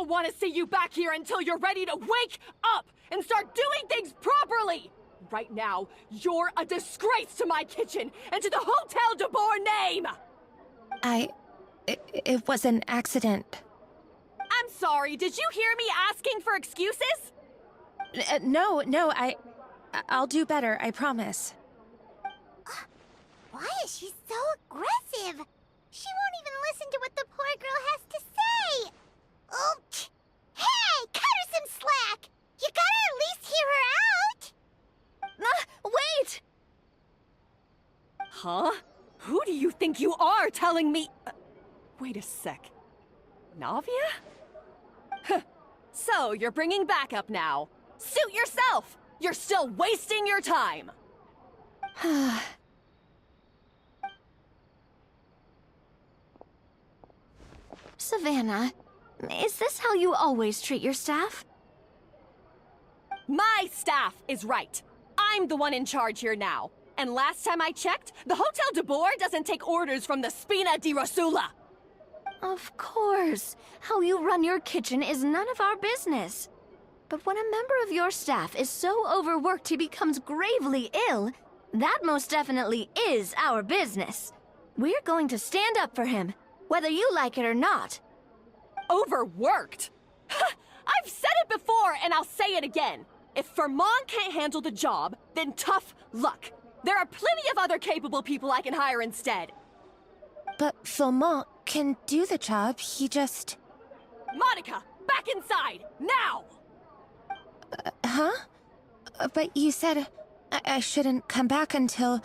don't want to see you back here until you're ready to wake up and start doing things properly! Right now, you're a disgrace to my kitchen and to the Hotel de Boer name! It was an accident. I'm sorry, did you hear me asking for excuses? No, I'll do better, I promise. Why is she so aggressive? She won't even listen to what the poor girl has to say. Oh, hey, cut her some slack. You gotta at least hear her out. Wait! Huh? Who do you think you are telling me? Wait a sec. Navia? So, you're bringing backup now. Suit yourself! You're still wasting your time! Savannah, is this how you always treat your staff? My staff is right. I'm the one in charge here now. And last time I checked, the Hotel de Boer doesn't take orders from the Spina di Rosula. Of course. How you run your kitchen is none of our business. But when a member of your staff is so overworked he becomes gravely ill, that most definitely is our business. We're going to stand up for him, whether you like it or not. Overworked? I've said it before and I'll say it again. If Vermont can't handle the job, then tough luck. There are plenty of other capable people I can hire instead. But Vermont can do the job, he just... Monica, back inside, now! Huh? But you said I shouldn't come back until...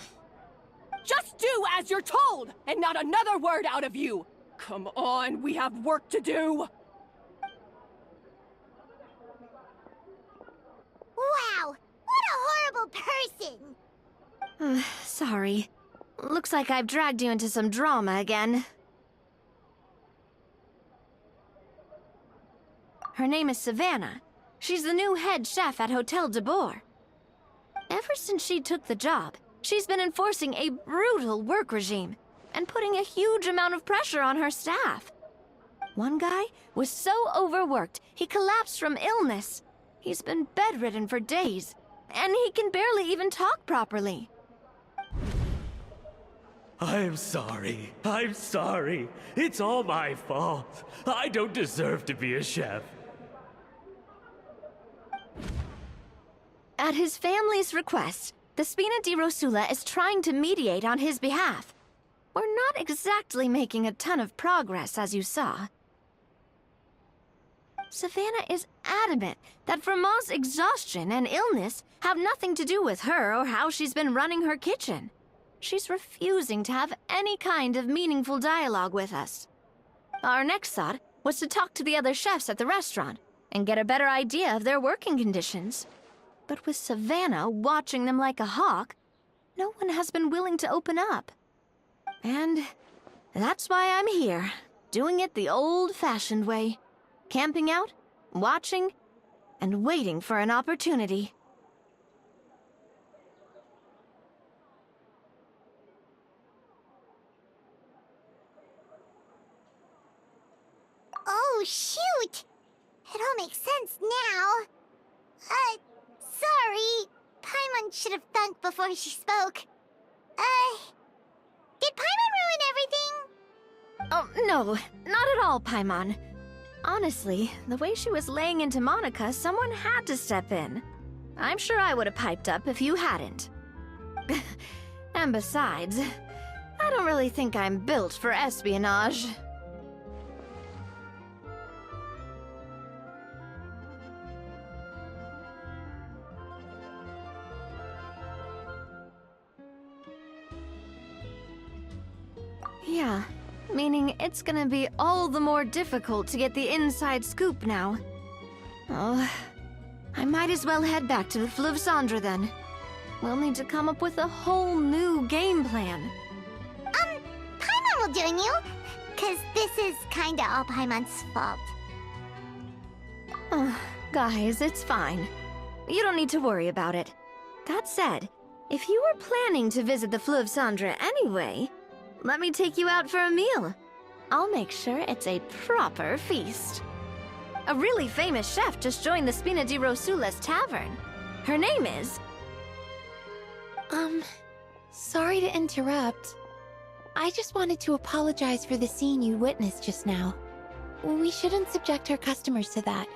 Just do as you're told, and not another word out of you! Come on, we have work to do! Wow, what a horrible person! Sorry. Looks like I've dragged you into some drama again. Her name is Savannah. She's the new head chef at Hotel de Boer. Ever since she took the job, she's been enforcing a brutal work regime and putting a huge amount of pressure on her staff. One guy was so overworked, he collapsed from illness. He's been bedridden for days, and he can barely even talk properly. I'm sorry. I'm sorry. It's all my fault. I don't deserve to be a chef. At his family's request, the Spina di Rosula is trying to mediate on his behalf. We're not exactly making a ton of progress, as you saw. Savannah is adamant that Vermont's exhaustion and illness have nothing to do with her or how she's been running her kitchen. She's refusing to have any kind of meaningful dialogue with us. Our next thought was to talk to the other chefs at the restaurant and get a better idea of their working conditions. But with Savannah watching them like a hawk, no one has been willing to open up. And that's why I'm here, doing it the old-fashioned way. Camping out, watching, and waiting for an opportunity. Oh, shoot! It all makes sense now. Sorry. Paimon should have thunk before she spoke. Did Paimon ruin everything? Oh, no, not at all, Paimon. Honestly, the way she was laying into Monica, someone had to step in. I'm sure I would have piped up if you hadn't. And besides, I don't really think I'm built for espionage. Yeah, meaning it's gonna be all the more difficult to get the inside scoop now. Oh, I might as well head back to the Fleuve Cendre then. We'll need to come up with a whole new game plan. Paimon will join you, 'cause this is kinda all Paimon's fault. Oh, guys, it's fine. You don't need to worry about it. That said, if you were planning to visit the Fleuve Cendre anyway, let me take you out for a meal. I'll make sure it's a proper feast. A really famous chef just joined the Spina di Rosula's tavern. Her name is... Sorry to interrupt. I just wanted to apologize for the scene you witnessed just now. We shouldn't subject our customers to that.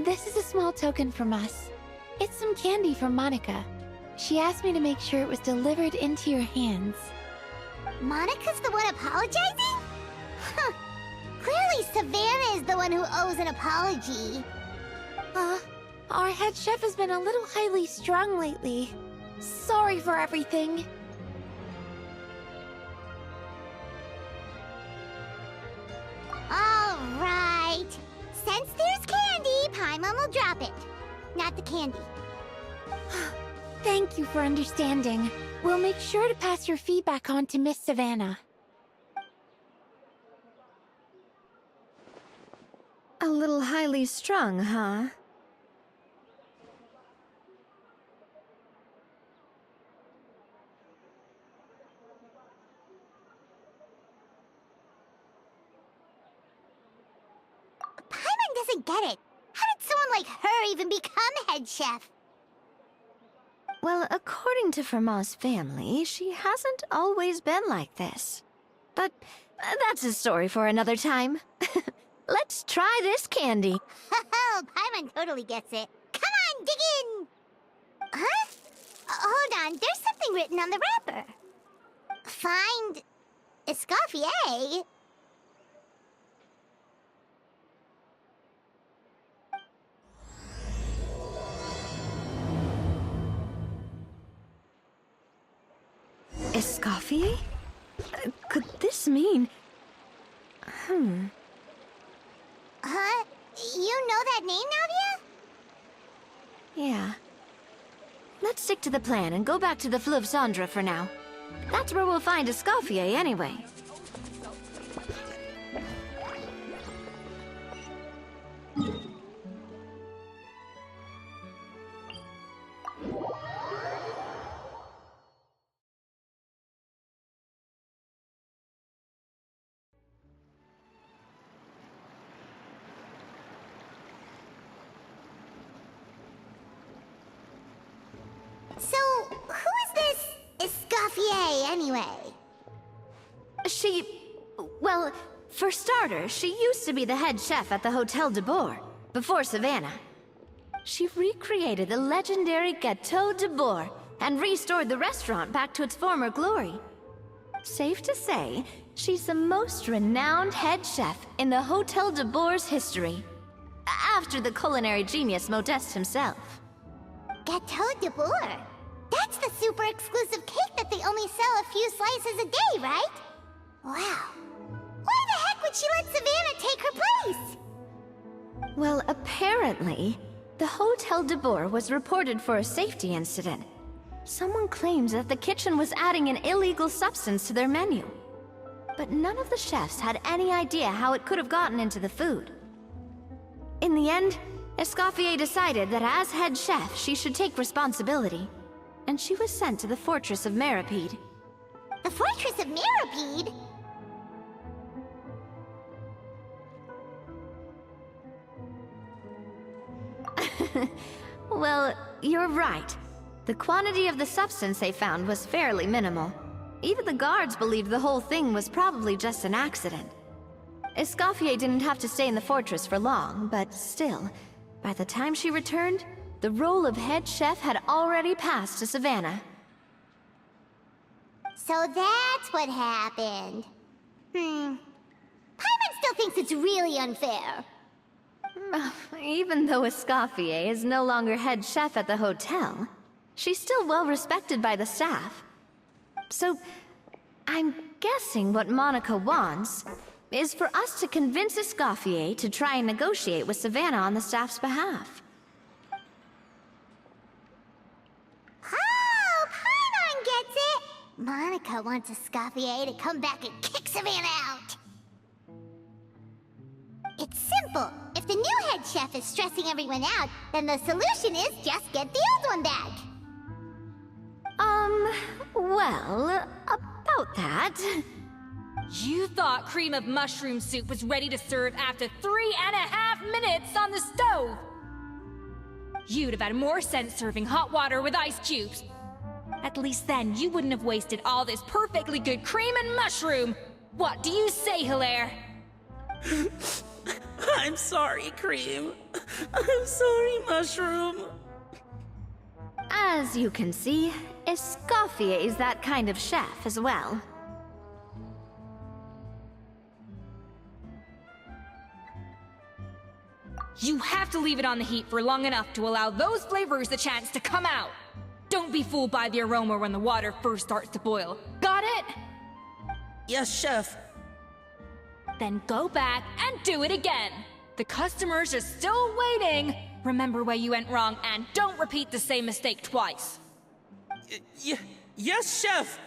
This is a small token from us. It's some candy from Monica. She asked me to make sure it was delivered into your hands. Monica's the one apologizing? Huh. Clearly Savannah is the one who owes an apology. Our head chef has been a little highly strung lately. Sorry for everything. All right. Since there's candy, Paimon will drop it. Not the candy. Thank you for understanding. We'll make sure to pass your feedback on to Miss Savannah. A little highly strung, huh? Paimon doesn't get it. How did someone like her even become head chef? Well, according to Fermat's family, she hasn't always been like this. But that's a story for another time. Let's try this candy. Oh, Paimon totally gets it. Come on, dig in! Huh? Hold on, there's something written on the wrapper. Find... Escoffier? Escoffier? Could this mean... Huh? You know that name, Navia? Yeah. Let's stick to the plan and go back to the Fleuve Cendre for now. That's where we'll find Escoffier anyway. So, who is this Escoffier, anyway? Well, for starters, she used to be the head chef at the Hotel de Bourg, before Savannah. She recreated the legendary Gâteau de Bourg and restored the restaurant back to its former glory. Safe to say, she's the most renowned head chef in the Hotel de Bourg's history, after the culinary genius Modeste himself. Gâteau de Bourg? That's the super exclusive cake that they only sell a few slices a day, right? Wow. Why the heck would she let Savannah take her place? Well, apparently, the Hotel de Bourg was reported for a safety incident. Someone claims that the kitchen was adding an illegal substance to their menu. But none of the chefs had any idea how it could have gotten into the food. In the end, Escoffier decided that as head chef, she should take responsibility. And she was sent to the Fortress of Meripede. The Fortress of Meripede? Well, you're right. The quantity of the substance they found was fairly minimal. Even the guards believed the whole thing was probably just an accident. Escoffier didn't have to stay in the fortress for long, but still, by the time she returned, the role of head chef had already passed to Savannah. So that's what happened. Paimon still thinks it's really unfair. Even though Escoffier is no longer head chef at the hotel, she's still well respected by the staff. So, I'm guessing what Monica wants is for us to convince Escoffier to try and negotiate with Savannah on the staff's behalf. Oh, Paimon gets it! Monica wants Escoffier to come back and kick Savannah out. It's simple. If the new head chef is stressing everyone out, then the solution is just get the old one back. Well, about that... You thought cream of mushroom soup was ready to serve after 3.5 minutes on the stove! You'd have had more sense serving hot water with ice cubes. At least then you wouldn't have wasted all this perfectly good cream and mushroom! What do you say, Hilaire? I'm sorry, Cream. I'm sorry, Mushroom. As you can see, Escoffier is that kind of chef as well. You have to leave it on the heat for long enough to allow those flavors the chance to come out. Don't be fooled by the aroma when the water first starts to boil. Got it? Yes, Chef. Then go back and do it again. The customers are still waiting. Remember where you went wrong and don't repeat the same mistake twice. Yes, Chef.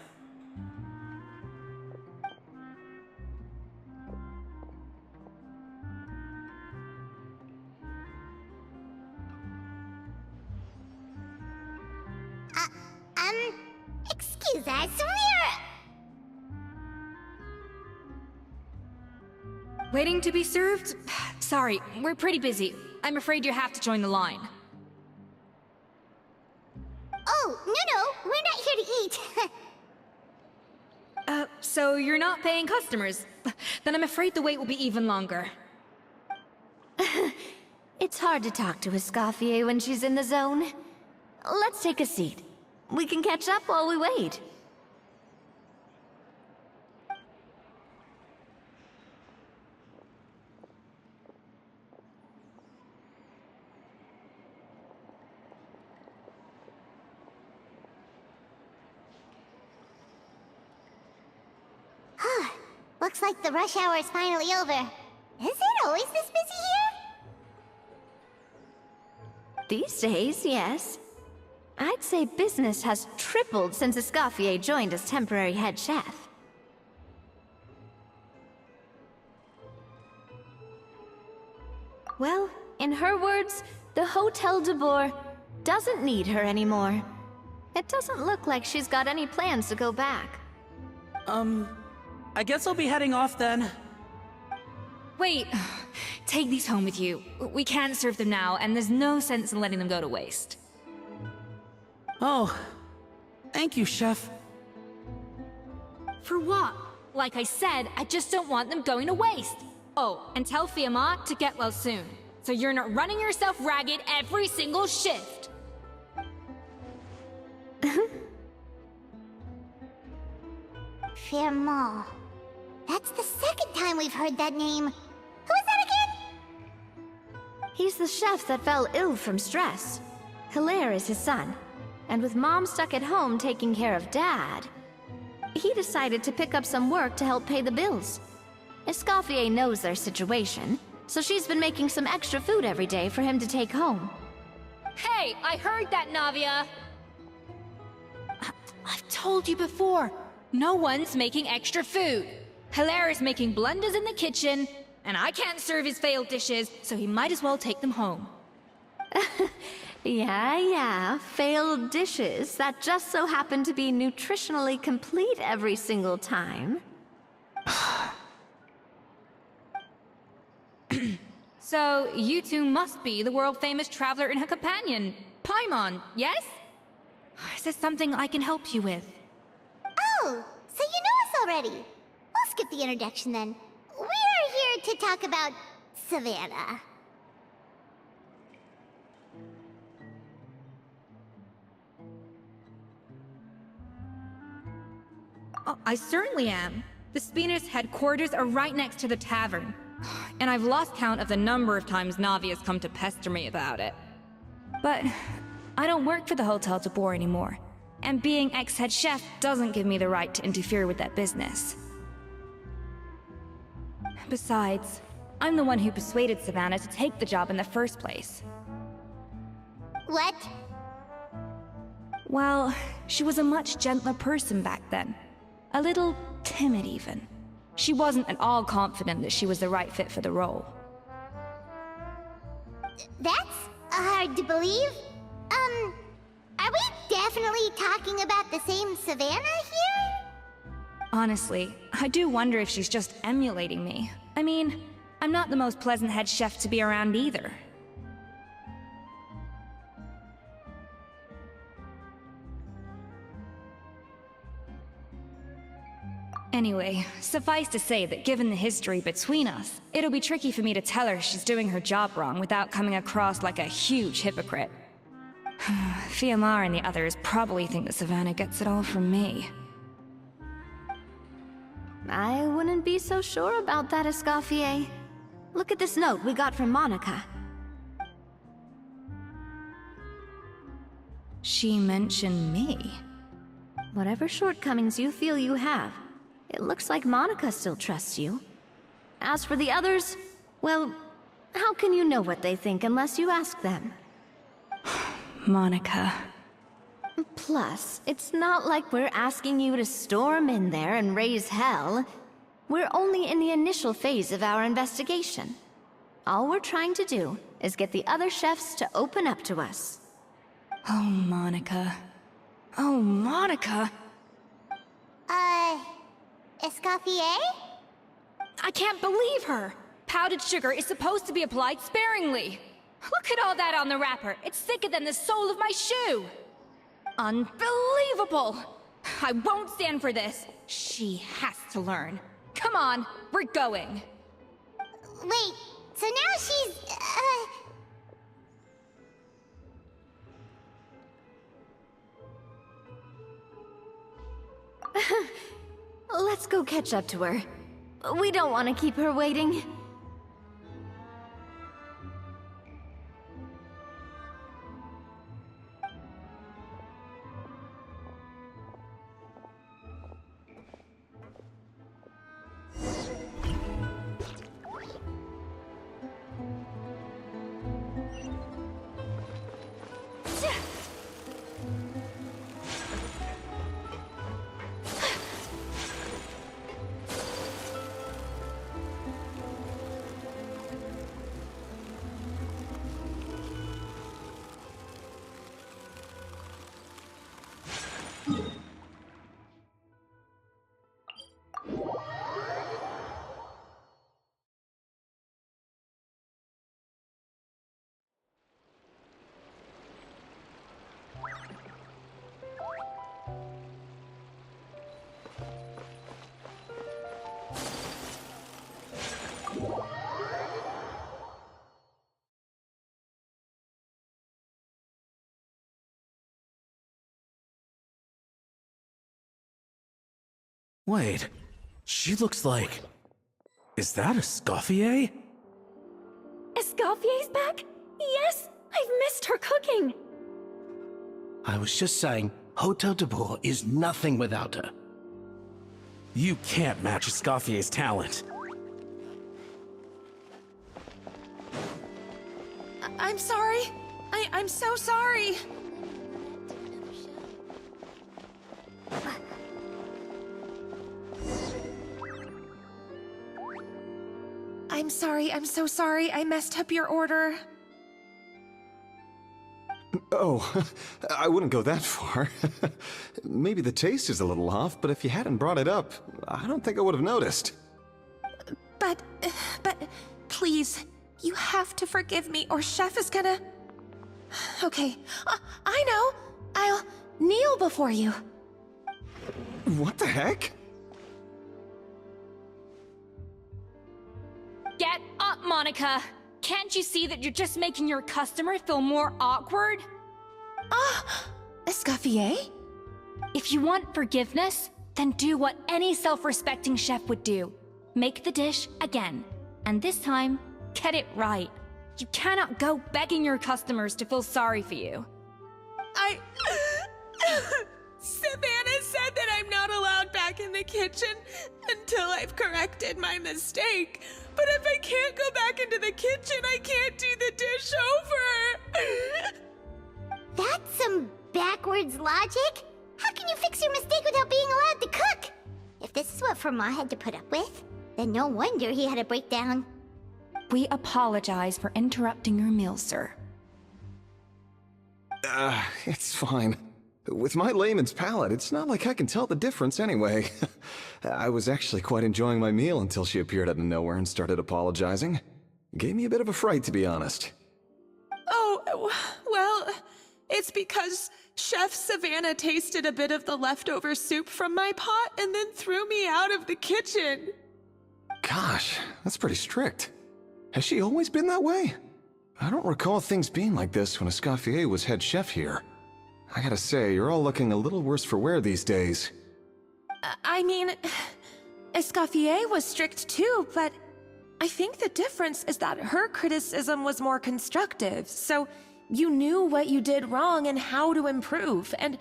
Excuse us, Waiting to be served? Sorry, we're pretty busy. I'm afraid you have to join the line. Oh, no, we're not here to eat. So you're not paying customers? Then I'm afraid the wait will be even longer. It's hard to talk to Escoffier when she's in the zone. Let's take a seat. We can catch up while we wait. Looks like the rush hour is finally over. Is it always this busy here? These days, yes. I'd say business has tripled since Escoffier joined as temporary head chef. Well, in her words, the Hotel de Boer doesn't need her anymore. It doesn't look like she's got any plans to go back. I guess I'll be heading off then. Wait, take these home with you. We can't serve them now, and there's no sense in letting them go to waste. Oh, thank you, Chef. For what? Like I said, I just don't want them going to waste. Oh, and tell Fiamma to get well soon, so you're not running yourself ragged every single shift. Fiamma. That's the second time we've heard that name. Who is that again? He's the chef that fell ill from stress. Hilaire is his son. And with Mom stuck at home taking care of Dad, he decided to pick up some work to help pay the bills. Escoffier knows their situation, so she's been making some extra food every day for him to take home. Hey, I heard that, Navia! I've told you before, no one's making extra food. Hilaire is making blunders in the kitchen, and I can't serve his failed dishes, so he might as well take them home. Yeah, failed dishes that just so happen to be nutritionally complete every single time. So, you two must be the world-famous traveler and her companion, Paimon, yes? Is there something I can help you with? Oh, so you know us already. We'll skip the introduction then. We're here to talk about Savannah. Oh, I certainly am. The Spina's headquarters are right next to the tavern. And I've lost count of the number of times Navi has come to pester me about it. But I don't work for the Hotel de Boer anymore. And being ex-head chef doesn't give me the right to interfere with that business. Besides, I'm the one who persuaded Savannah to take the job in the first place. What? Well, she was a much gentler person back then. A little timid, even. She wasn't at all confident that she was the right fit for the role. That's hard to believe. Are we definitely talking about the same Savannah here? Honestly, I do wonder if she's just emulating me. I mean, I'm not the most pleasant head chef to be around either. Anyway, suffice to say that given the history between us, it'll be tricky for me to tell her she's doing her job wrong without coming across like a huge hypocrite. Fiamar and the others probably think that Savannah gets it all from me. I wouldn't be so sure about that, Escoffier. Look at this note we got from Monica. She mentioned me. Whatever shortcomings you feel you have, it looks like Monica still trusts you. As for the others, well, how can you know what they think unless you ask them? Monica. Plus, it's not like we're asking you to storm in there and raise hell. We're only in the initial phase of our investigation. All we're trying to do is get the other chefs to open up to us. Oh, Monica. Oh, Monica! Escoffier? I can't believe her! Powdered sugar is supposed to be applied sparingly. Look at all that on the wrapper. It's thicker than the sole of my shoe. Unbelievable! I won't stand for this. She has to learn. Come on, we're going. Wait, so now she's, Let's go catch up to her. We don't want to keep her waiting. Wait, she looks like... Is that Escoffier? Escoffier's back? Yes! I've missed her cooking! I was just saying, Hotel de Bourg is nothing without her. You can't match Escoffier's talent. I'm sorry. I'm so sorry. I'm sorry, I'm so sorry. I messed up your order. Oh, I wouldn't go that far. Maybe the taste is a little off, but if you hadn't brought it up, I don't think I would have noticed. But, please, you have to forgive me or Chef is gonna... Okay, I know. I'll kneel before you. What the heck? Get up, Monica! Can't you see that you're just making your customer feel more awkward? Escoffier? If you want forgiveness, then do what any self-respecting chef would do. Make the dish again. And this time, get it right. You cannot go begging your customers to feel sorry for you. Savannah said that I'm not allowed back in the kitchen until I've corrected my mistake. But if I can't go back into the kitchen, I can't do the dish over. That's some backwards logic. How can you fix your mistake without being allowed to cook? If this is what Fermat had to put up with, then no wonder he had a breakdown. We apologize for interrupting your meal, sir. It's fine. With my layman's palate, it's not like I can tell the difference anyway. I was actually quite enjoying my meal until she appeared out of nowhere and started apologizing. Gave me a bit of a fright, to be honest. Oh, well, it's because Chef Savannah tasted a bit of the leftover soup from my pot and then threw me out of the kitchen. Gosh, that's pretty strict. Has she always been that way? I don't recall things being like this when Escoffier was head chef here. I gotta say, you're all looking a little worse for wear these days. I mean, Escoffier was strict too, but I think the difference is that her criticism was more constructive, so you knew what you did wrong and how to improve, and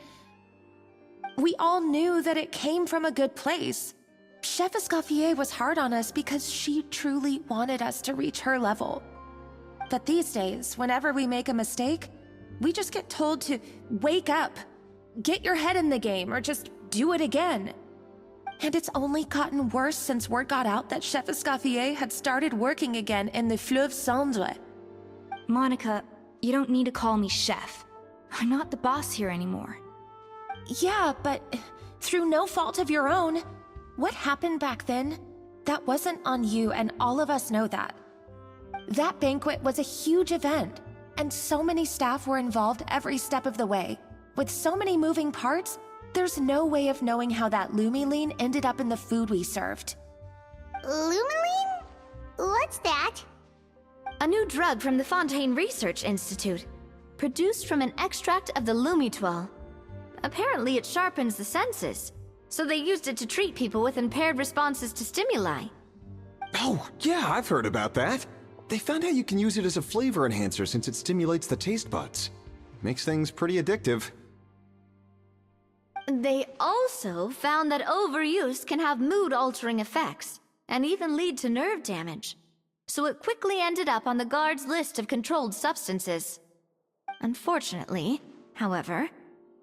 we all knew that it came from a good place. Chef Escoffier was hard on us because she truly wanted us to reach her level. But these days, whenever we make a mistake, we just get told to wake up, get your head in the game, or just do it again. And it's only gotten worse since word got out that Chef Escoffier had started working again in the Fleuve Cendre. Monica, you don't need to call me chef. I'm not the boss here anymore. Yeah, but through no fault of your own. What happened back then, that wasn't on you, and all of us know that. That banquet was a huge event, and so many staff were involved every step of the way. With so many moving parts, there's no way of knowing how that Lumiline ended up in the food we served. Lumiline? What's that? A new drug from the Fontaine Research Institute, produced from an extract of the Lumitwell. Apparently it sharpens the senses, so they used it to treat people with impaired responses to stimuli. Oh, yeah, I've heard about that. They found out you can use it as a flavor enhancer since it stimulates the taste buds. Makes things pretty addictive. They also found that overuse can have mood-altering effects, and even lead to nerve damage. So it quickly ended up on the guard's list of controlled substances. Unfortunately, however,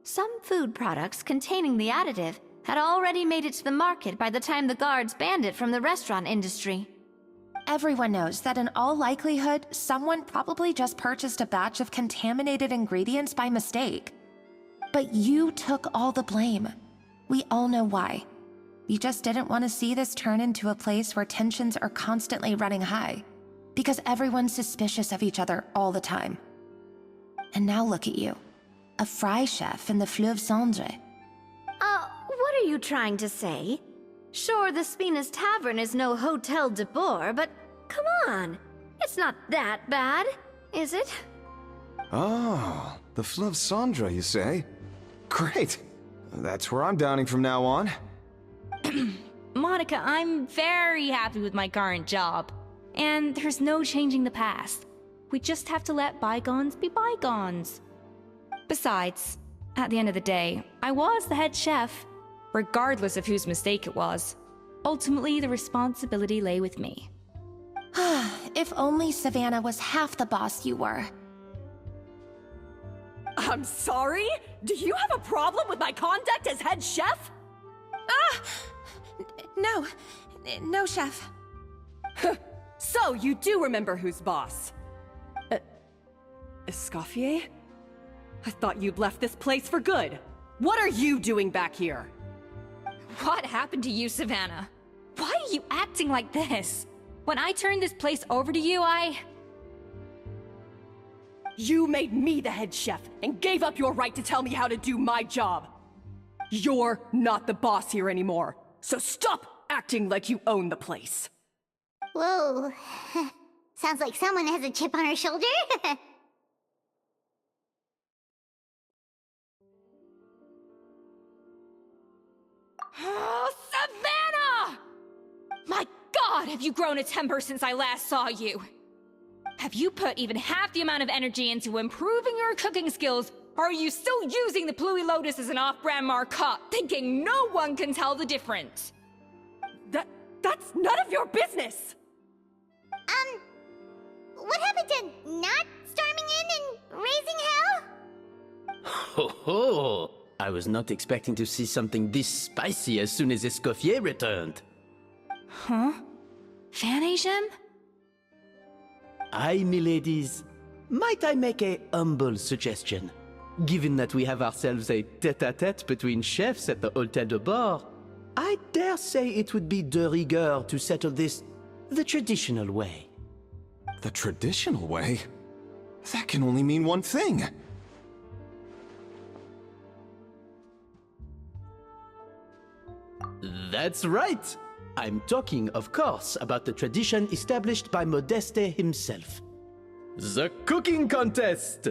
some food products containing the additive had already made it to the market by the time the guards banned it from the restaurant industry. Everyone knows that in all likelihood, someone probably just purchased a batch of contaminated ingredients by mistake. But you took all the blame. We all know why. You just didn't want to see this turn into a place where tensions are constantly running high, because everyone's suspicious of each other all the time. And now look at you, a fry chef in the Fleuve Cendre. What are you trying to say? Sure, the Spina's Tavern is no Hotel de Boer, but come on. It's not that bad, is it? Oh, the Fleuve Cendre, you say? Great. That's where I'm dining from now on. Monica, I'm very happy with my current job. And there's no changing the past. We just have to let bygones be bygones. Besides, at the end of the day, I was the head chef, regardless of whose mistake it was. Ultimately, the responsibility lay with me. If only Savannah was half the boss you were. I'm sorry? Do you have a problem with my conduct as head chef? No, chef. So, you do remember who's boss? Escoffier? I thought you'd left this place for good. What are you doing back here? What happened to you, Savannah? Why are you acting like this? When I turned this place over to you, You made me the head chef and gave up your right to tell me how to do my job. You're not the boss here anymore, so stop acting like you own the place. Whoa. Sounds like someone has a chip on her shoulder. Oh, Savannah! My God, have you grown a temper since I last saw you? Have you put even half the amount of energy into improving your cooking skills, or are you still using the Pluie Lotus as an off-brand marcotte, thinking no one can tell the difference? That's none of your business! What happened to not storming in and raising hell? Ho ho! I was not expecting to see something this spicy as soon as Escoffier returned. Huh? Fanagem? Aye, miladies. Might I make a humble suggestion? given that we have ourselves a tête-à-tête between chefs at the Hôtel de Bord, I dare say it would be de rigueur to settle this the traditional way. The traditional way? That can only mean one thing. That's right! I'm talking, of course, about the tradition established by Modeste himself. The cooking contest!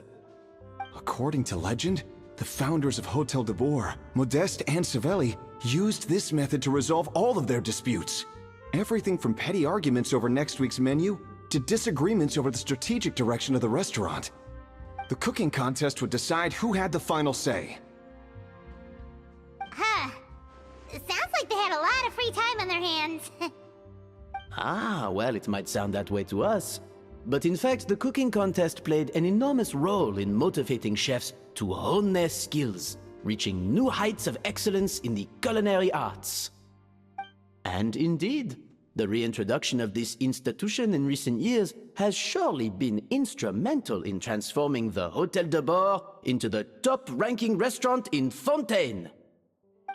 According to legend, the founders of Hôtel de Bord, Modeste and Savelli, used this method to resolve all of their disputes. Everything from petty arguments over next week's menu to disagreements over the strategic direction of the restaurant. The cooking contest would decide who had the final say. Huh. It sounds like they had a lot of free time on their hands. Ah, well, it might sound that way to us. But in fact, the cooking contest played an enormous role in motivating chefs to hone their skills, reaching new heights of excellence in the culinary arts. And indeed, the reintroduction of this institution in recent years has surely been instrumental in transforming the Hôtel de Bord into the top-ranking restaurant in Fontaine.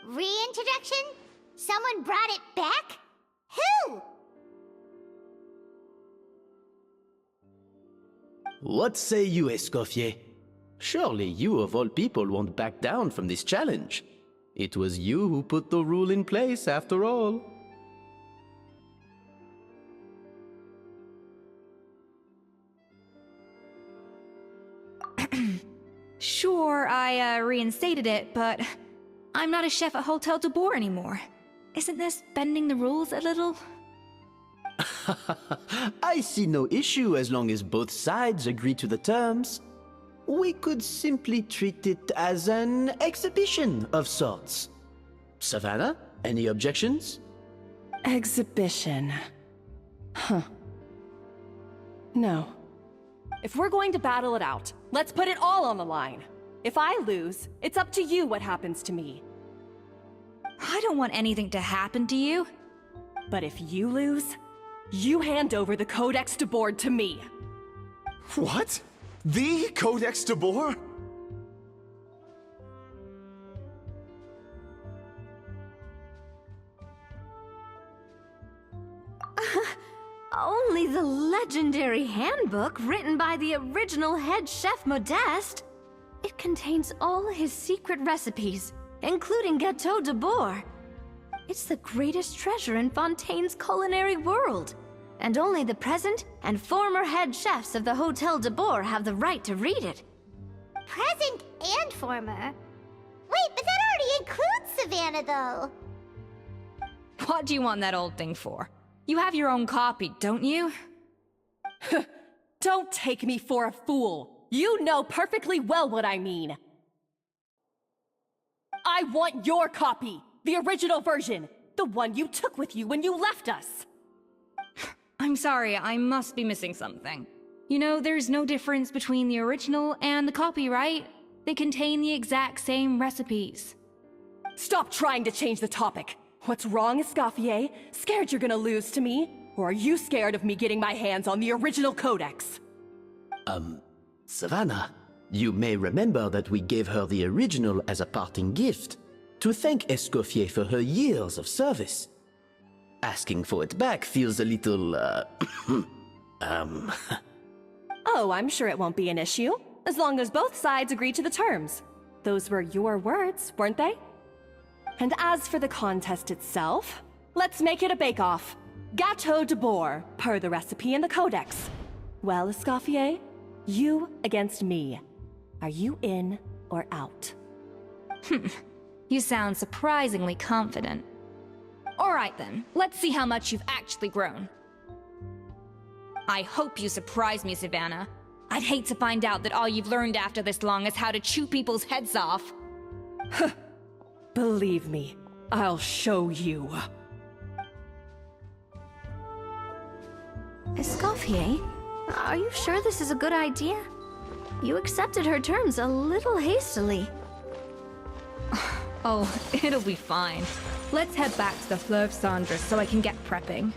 Reintroduction? Someone brought it back? Who? What say you, Escoffier? Surely you of all people won't back down from this challenge. It was you who put the rule in place, after all. Sure, I reinstated it, but I'm not a chef at Hôtel de Bord anymore. Isn't this bending the rules a little? I see no issue as long as both sides agree to the terms. We could simply treat it as an exhibition of sorts. Savannah, any objections? Exhibition. Huh. No. If we're going to battle it out, let's put it all on the line. If I lose, it's up to you what happens to me. I don't want anything to happen to you. But if you lose, you hand over the Codex de Bord to me. What? The Codex de Bord? Only the legendary handbook written by the original head chef Modeste. It contains all his secret recipes, including Gâteau de Bord. It's the greatest treasure in Fontaine's culinary world, and only the present and former head chefs of the Hôtel de Bord have the right to read it. Present and former? Wait, but that already includes Savannah, though. What do you want that old thing for? You have your own copy, don't you? Don't take me for a fool. You know perfectly well what I mean. I want your copy, the original version, the one you took with you when you left us. I'm sorry, I must be missing something. You know, there's no difference between the original and the copy, right? They contain the exact same recipes. Stop trying to change the topic. What's wrong, Escoffier? Scared you're gonna lose to me? Or are you scared of me getting my hands on the original codex? Savannah, you may remember that we gave her the original as a parting gift, to thank Escoffier for her years of service. Asking for it back feels a little, Oh, I'm sure it won't be an issue, as long as both sides agree to the terms. Those were your words, weren't they? And as for the contest itself, let's make it a bake-off. Gâteau de Bord, per the recipe in the codex. Well, Escoffier, you against me. Are you in or out? You sound surprisingly confident. Alright then, let's see how much you've actually grown. I hope you surprise me, Savannah. I'd hate to find out that all you've learned after this long is how to chew people's heads off. Believe me, I'll show you. Escoffier, are you sure this is a good idea? You accepted her terms a little hastily. Oh, it'll be fine. Let's head back to the Fleur of Cendres so I can get prepping.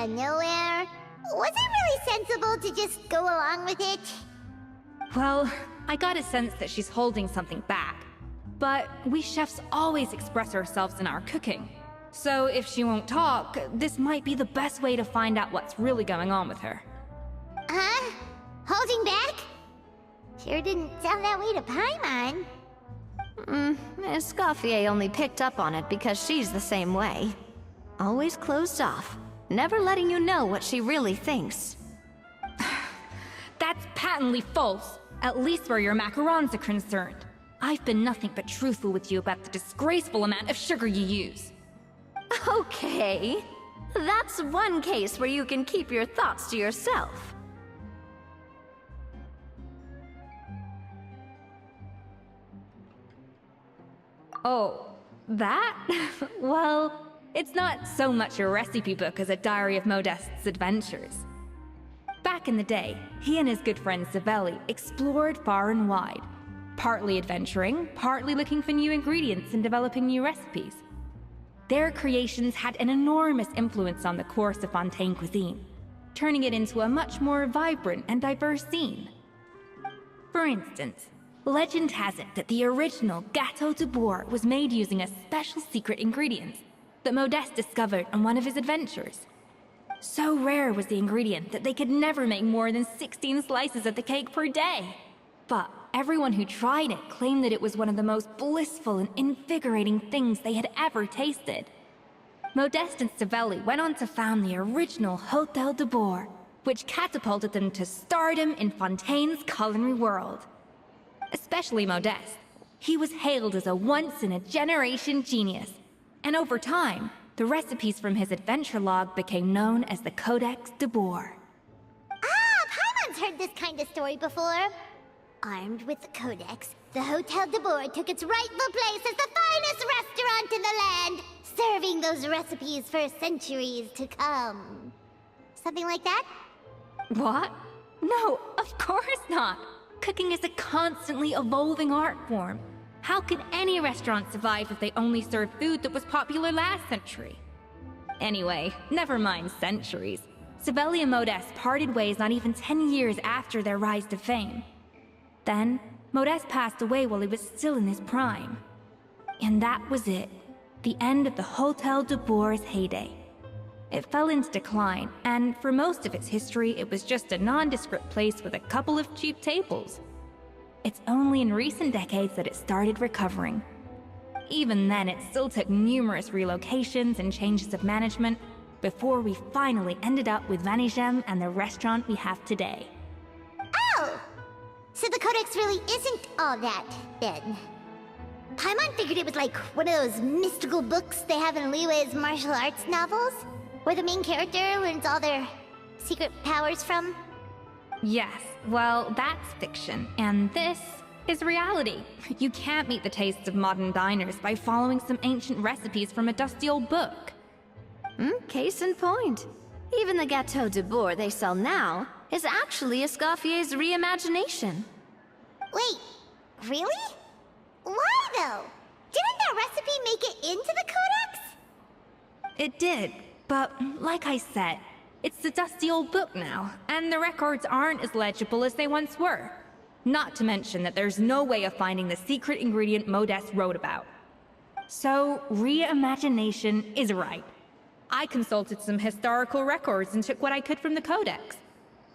out of nowhere. Was it really sensible to just go along with it? Well, I got a sense that she's holding something back. But we chefs always express ourselves in our cooking. So if she won't talk, this might be the best way to find out what's really going on with her. Huh? Holding back? Sure didn't sound that way to Paimon. Escoffier only picked up on it because she's the same way. Always closed off, never letting you know what she really thinks. That's patently false, at least where your macarons are concerned. I've been nothing but truthful with you about the disgraceful amount of sugar you use. Okay, that's one case where you can keep your thoughts to yourself. Oh, that? Well, it's not so much a recipe book as a diary of Modeste's adventures. Back in the day, he and his good friend Savelli explored far and wide, partly adventuring, partly looking for new ingredients and developing new recipes. Their creations had an enormous influence on the course of Fontaine cuisine, turning it into a much more vibrant and diverse scene. For instance, legend has it that the original Gâteau de Bourg was made using a special secret ingredient that Modeste discovered on one of his adventures. So rare was the ingredient that they could never make more than 16 slices of the cake per day. But everyone who tried it claimed that it was one of the most blissful and invigorating things they had ever tasted. Modeste and Savelli went on to found the original Hôtel de Bourg, which catapulted them to stardom in Fontaine's culinary world. Especially Modeste. He was hailed as a once-in-a-generation genius, and over time, the recipes from his adventure log became known as the Codex de Bourg. Ah, Paimon's heard this kind of story before. Armed with the Codex, the Hôtel de Bourg took its rightful place as the finest restaurant in the land, serving those recipes for centuries to come. Something like that? What? No, of course not! Cooking is a constantly evolving art form. How could any restaurant survive if they only served food that was popular last century? Anyway, never mind centuries. Savelli and Modeste parted ways not even 10 years after their rise to fame. Then, Modeste passed away while he was still in his prime. And that was it. The end of the Hôtel de Bourg's heyday. It fell into decline, and for most of its history, it was just a nondescript place with a couple of cheap tables. It's only in recent decades that it started recovering. Even then, it still took numerous relocations and changes of management before we finally ended up with Vanigem and the restaurant we have today. Oh! So the Codex really isn't all that, then. Paimon figured it was like one of those mystical books they have in Liue's martial arts novels, where the main character learns all their secret powers from. Yes, well, that's fiction, and this is reality. You can't meet the tastes of modern diners by following some ancient recipes from a dusty old book. Case in point. Even the Gâteau de Bourg they sell now is actually Escoffier's reimagination. Wait, really? Why though? Didn't that recipe make it into the Codex? It did, but like I said, it's the dusty old book now, and the records aren't as legible as they once were. Not to mention that there's no way of finding the secret ingredient Modeste wrote about. So, reimagination is right. I consulted some historical records and took what I could from the Codex.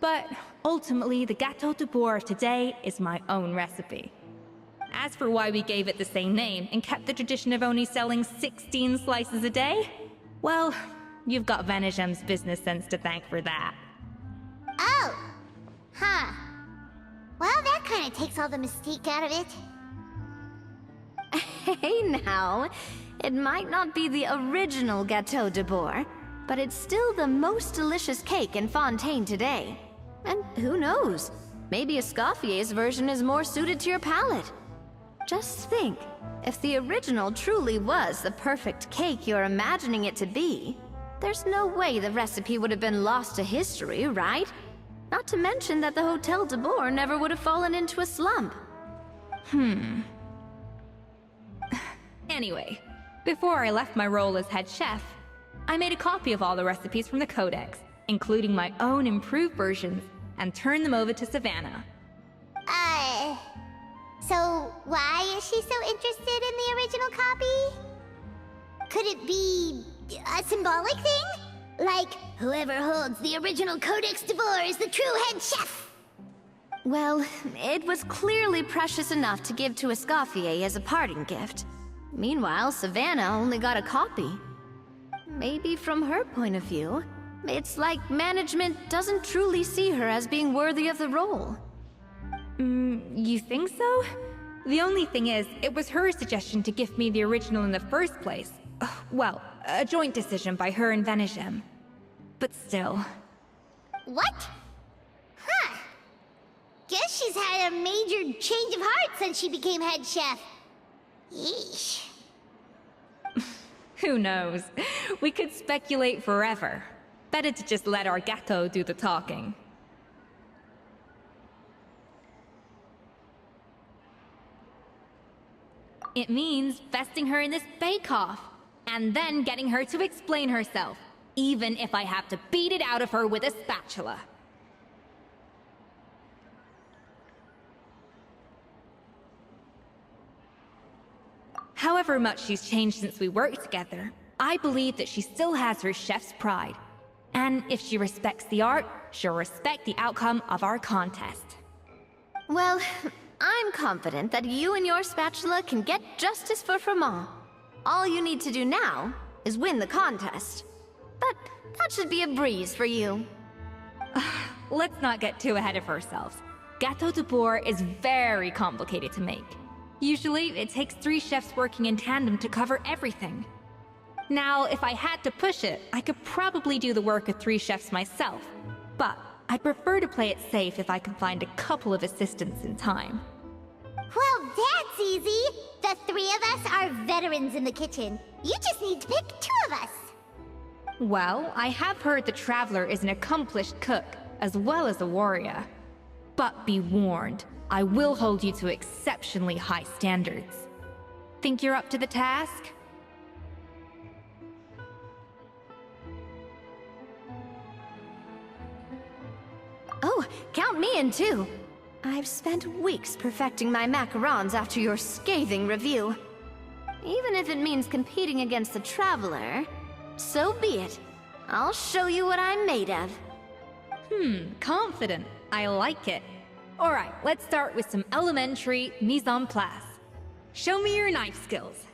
But ultimately, the Gâteau de Bourg of today is my own recipe. As for why we gave it the same name and kept the tradition of only selling 16 slices a day, well, you've got Vanigem's business sense to thank for that. Oh! Huh. Well, that kind of takes all the mystique out of it. Hey now, it might not be the original Gâteau de Bourg, but it's still the most delicious cake in Fontaine today. And who knows, maybe Escoffier's version is more suited to your palate. Just think, if the original truly was the perfect cake you're imagining it to be, there's no way the recipe would have been lost to history, right? Not to mention that the Hôtel de Bourg never would have fallen into a slump. Anyway, before I left my role as head chef, I made a copy of all the recipes from the codex, including my own improved versions, and turned them over to Savannah. So why is she so interested in the original copy? Could it be a symbolic thing? Like, whoever holds the original Codex d'Or is the true head chef? Well, it was clearly precious enough to give to Escoffier as a parting gift. Meanwhile, Savannah only got a copy. Maybe from her point of view, it's like management doesn't truly see her as being worthy of the role. You think so? The only thing is, it was her suggestion to gift me the original in the first place. Well, a joint decision by her and Venegem. But still. What? Huh. Guess she's had a major change of heart since she became head chef. Yeesh. Who knows? We could speculate forever. Better to just let our Gato do the talking. It means vesting her in this bake-off, and then getting her to explain herself, even if I have to beat it out of her with a spatula. However much she's changed since we worked together, I believe that she still has her chef's pride. And if she respects the art, she'll respect the outcome of our contest. Well, I'm confident that you and your spatula can get justice for Fremont. All you need to do now is win the contest. But that should be a breeze for you. Let's not get too ahead of ourselves. Gâteau de Bourg is very complicated to make. Usually, it takes 3 chefs working in tandem to cover everything. Now, if I had to push it, I could probably do the work of 3 chefs myself. But I prefer to play it safe if I can find a couple of assistants in time. Well, that's easy. The 3 of us are veterans in the kitchen. You just need to pick 2 of us. Well, I have heard the Traveler is an accomplished cook, as well as a warrior. But be warned, I will hold you to exceptionally high standards. Think you're up to the task? Oh, count me in too. I've spent weeks perfecting my macarons after your scathing review. Even if it means competing against the Traveler, so be it. I'll show you what I'm made of. Confident. I like it. Alright, let's start with some elementary mise en place. Show me your knife skills.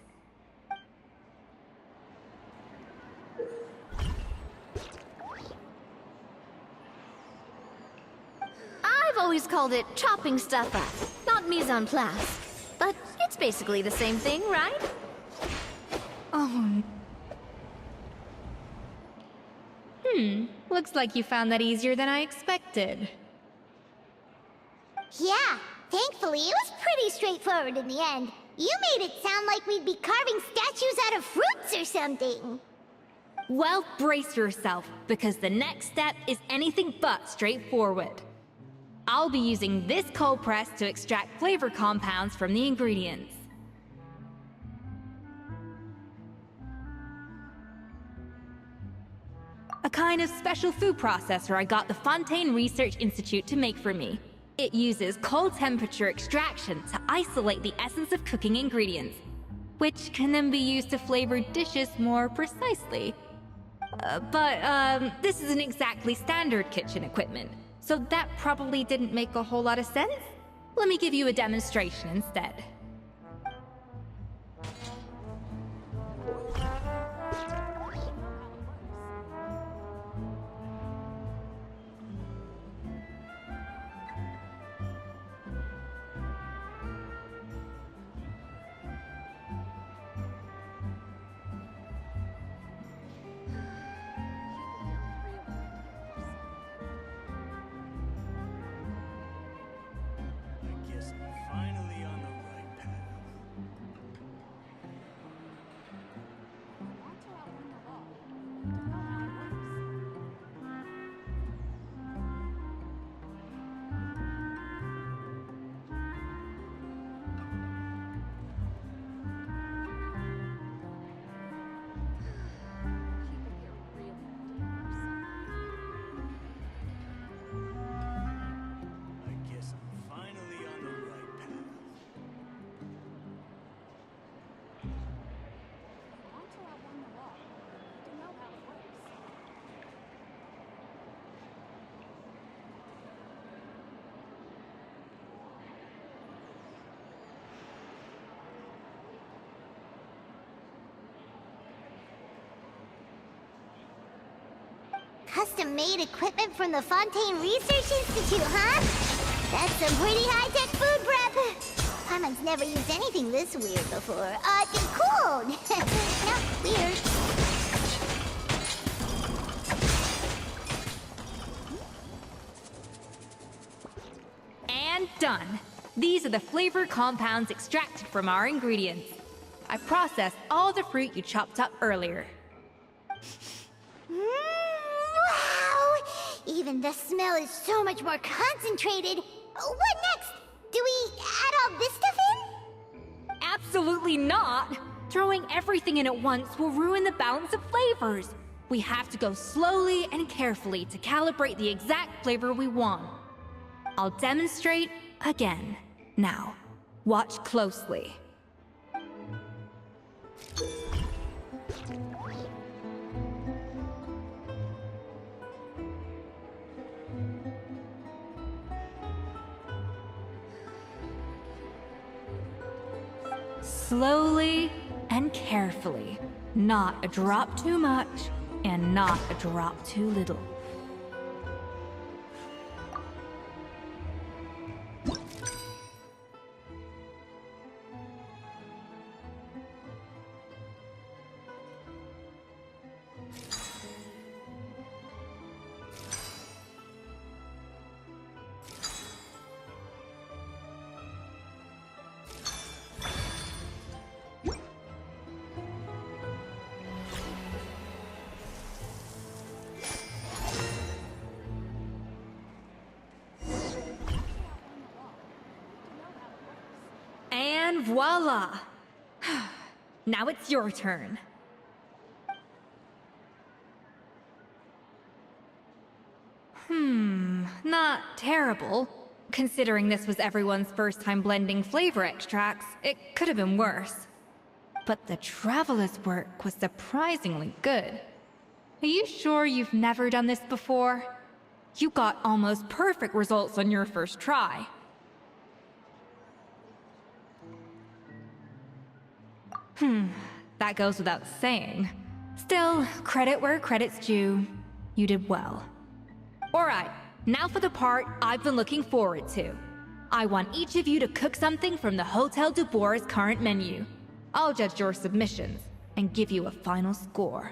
I've always called it chopping stuff up, not mise en place. But it's basically the same thing, right? Oh. Looks like you found that easier than I expected. Yeah, thankfully it was pretty straightforward in the end. You made it sound like we'd be carving statues out of fruits or something. Well, brace yourself, because the next step is anything but straightforward. I'll be using this cold press to extract flavor compounds from the ingredients. A kind of special food processor I got the Fontaine Research Institute to make for me. It uses cold temperature extraction to isolate the essence of cooking ingredients, which can then be used to flavor dishes more precisely. But this isn't exactly standard kitchen equipment, so that probably didn't make a whole lot of sense. Let me give you a demonstration instead. Finally on the right custom-made equipment from the Fontaine Research Institute, huh? That's some pretty high-tech food prep. Paimon's never used anything this weird before. Cool. No, weird. And done. These are the flavor compounds extracted from our ingredients. I processed all the fruit you chopped up earlier. Wow! Even the smell is so much more concentrated. What next? Do we add all this stuff in? Absolutely not! Throwing everything in at once will ruin the balance of flavors. We have to go slowly and carefully to calibrate the exact flavor we want. I'll demonstrate again. Now, watch closely. Slowly and carefully. Not a drop too much, and not a drop too little. And voila! Now it's your turn. Not terrible. Considering this was everyone's first time blending flavor extracts, it could have been worse. But the Traveler's work was surprisingly good. Are you sure you've never done this before? You got almost perfect results on your first try. That goes without saying. Still, credit where credit's due. You did well. Alright, now for the part I've been looking forward to. I want each of you to cook something from the Hotel du Bois' current menu. I'll judge your submissions and give you a final score.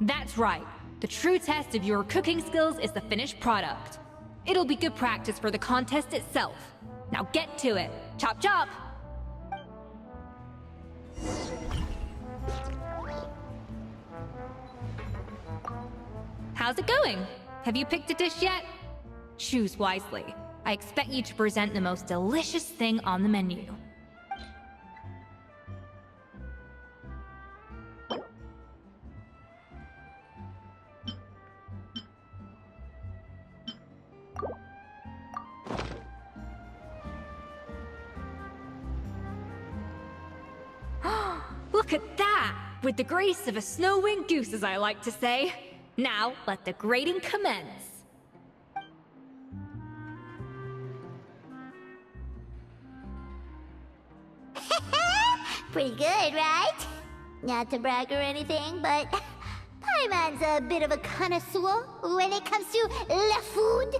That's right. The true test of your cooking skills is the finished product. It'll be good practice for the contest itself. Now get to it. Chop chop! How's it going? Have you picked a dish yet? Choose wisely. I expect you to present the most delicious thing on the menu. Look at that! With the grace of a snow-winged goose, as I like to say. Now, let the grating commence. Pretty good, right? Not to brag or anything, but Paimon's a bit of a connoisseur when it comes to la food.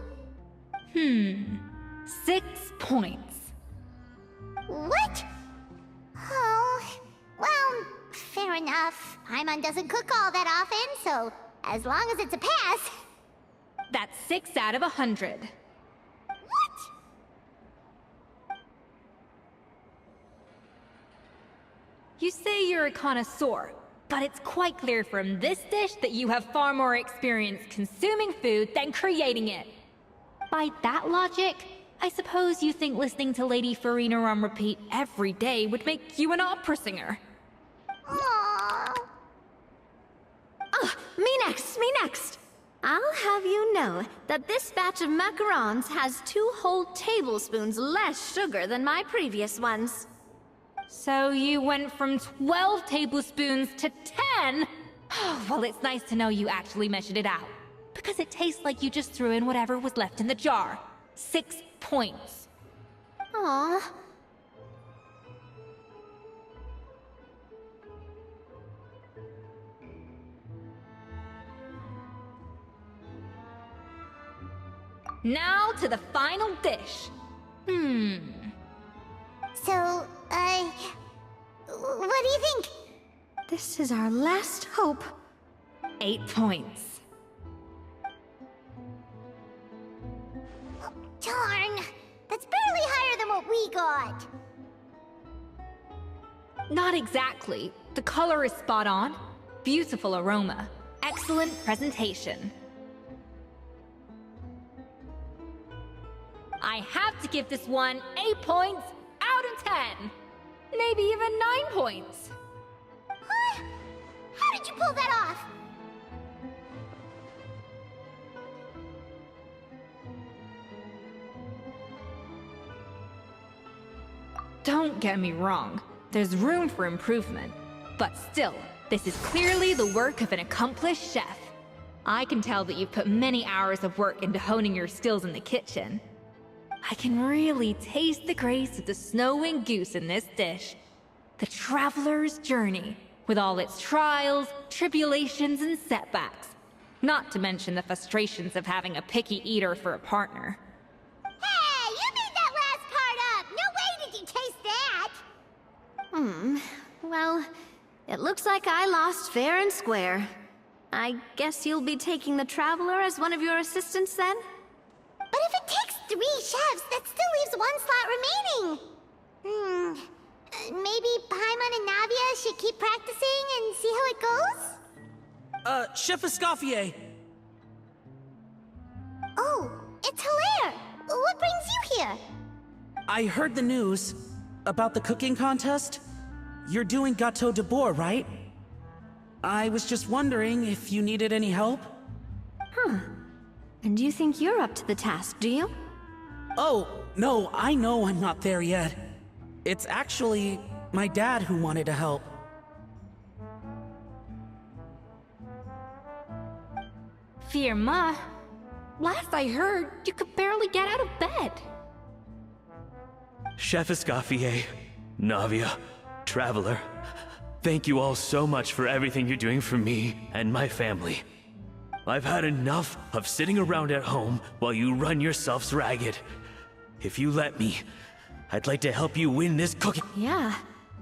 6 points. What? Oh, well, fair enough. Paimon doesn't cook all that often, so as long as it's a pass. That's 6 out of 100. What? You say you're a connoisseur, but it's quite clear from this dish that you have far more experience consuming food than creating it. By that logic, I suppose you think listening to Lady Farina on repeat every day would make you an opera singer. Aww. Me next, me next! I'll have you know that this batch of macarons has 2 whole tablespoons less sugar than my previous ones. So you went from 12 tablespoons to 10? Well, it's nice to know you actually measured it out. Because it tastes like you just threw in whatever was left in the jar. 6 points. Aww. Now to the final dish. So, what do you think? This is our last hope. 8 points. Darn, that's barely higher than what we got. Not exactly. The color is spot on. Beautiful aroma. Excellent presentation. I have to give this one 8 points out of 10. Maybe even 9 points. Huh? How did you pull that off? Don't get me wrong. There's room for improvement. But still, this is clearly the work of an accomplished chef. I can tell that you've put many hours of work into honing your skills in the kitchen. I can really taste the grace of the snow-winged goose in this dish. The traveler's journey, with all its trials, tribulations, and setbacks. Not to mention the frustrations of having a picky eater for a partner. Hey, you made that last part up! No way did you taste that! Well, it looks like I lost fair and square. I guess you'll be taking the Traveler as one of your assistants then? But if it takes 3 chefs, that still leaves 1 slot remaining. Maybe Paimon and Navia should keep practicing and see how it goes? Chef Escoffier! Oh, it's Hilaire! What brings you here? I heard the news about the cooking contest. You're doing Gâteau de Bois, right? I was just wondering if you needed any help? And you think you're up to the task, do you? Oh, no, I know I'm not there yet. It's actually my dad who wanted to help. Firma, last I heard, you could barely get out of bed. Chef Escoffier, Navia, Traveler, thank you all so much for everything you're doing for me and my family. I've had enough of sitting around at home while you run yourselves ragged. If you let me, I'd like to help you win this cooking. Yeah,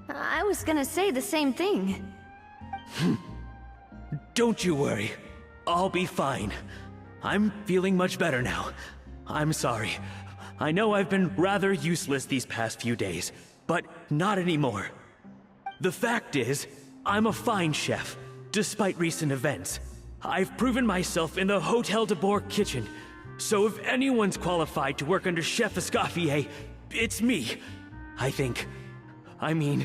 I was gonna say the same thing. Don't you worry. I'll be fine. I'm feeling much better now. I'm sorry. I know I've been rather useless these past few days, but not anymore. The fact is, I'm a fine chef, despite recent events. I've proven myself in the Hotel de Bois kitchen, so if anyone's qualified to work under Chef Escoffier, it's me. I think. I mean,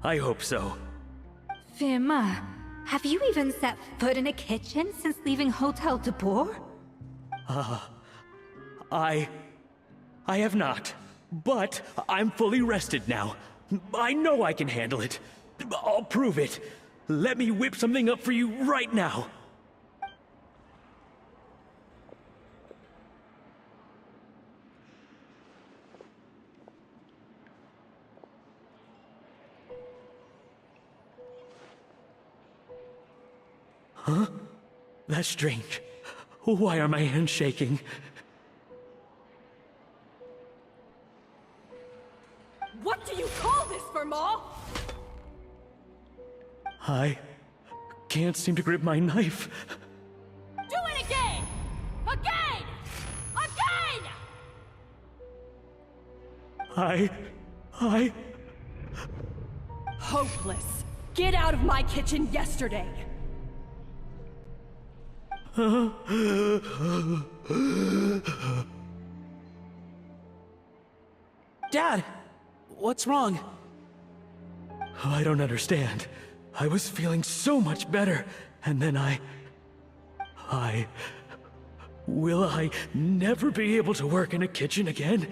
I hope so. Firma, have you even set foot in a kitchen since leaving Hotel de Bois? I have not, but I'm fully rested now. I know I can handle it. I'll prove it. Let me whip something up for you right now. Huh? That's strange. Why are my hands shaking? What do you call this, Verma? I can't seem to grip my knife. Do it again! Again! Again! I... Hopeless. Get out of my kitchen yesterday. Dad, what's wrong? I don't understand. I was feeling so much better, and then Will I never be able to work in a kitchen again?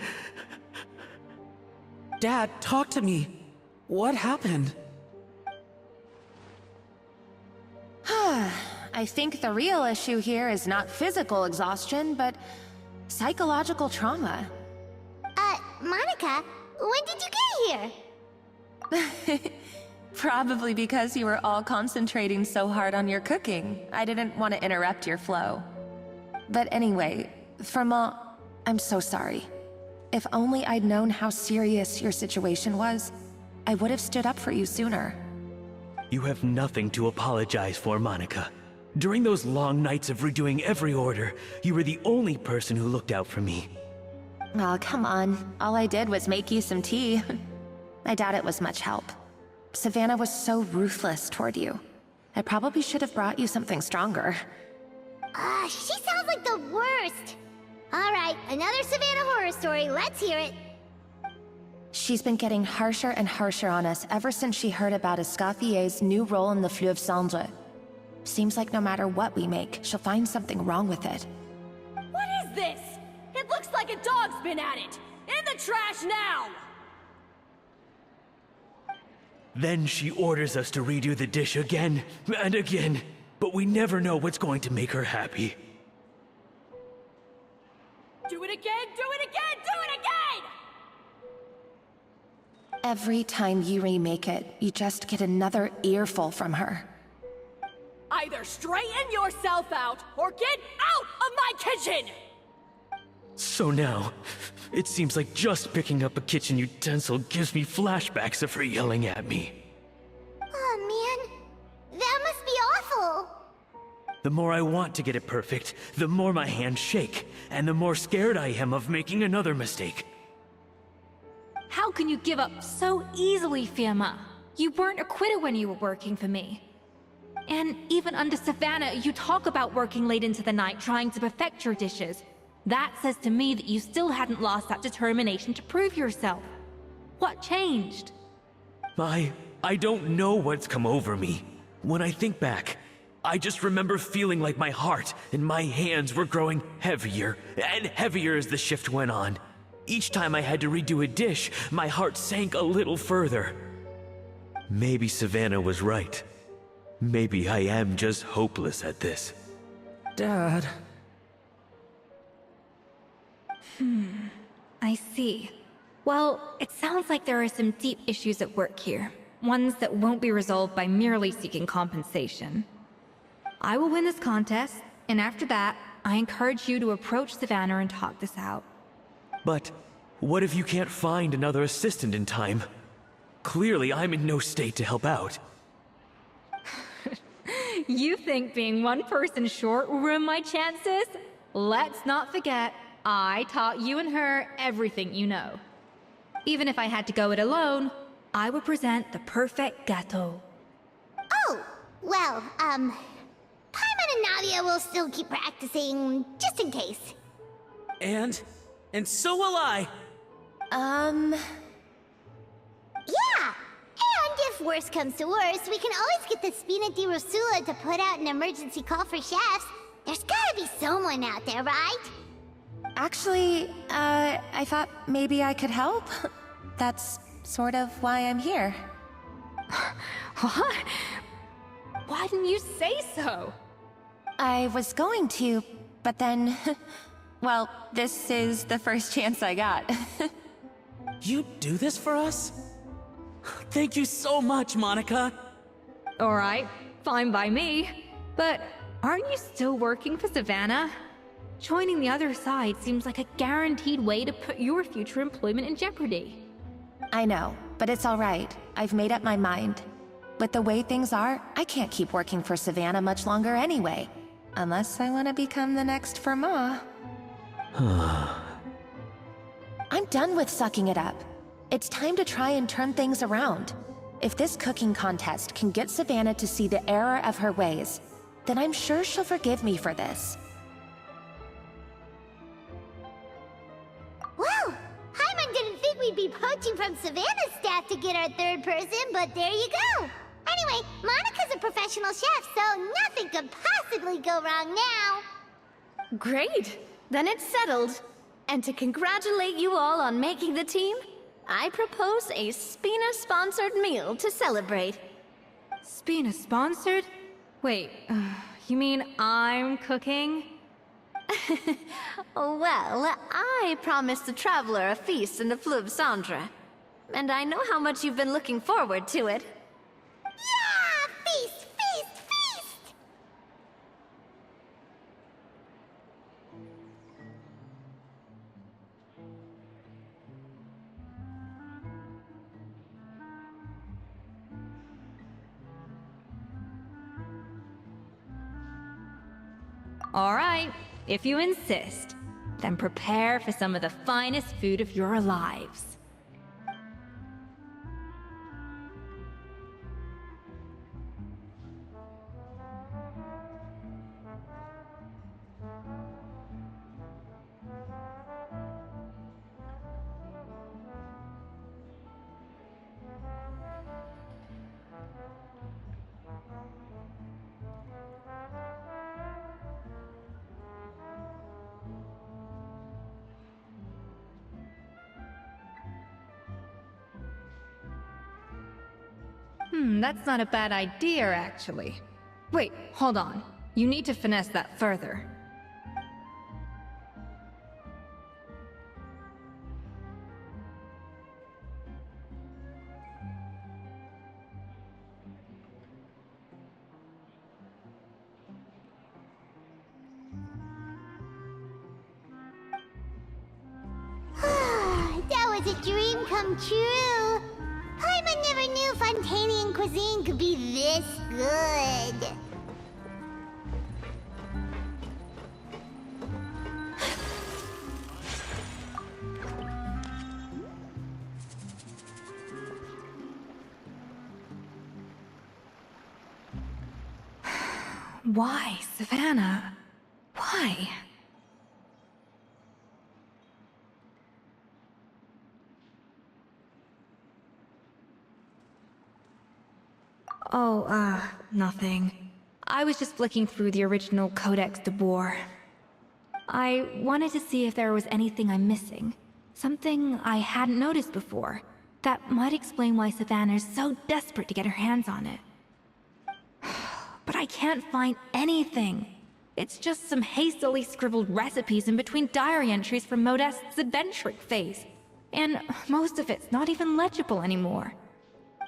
Dad, talk to me. What happened? I think the real issue here is not physical exhaustion, but psychological trauma. Monica, when did you get here? Probably because you were all concentrating so hard on your cooking. I didn't want to interrupt your flow. But anyway, Firma, I'm so sorry. If only I'd known how serious your situation was, I would have stood up for you sooner. You have nothing to apologize for, Monica. During those long nights of redoing every order, you were the only person who looked out for me. Oh, come on. All I did was make you some tea. I doubt it was much help. Savannah was so ruthless toward you. I probably should have brought you something stronger. She sounds like the worst. All right, another Savannah horror story. Let's hear it. She's been getting harsher and harsher on us ever since she heard about Escoffier's new role in the Fleuve Cendre. Seems like no matter what we make, she'll find something wrong with it. What is this? It looks like a dog's been at it! In the trash now! Then she orders us to redo the dish again and again, but we never know what's going to make her happy. Do it again, do it again, do it again! Every time you remake it, you just get another earful from her. Either straighten yourself out, or get out of my kitchen! So now, it seems like just picking up a kitchen utensil gives me flashbacks of her yelling at me. Oh man, that must be awful. The more I want to get it perfect, the more my hands shake, and the more scared I am of making another mistake. How can you give up so easily, Firma? You weren't a quitter when you were working for me. And even under Savannah, you talk about working late into the night trying to perfect your dishes. That says to me that you still hadn't lost that determination to prove yourself. What changed? I don't know what's come over me. When I think back, I just remember feeling like my heart and my hands were growing heavier and heavier as the shift went on. Each time I had to redo a dish, my heart sank a little further. Maybe Savannah was right. Maybe I am just hopeless at this. Dad. I see. Well, it sounds like there are some deep issues at work here. Ones that won't be resolved by merely seeking compensation. I will win this contest, and after that, I encourage you to approach Savannah and talk this out. But what if you can't find another assistant in time? Clearly, I'm in no state to help out. You think being one person short will ruin my chances? Let's not forget, I taught you and her everything you know. Even if I had to go it alone, I would present the perfect gâteau. Oh, well, Paimon and Nadia will still keep practicing, just in case. And so will I. Yeah! And if worse comes to worse, we can always get the Spina di Rosula to put out an emergency call for chefs. There's gotta be someone out there, right? Actually, I thought maybe I could help. That's sort of why I'm here. What? Why didn't you say so? I was going to, but then... well, this is the first chance I got. You do this for us? Thank you so much, Monica. Alright, fine by me. But aren't you still working for Savannah? Joining the other side seems like a guaranteed way to put your future employment in jeopardy. I know, but it's alright. I've made up my mind. With the way things are, I can't keep working for Savannah much longer anyway. Unless I want to become the next Firma. I'm done with sucking it up. It's time to try and turn things around. If this cooking contest can get Savannah to see the error of her ways, then I'm sure she'll forgive me for this. Well, Paimon didn't think we'd be poaching from Savannah's staff to get our third person, but there you go. Anyway, Monica's a professional chef, so nothing could possibly go wrong now. Great! Then it's settled. And to congratulate you all on making the team, I propose a Spina-sponsored meal to celebrate. Spina sponsored? Wait, you mean I'm cooking? Well, I promised the traveler a feast in the Fleuve Cendre. And I know how much you've been looking forward to it. Yeah! Feast, feast, feast! All right, if you insist, then prepare for some of the finest food of your lives. That's not a bad idea, actually. Wait, hold on. You need to finesse that further. That was a dream come true. Paimon never knew Fontanian cuisine could be this good. Why, Savannah? Why? Oh, nothing. I was just flicking through the original Codex de Boer. I wanted to see if there was anything I'm missing. Something I hadn't noticed before. That might explain why Savannah's so desperate to get her hands on it. But I can't find anything. It's just some hastily scribbled recipes in between diary entries from Modest's adventuring phase. And most of it's not even legible anymore.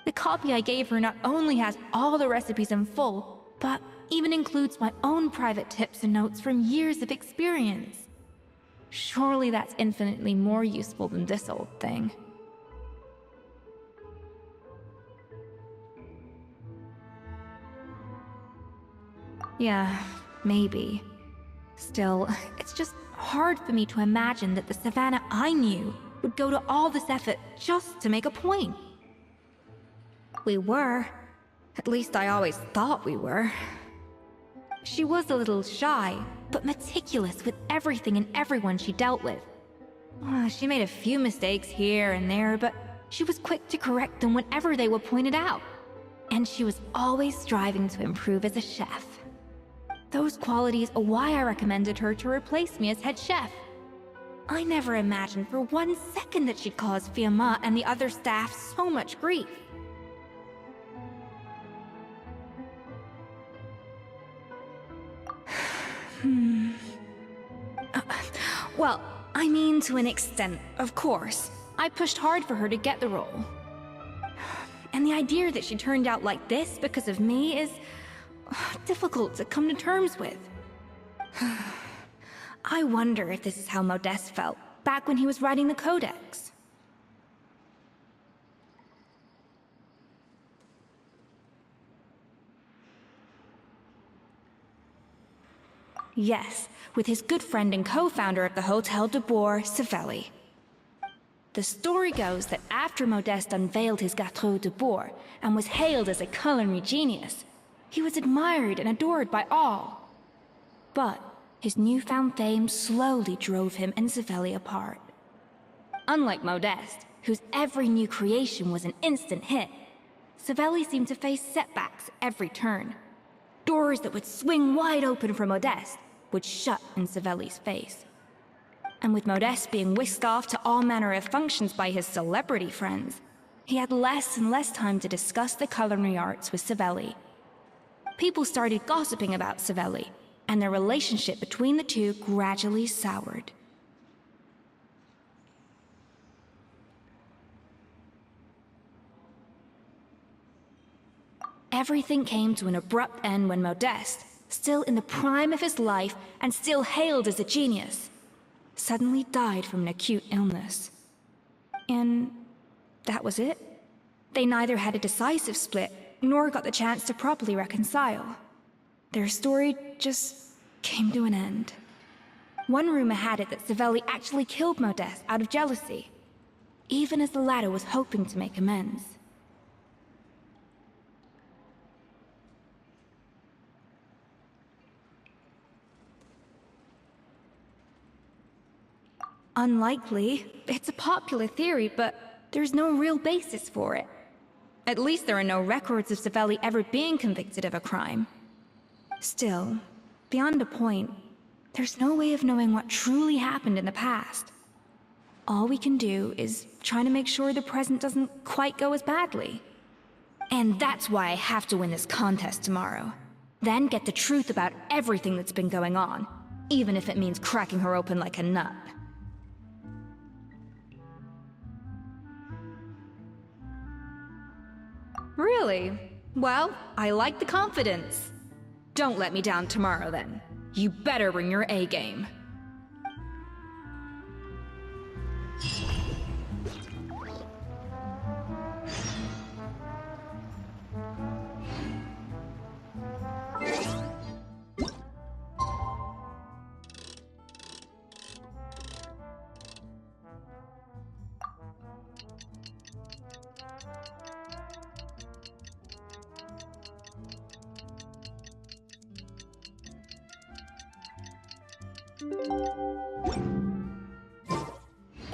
The copy I gave her not only has all the recipes in full, but even includes my own private tips and notes from years of experience. Surely that's infinitely more useful than this old thing. Yeah, maybe. Still, it's just hard for me to imagine that the Savannah I knew would go to all this effort just to make a point. We were. At least I always thought we were. She was a little shy, but meticulous with everything and everyone she dealt with. She made a few mistakes here and there, but she was quick to correct them whenever they were pointed out. And she was always striving to improve as a chef. Those qualities are why I recommended her to replace me as head chef. I never imagined for 1 second that she'd cause Fiamma and the other staff so much grief. Well, I mean to an extent, of course. I pushed hard for her to get the role. And the idea that she turned out like this because of me is difficult to come to terms with. I wonder if this is how Modeste felt back when he was writing the Codex. Yes, with his good friend and co-founder of the Hotel de Boer, Savelli. The story goes that after Modeste unveiled his Gâteau de Boer and was hailed as a culinary genius, he was admired and adored by all. But his newfound fame slowly drove him and Savelli apart. Unlike Modeste, whose every new creation was an instant hit, Savelli seemed to face setbacks every turn. Doors that would swing wide open for Modeste would shut in Savelli's face. And with Modeste being whisked off to all manner of functions by his celebrity friends, he had less and less time to discuss the culinary arts with Savelli. People started gossiping about Savelli, and their relationship between the two gradually soured. Everything came to an abrupt end when Modeste, still in the prime of his life and still hailed as a genius, suddenly died from an acute illness. And that was it. They neither had a decisive split, nor got the chance to properly reconcile. Their story just came to an end. One rumor had it that Savelli actually killed Modeste out of jealousy, even as the latter was hoping to make amends. Unlikely. It's a popular theory, but there's no real basis for it. At least there are no records of Savelli ever being convicted of a crime. Still, beyond a point, there's no way of knowing what truly happened in the past. All we can do is try to make sure the present doesn't quite go as badly. And that's why I have to win this contest tomorrow. Then get the truth about everything that's been going on, even if it means cracking her open like a nut. Really? Well, I like the confidence. Don't let me down tomorrow, then. You better bring your A game.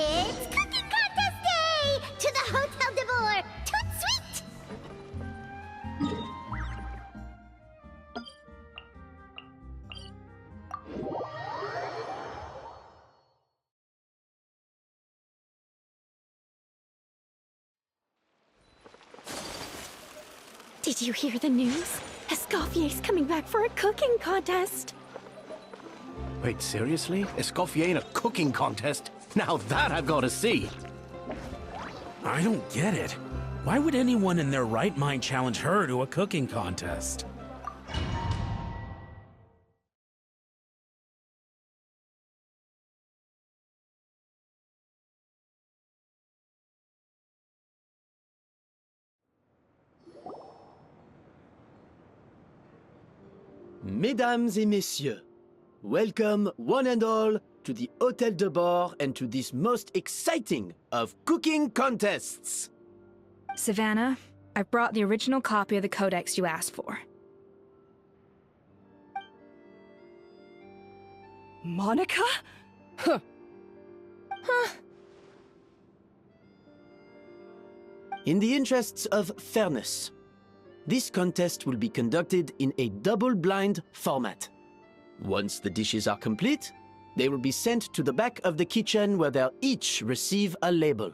It's Cooking Contest Day! To the Hotel de Boer! Toot sweet! Did you hear the news? Escoffier's coming back for a cooking contest. Wait, seriously? Escoffier in a cooking contest? Now that I've got to see! I don't get it. Why would anyone in their right mind challenge her to a cooking contest? Mesdames et messieurs, welcome one and all to the Hotel de Boer and to this most exciting of cooking contests! Savannah, I've brought the original copy of the codex you asked for. Monica? Huh. In the interests of fairness, this contest will be conducted in a double-blind format. Once the dishes are complete, they will be sent to the back of the kitchen where they'll each receive a label.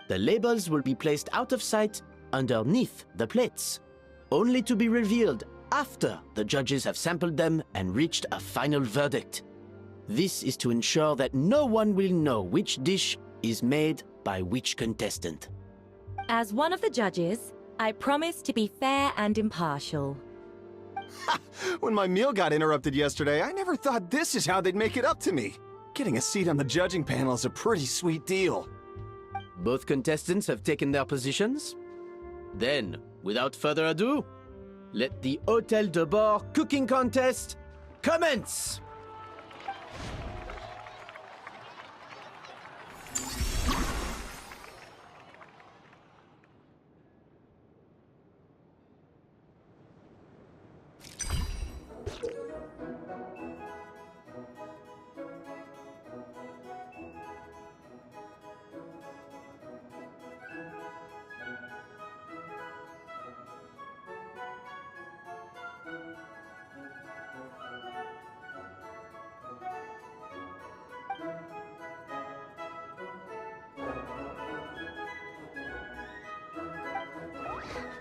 The labels will be placed out of sight underneath the plates, only to be revealed after the judges have sampled them and reached a final verdict. This is to ensure that no one will know which dish is made by which contestant. As one of the judges, I promise to be fair and impartial. When my meal got interrupted yesterday, I never thought this is how they'd make it up to me. Getting a seat on the judging panel is a pretty sweet deal. Both contestants have taken their positions. Then, without further ado, let the Hotel de Boer cooking contest commence!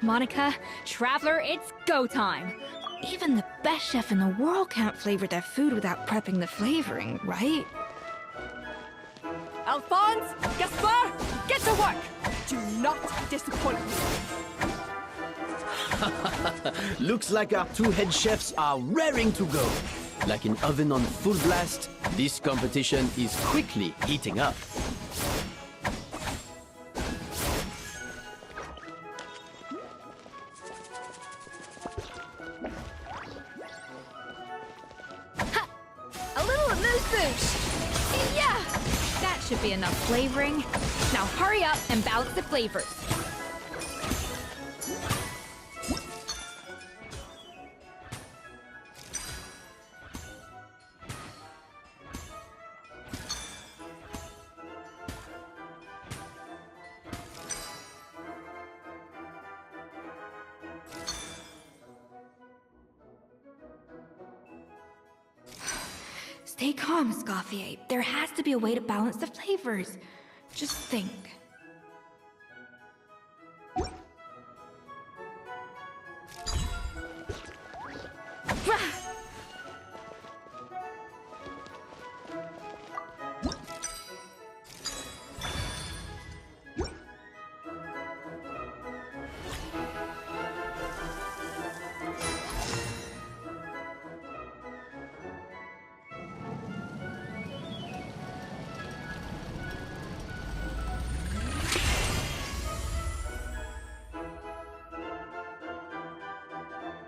Monica, Traveler, it's go time! Even the best chef in the world can't flavor their food without prepping the flavoring, right? Alphonse, Gaspar, get to work! Do not disappoint me. Looks like our two head chefs are raring to go. Like an oven on full blast, this competition is quickly heating up. won't be enough flavoring. Now hurry up and balance the flavors. Stay calm, Escoffier. There has to be a way to balance the flavors. Just think.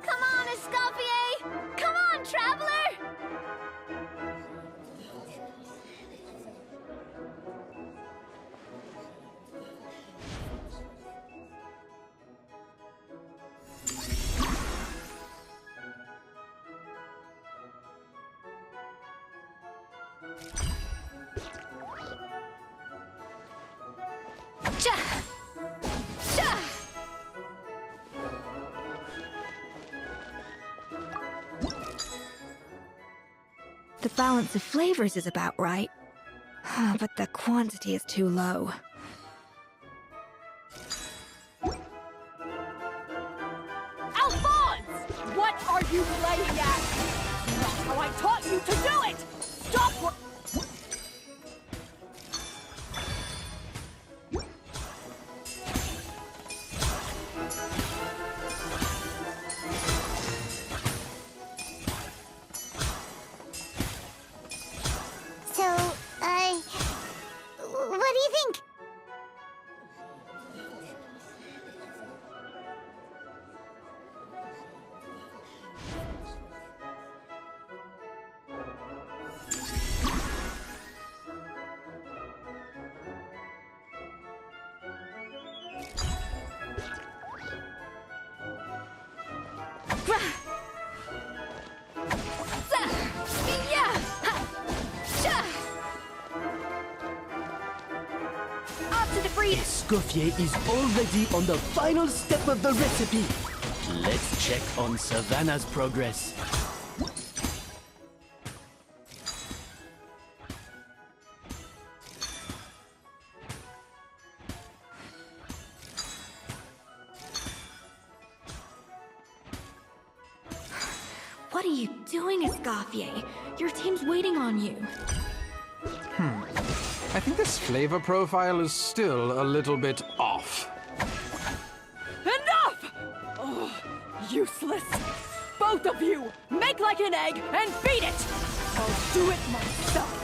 Come on, Escoffier! Come on, traveler! Cha! Cha! The balance of flavors is about right. But the quantity is too low. Alphonse! What are you playing at? Not how I taught you to do it! Stop wor- So, what do you think? Up to the breeze! Escoffier is already on the final step of the recipe. Let's check on Savannah's progress. What are you doing, Escoffier? Your team's waiting on you. I think this flavor profile is still a little bit off. Enough! Oh, useless. Both of you, make like an egg and beat it! I'll do it myself.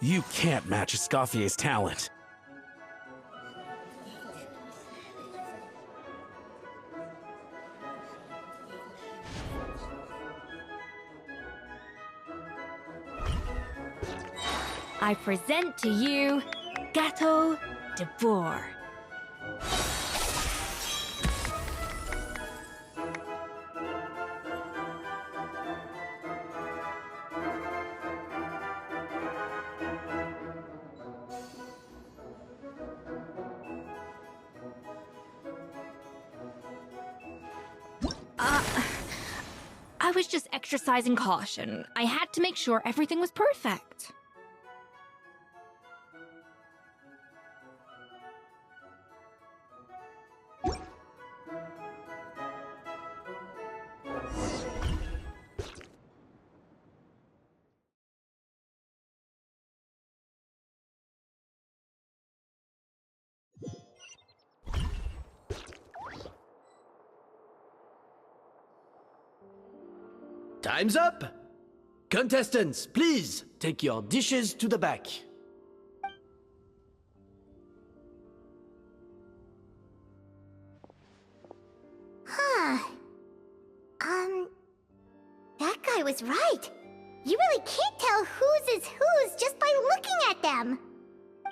You can't match Escoffier's talent. I present to you Gâteau de Bourg. I was just exercising caution. I had to make sure everything was perfect. Time's up! Contestants, please take your dishes to the back. Huh. That guy was right. You really can't tell whose is whose just by looking at them.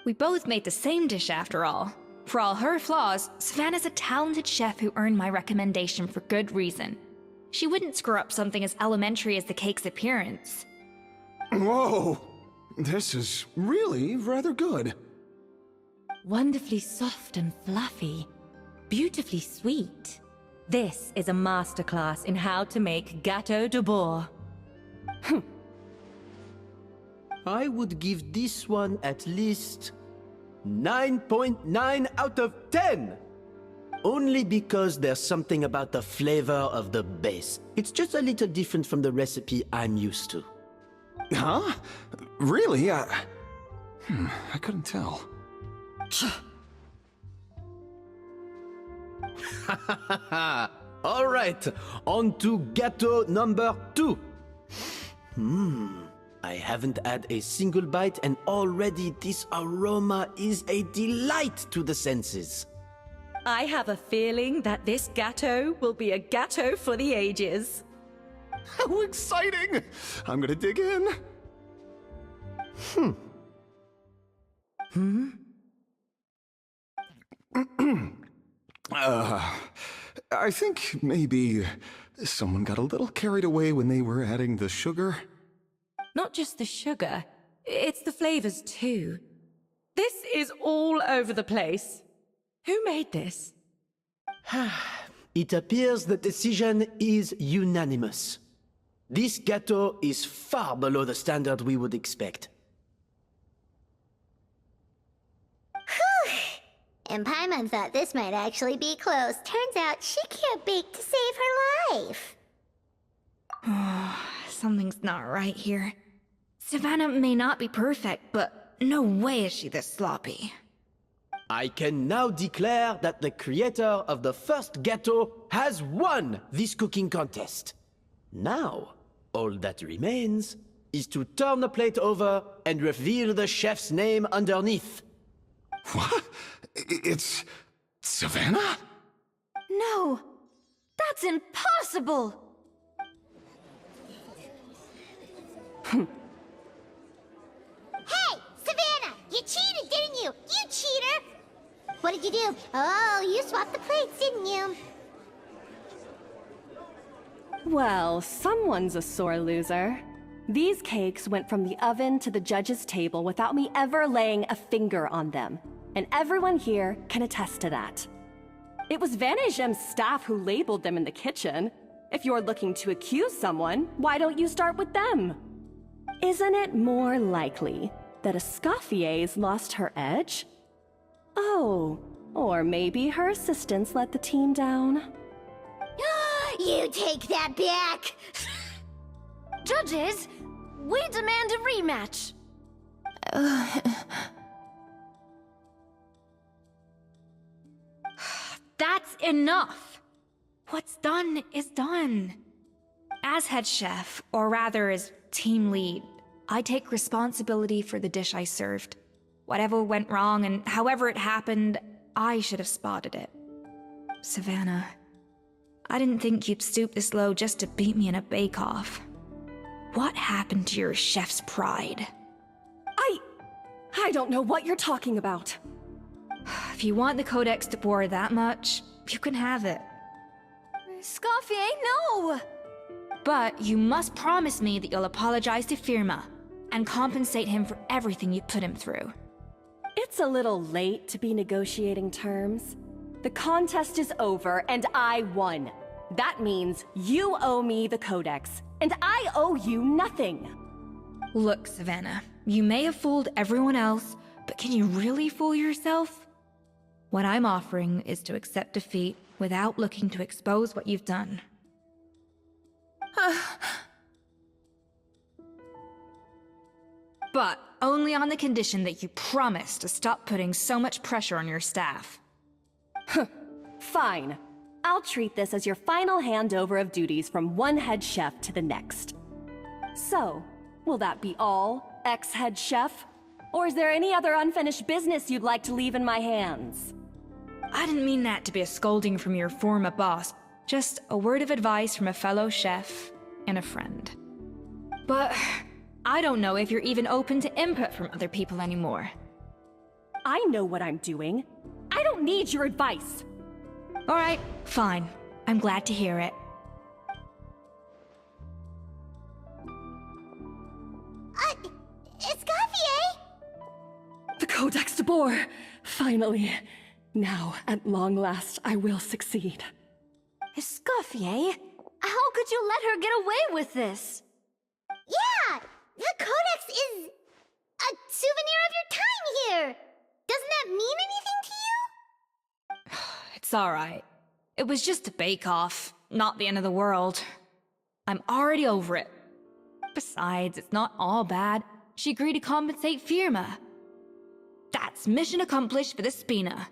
We both made the same dish after all. For all her flaws, Savannah's a talented chef who earned my recommendation for good reason. She wouldn't screw up something as elementary as the cake's appearance. Whoa! This is really rather good. Wonderfully soft and fluffy. Beautifully sweet. This is a masterclass in how to make gâteau de bois. I would give this one at least 9.9 out of 10! Only because there's something about the flavor of the base. It's just a little different from the recipe I'm used to. Huh? Really? I couldn't tell. All right, on to gâteau number 2. I haven't had a single bite and already this aroma is a delight to the senses. I have a feeling that this gâteau will be a gâteau for the ages. How exciting! I'm gonna dig in. I think maybe someone got a little carried away when they were adding the sugar. Not just the sugar, it's the flavors too. This is all over the place. Who made this? It appears the decision is unanimous. This gâteau is far below the standard we would expect. And Paimon thought this might actually be close. Turns out she can't bake to save her life. Something's not right here. Savannah may not be perfect, but no way is she this sloppy. I can now declare that the creator of the first gâteau has won this cooking contest. Now, all that remains is to turn the plate over and reveal the chef's name underneath. What? It's Savannah? No! That's impossible! Hey, Savannah! You cheated, didn't you? You cheater! What did you do? Oh, you swapped the plates, didn't you? Well, someone's a sore loser. These cakes went from the oven to the judge's table without me ever laying a finger on them. And everyone here can attest to that. It was Vanejem's staff who labeled them in the kitchen. If you're looking to accuse someone, why don't you start with them? Isn't it more likely that Escoffier's lost her edge? Oh, or maybe her assistants let the team down. You take that back! Judges, we demand a rematch. That's enough! What's done is done. As head chef, or rather as team lead, I take responsibility for the dish I served. Whatever went wrong and however it happened, I should have spotted it. Savannah, I didn't think you'd stoop this low just to beat me in a bake-off. What happened to your chef's pride? I don't know what you're talking about. If you want the Codex de Boer that much, you can have it. Escoffier, no! But you must promise me that you'll apologize to Firma and compensate him for everything you put him through. It's a little late to be negotiating terms. The contest is over and I won. That means you owe me the Codex, and I owe you nothing. Look, Savannah, you may have fooled everyone else, but can you really fool yourself? What I'm offering is to accept defeat without looking to expose what you've done. But only on the condition that you promise to stop putting so much pressure on your staff. Fine. I'll treat this as your final handover of duties from one head chef to the next. So, will that be all, ex-head chef? Or is there any other unfinished business you'd like to leave in my hands? I didn't mean that to be a scolding from your former boss. Just a word of advice from a fellow chef and a friend. But I don't know if you're even open to input from other people anymore. I know what I'm doing. I don't need your advice. Alright, fine. I'm glad to hear it. Escoffier? The Codex de Boer! Finally. Now, at long last, I will succeed. Escoffier? How could you let her get away with this? Yeah! The Codex is a souvenir of your time here! Doesn't that mean anything to you? It's alright. It was just a bake-off, not the end of the world. I'm already over it. Besides, it's not all bad. She agreed to compensate Firma. That's mission accomplished for the Spina.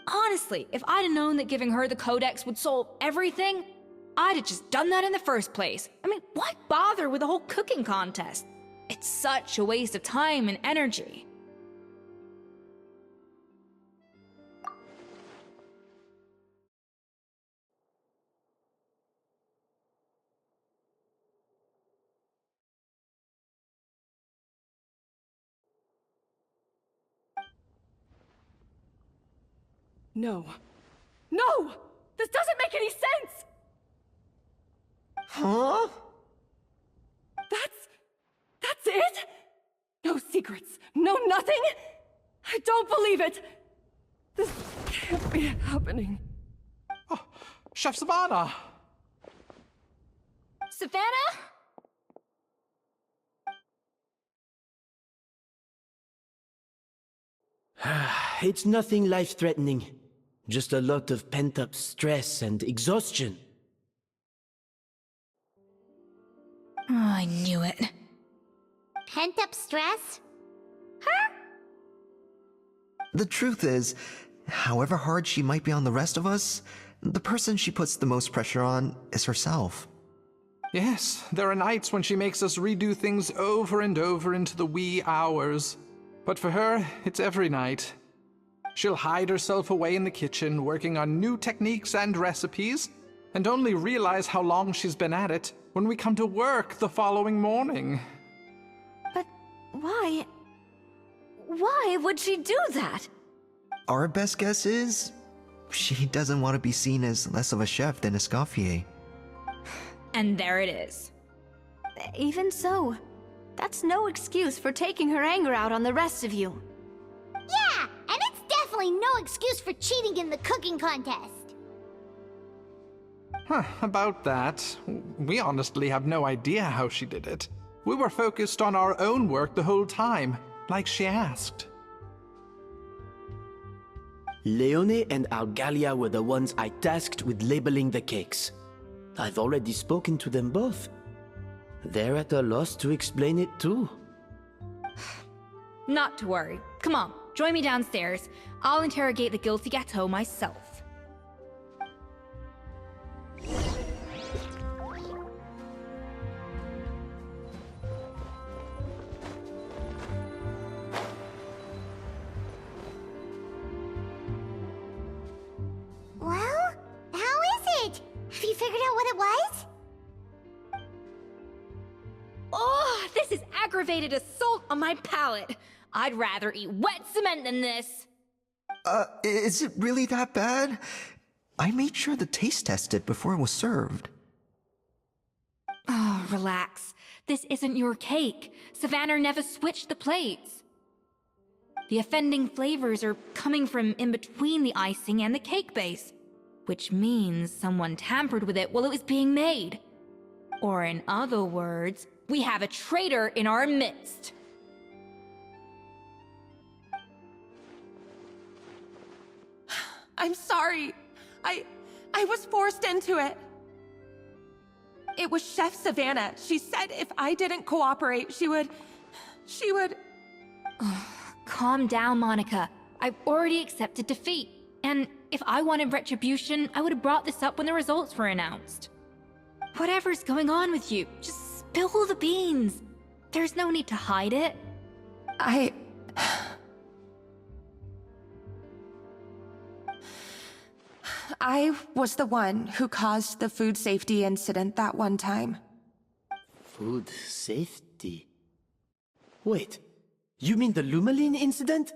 Honestly, if I'd have known that giving her the Codex would solve everything, I'd have just done that in the first place. I mean, why bother with the whole cooking contest? It's such a waste of time and energy. No. No! This doesn't make any sense! Huh? That's it? No secrets, no nothing? I don't believe it! This can't be happening. Oh, Chef Savannah! Savannah? It's nothing life-threatening. Just a lot of pent-up stress and exhaustion. Oh, I knew it. Pent-up stress? The truth is, however hard she might be on the rest of us, the person she puts the most pressure on is herself. Yes, there are nights when she makes us redo things over and over into the wee hours. But for her, it's every night. She'll hide herself away in the kitchen, working on new techniques and recipes, and only realize how long she's been at it when we come to work the following morning. But why? Why would she do that? Our best guess is, she doesn't want to be seen as less of a chef than Escoffier. And there it is. Even so, that's no excuse for taking her anger out on the rest of you. Yeah, and it's definitely no excuse for cheating in the cooking contest. About that, we honestly have no idea how she did it. We were focused on our own work the whole time, like she asked. Leone and Argalia were the ones I tasked with labeling the cakes. I've already spoken to them both. They're at a loss to explain it too. Not to worry. Come on, join me downstairs. I'll interrogate the guilty gâteau myself. Well, how is it? Have you figured out what it was? Oh, this is aggravated assault on my palate. I'd rather eat wet cement than this. Is it really that bad? I made sure to taste test it before it was served. Oh, relax. This isn't your cake. Savannah never switched the plates. The offending flavors are coming from in between the icing and the cake base, which means someone tampered with it while it was being made. Or in other words, we have a traitor in our midst. I'm sorry. I was forced into it. It was Chef Savannah. She said if I didn't cooperate, she would... Calm down, Monica. I've already accepted defeat. And if I wanted retribution, I would have brought this up when the results were announced. Whatever's going on with you, just spill the beans. There's no need to hide it. I was the one who caused the food safety incident that one time. Food safety? Wait, you mean the Lumaline incident?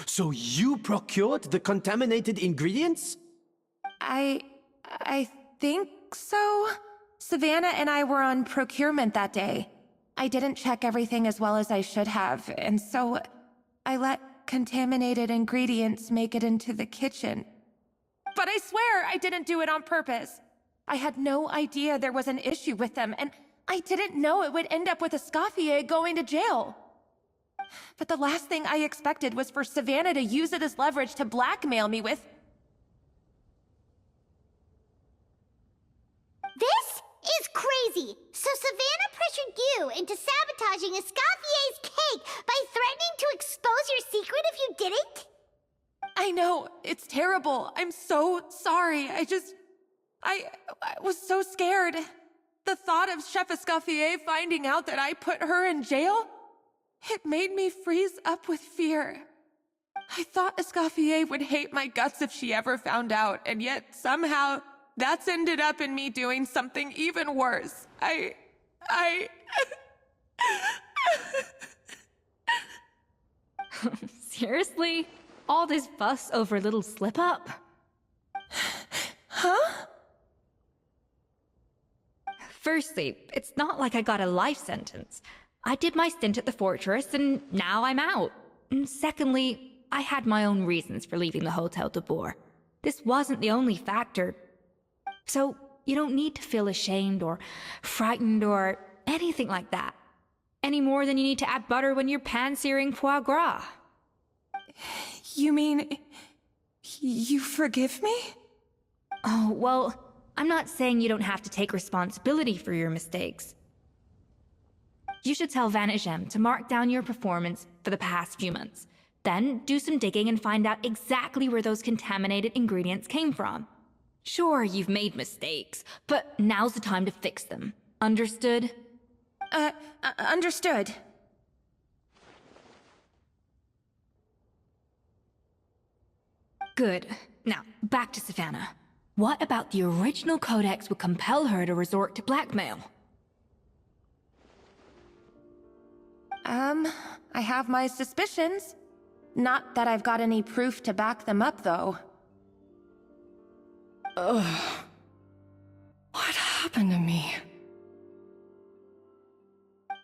So you procured the contaminated ingredients? I think so. Savannah and I were on procurement that day. I didn't check everything as well as I should have, and so I let contaminated ingredients make it into the kitchen. But I swear I didn't do it on purpose. I had no idea there was an issue with them, and I didn't know it would end up with Escoffier going to jail. But the last thing I expected was for Savannah to use it as leverage to blackmail me with... This is crazy! So Savannah pressured you into sabotaging Escoffier's cake by threatening to expose your secret if you didn't? I know, it's terrible. I'm so sorry. I was so scared. The thought of Chef Escoffier finding out that I put her in jail, it made me freeze up with fear. I thought Escoffier would hate my guts if she ever found out, and yet somehow that's ended up in me doing something even worse. Seriously? All this fuss over a little slip-up? Huh? Firstly, it's not like I got a life sentence. I did my stint at the fortress, and now I'm out. And secondly, I had my own reasons for leaving the Hotel de Boer. This wasn't the only factor. So, you don't need to feel ashamed or frightened or anything like that. Any more than you need to add butter when you're pan-searing foie gras. You mean... you forgive me? Oh, well, I'm not saying you don't have to take responsibility for your mistakes. You should tell Vanagem to mark down your performance for the past few months. Then do some digging and find out exactly where those contaminated ingredients came from. Sure, you've made mistakes, but now's the time to fix them. Understood? Understood. Good. Now, back to Savannah. What about the original codex would compel her to resort to blackmail? I have my suspicions. Not that I've got any proof to back them up, though. Ugh. What happened to me?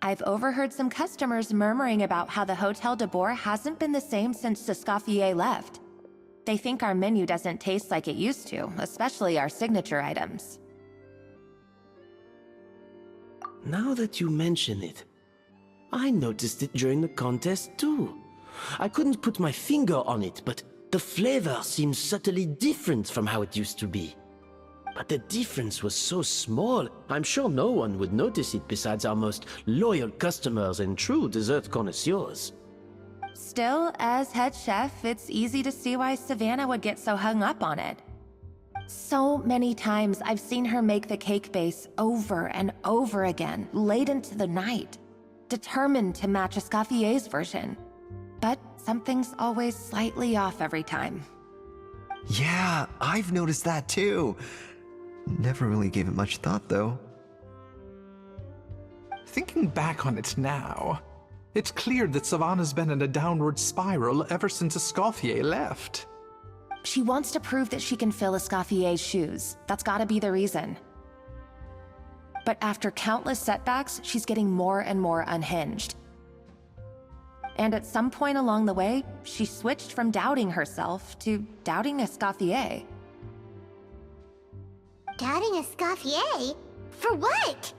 I've overheard some customers murmuring about how the Hotel de Boer hasn't been the same since Escoffier left. They think our menu doesn't taste like it used to, especially our signature items. Now that you mention it, I noticed it during the contest too. I couldn't put my finger on it, but the flavor seems subtly different from how it used to be. But the difference was so small, I'm sure no one would notice it besides our most loyal customers and true dessert connoisseurs. Still, as head chef, it's easy to see why Savannah would get so hung up on it. So many times I've seen her make the cake base over and over again, late into the night, determined to match Escoffier's version. But something's always slightly off every time. Yeah, I've noticed that too. Never really gave it much thought, though. Thinking back on it now, it's clear that Savannah's been in a downward spiral ever since Escoffier left. She wants to prove that she can fill Escoffier's shoes. That's gotta be the reason. But after countless setbacks, she's getting more and more unhinged. And at some point along the way, she switched from doubting herself to doubting Escoffier. Doubting Escoffier? For what?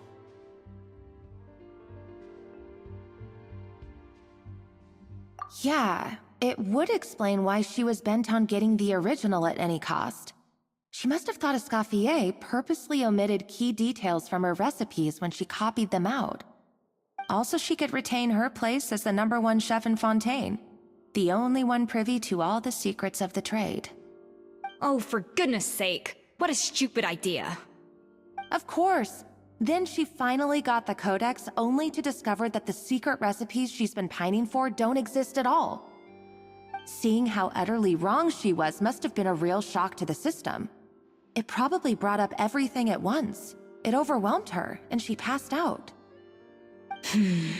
Yeah, it would explain why she was bent on getting the original at any cost. She must have thought Escoffier purposely omitted key details from her recipes when she copied them out. Also, she could retain her place as the #1 chef in Fontaine, the only one privy to all the secrets of the trade. Oh, for goodness sake. What a stupid idea. Of course. Then she finally got the codex only to discover that the secret recipes she's been pining for don't exist at all. Seeing how utterly wrong she was must have been a real shock to the system. It probably brought up everything at once. It overwhelmed her, and she passed out. There's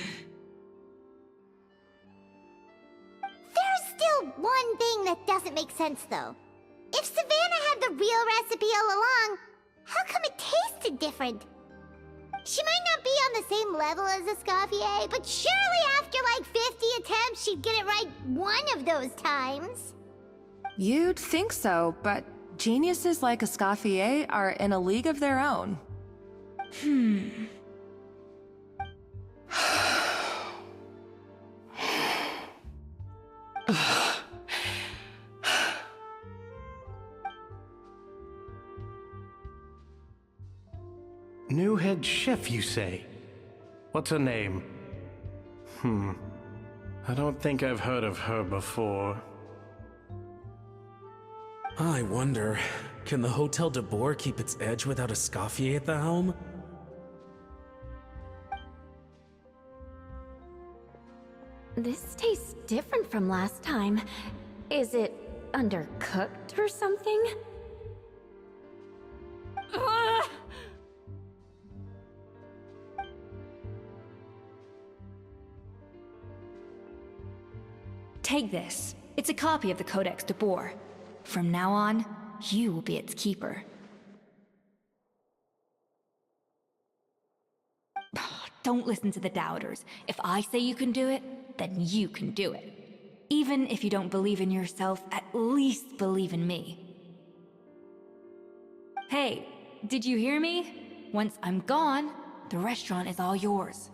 still one thing that doesn't make sense, though. If Savannah had the real recipe all along, how come it tasted different? She might not be on the same level as Escoffier, but surely after like 50 attempts, she'd get it right one of those times. You'd think so, but geniuses like Escoffier are in a league of their own. New head chef, you say? What's her name? I don't think I've heard of her before. I wonder, can the Hotel de Boer keep its edge without Escoffier at the helm? This tastes different from last time. Is it undercooked or something? Ugh! Take this. It's a copy of the Codex de Boer. From now on, you will be its keeper. Don't listen to the doubters. If I say you can do it, then you can do it. Even if you don't believe in yourself, at least believe in me. Hey, did you hear me? Once I'm gone, the restaurant is all yours.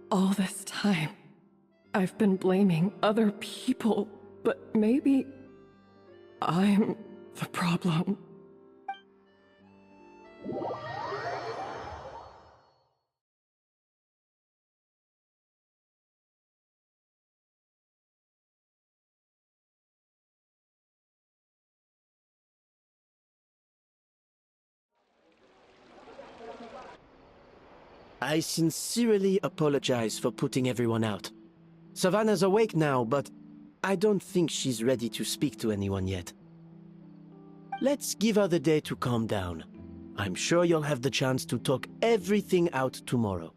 All this time, I've been blaming other people, but maybe I'm the problem. I sincerely apologize for putting everyone out. Savannah's awake now, but I don't think she's ready to speak to anyone yet. Let's give her the day to calm down. I'm sure you'll have the chance to talk everything out tomorrow.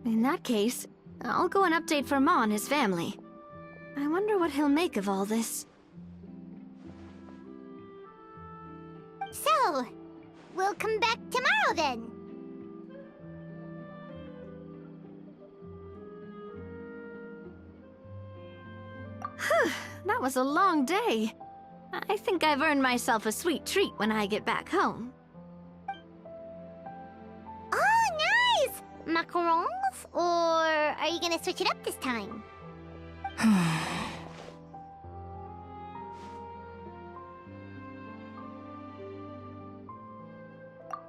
In that case, I'll go and update Vermont and his family. I wonder what he'll make of all this. So, we'll come back tomorrow then. That was a long day. I think I've earned myself a sweet treat when I get back home. Oh, nice! Macarons? Or are you gonna switch it up this time?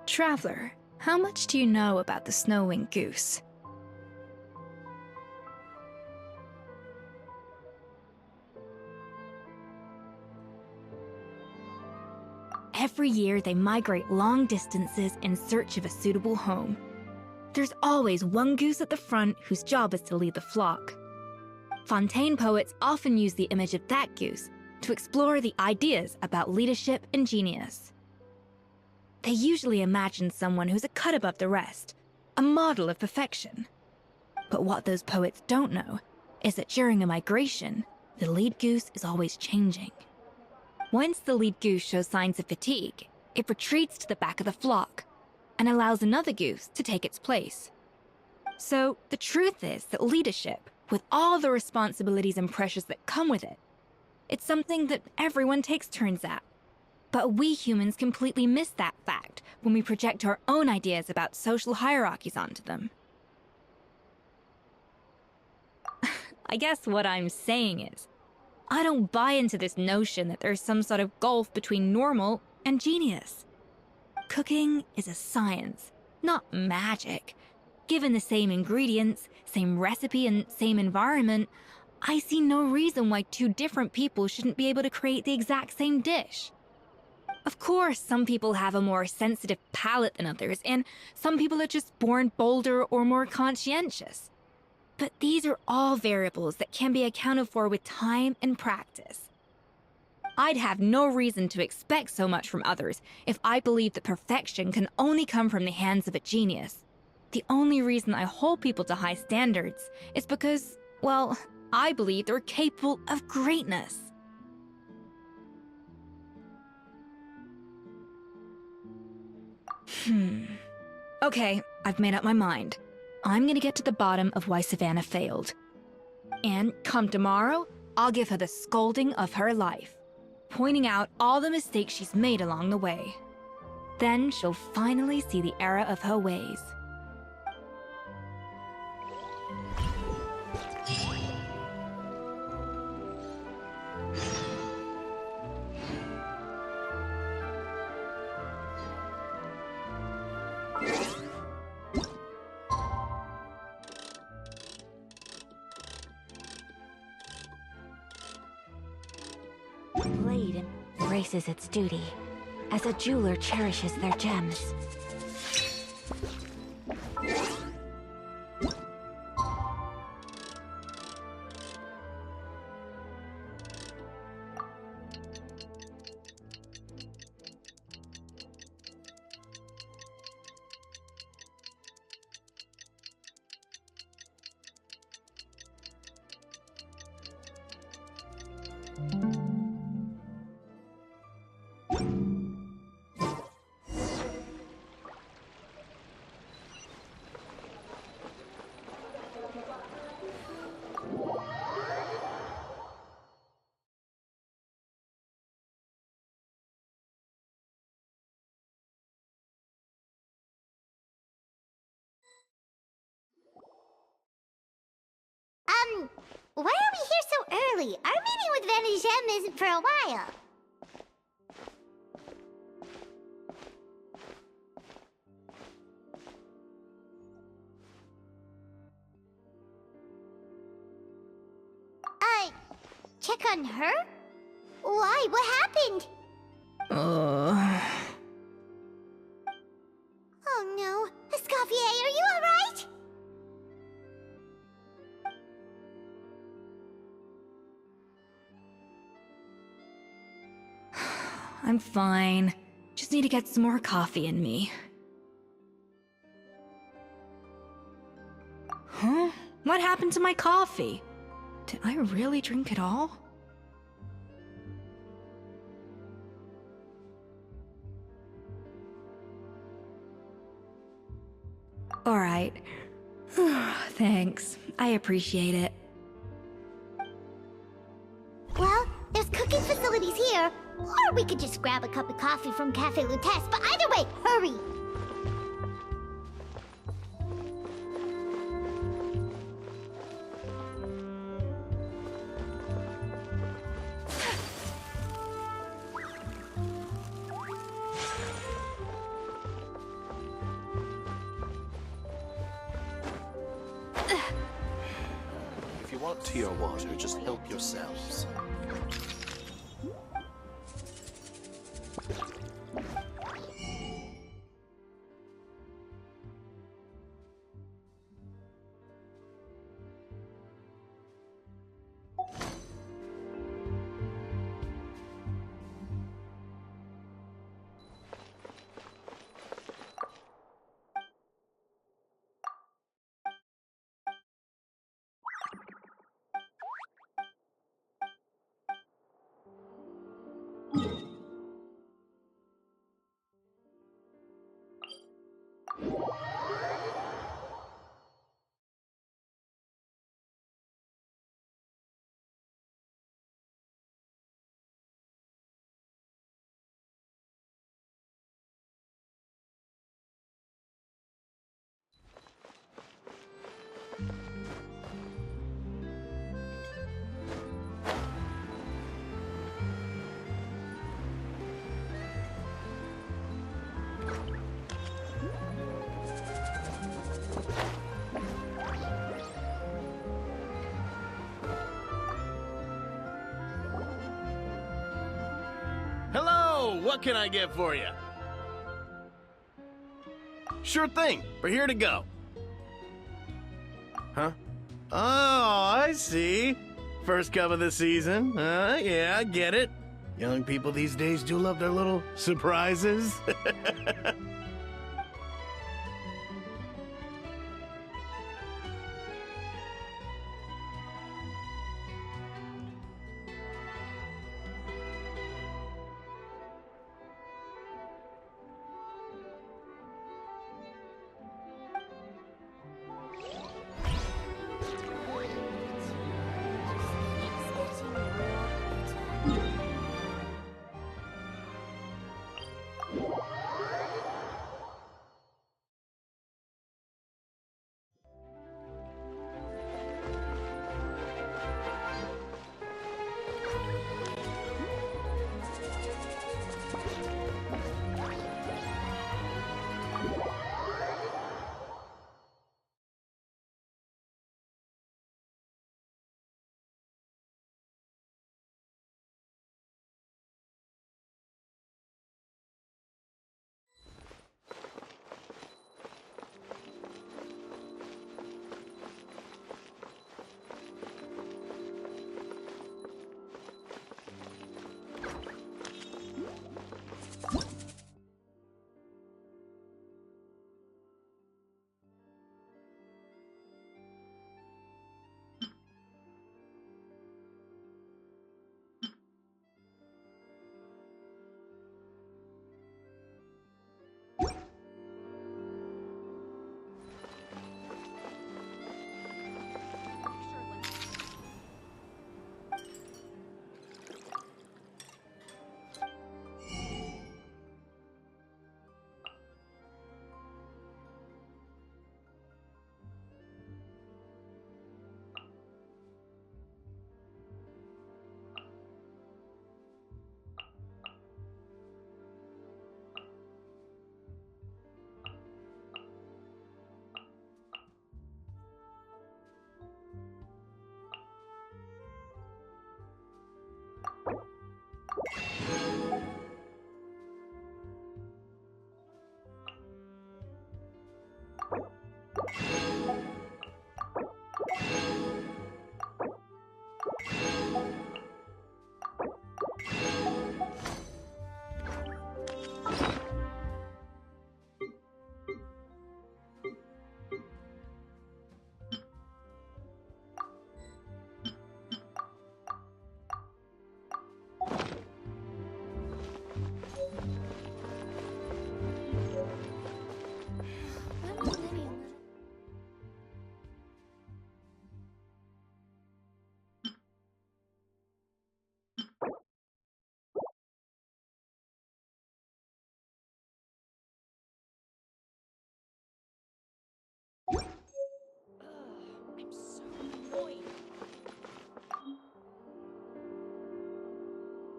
Traveler, how much do you know about the snow-winged goose? Every year, they migrate long distances in search of a suitable home. There's always one goose at the front whose job is to lead the flock. Fontaine poets often use the image of that goose to explore the ideas about leadership and genius. They usually imagine someone who's a cut above the rest, a model of perfection. But what those poets don't know is that during a migration, the lead goose is always changing. Once the lead goose shows signs of fatigue, it retreats to the back of the flock and allows another goose to take its place. So the truth is that leadership, with all the responsibilities and pressures that come with it, it's something that everyone takes turns at. But we humans completely miss that fact when we project our own ideas about social hierarchies onto them. I guess what I'm saying is, I don't buy into this notion that there's some sort of gulf between normal and genius. cooking is a science, not magic. Given the same ingredients, same recipe, and same environment, I see no reason why two different people shouldn't be able to create the exact same dish. Of course, some people have a more sensitive palate than others, and some people are just born bolder or more conscientious. But these are all variables that can be accounted for with time and practice. I'd have no reason to expect so much from others if I believed that perfection can only come from the hands of a genius. The only reason I hold people to high standards is because, well, I believe they're capable of greatness. Okay, I've made up my mind. I'm gonna get to the bottom of why Savannah failed. And come tomorrow, I'll give her the scolding of her life, pointing out all the mistakes she's made along the way. Then she'll finally see the error of her ways. Blade embraces its duty, as a jeweler cherishes their gems. Why are we here so early? Our meeting with Vanigem isn't for a while. Check on her? Why? What happened? Oh no. Escoffier, are you alright? I'm fine. Just need to get some more coffee in me. Huh? What happened to my coffee? Did I really drink it all? Alright. Thanks. I appreciate it. Well, there's cooking facilities here. Or we could just grab a cup of coffee from Cafe Lutece, but either way, hurry! If you want tea or water, just help yourselves. what can I get for you? Sure thing. We're here to go. Huh? Oh, I see. First cup of the season. Yeah, I get it. Young people these days do love their little surprises.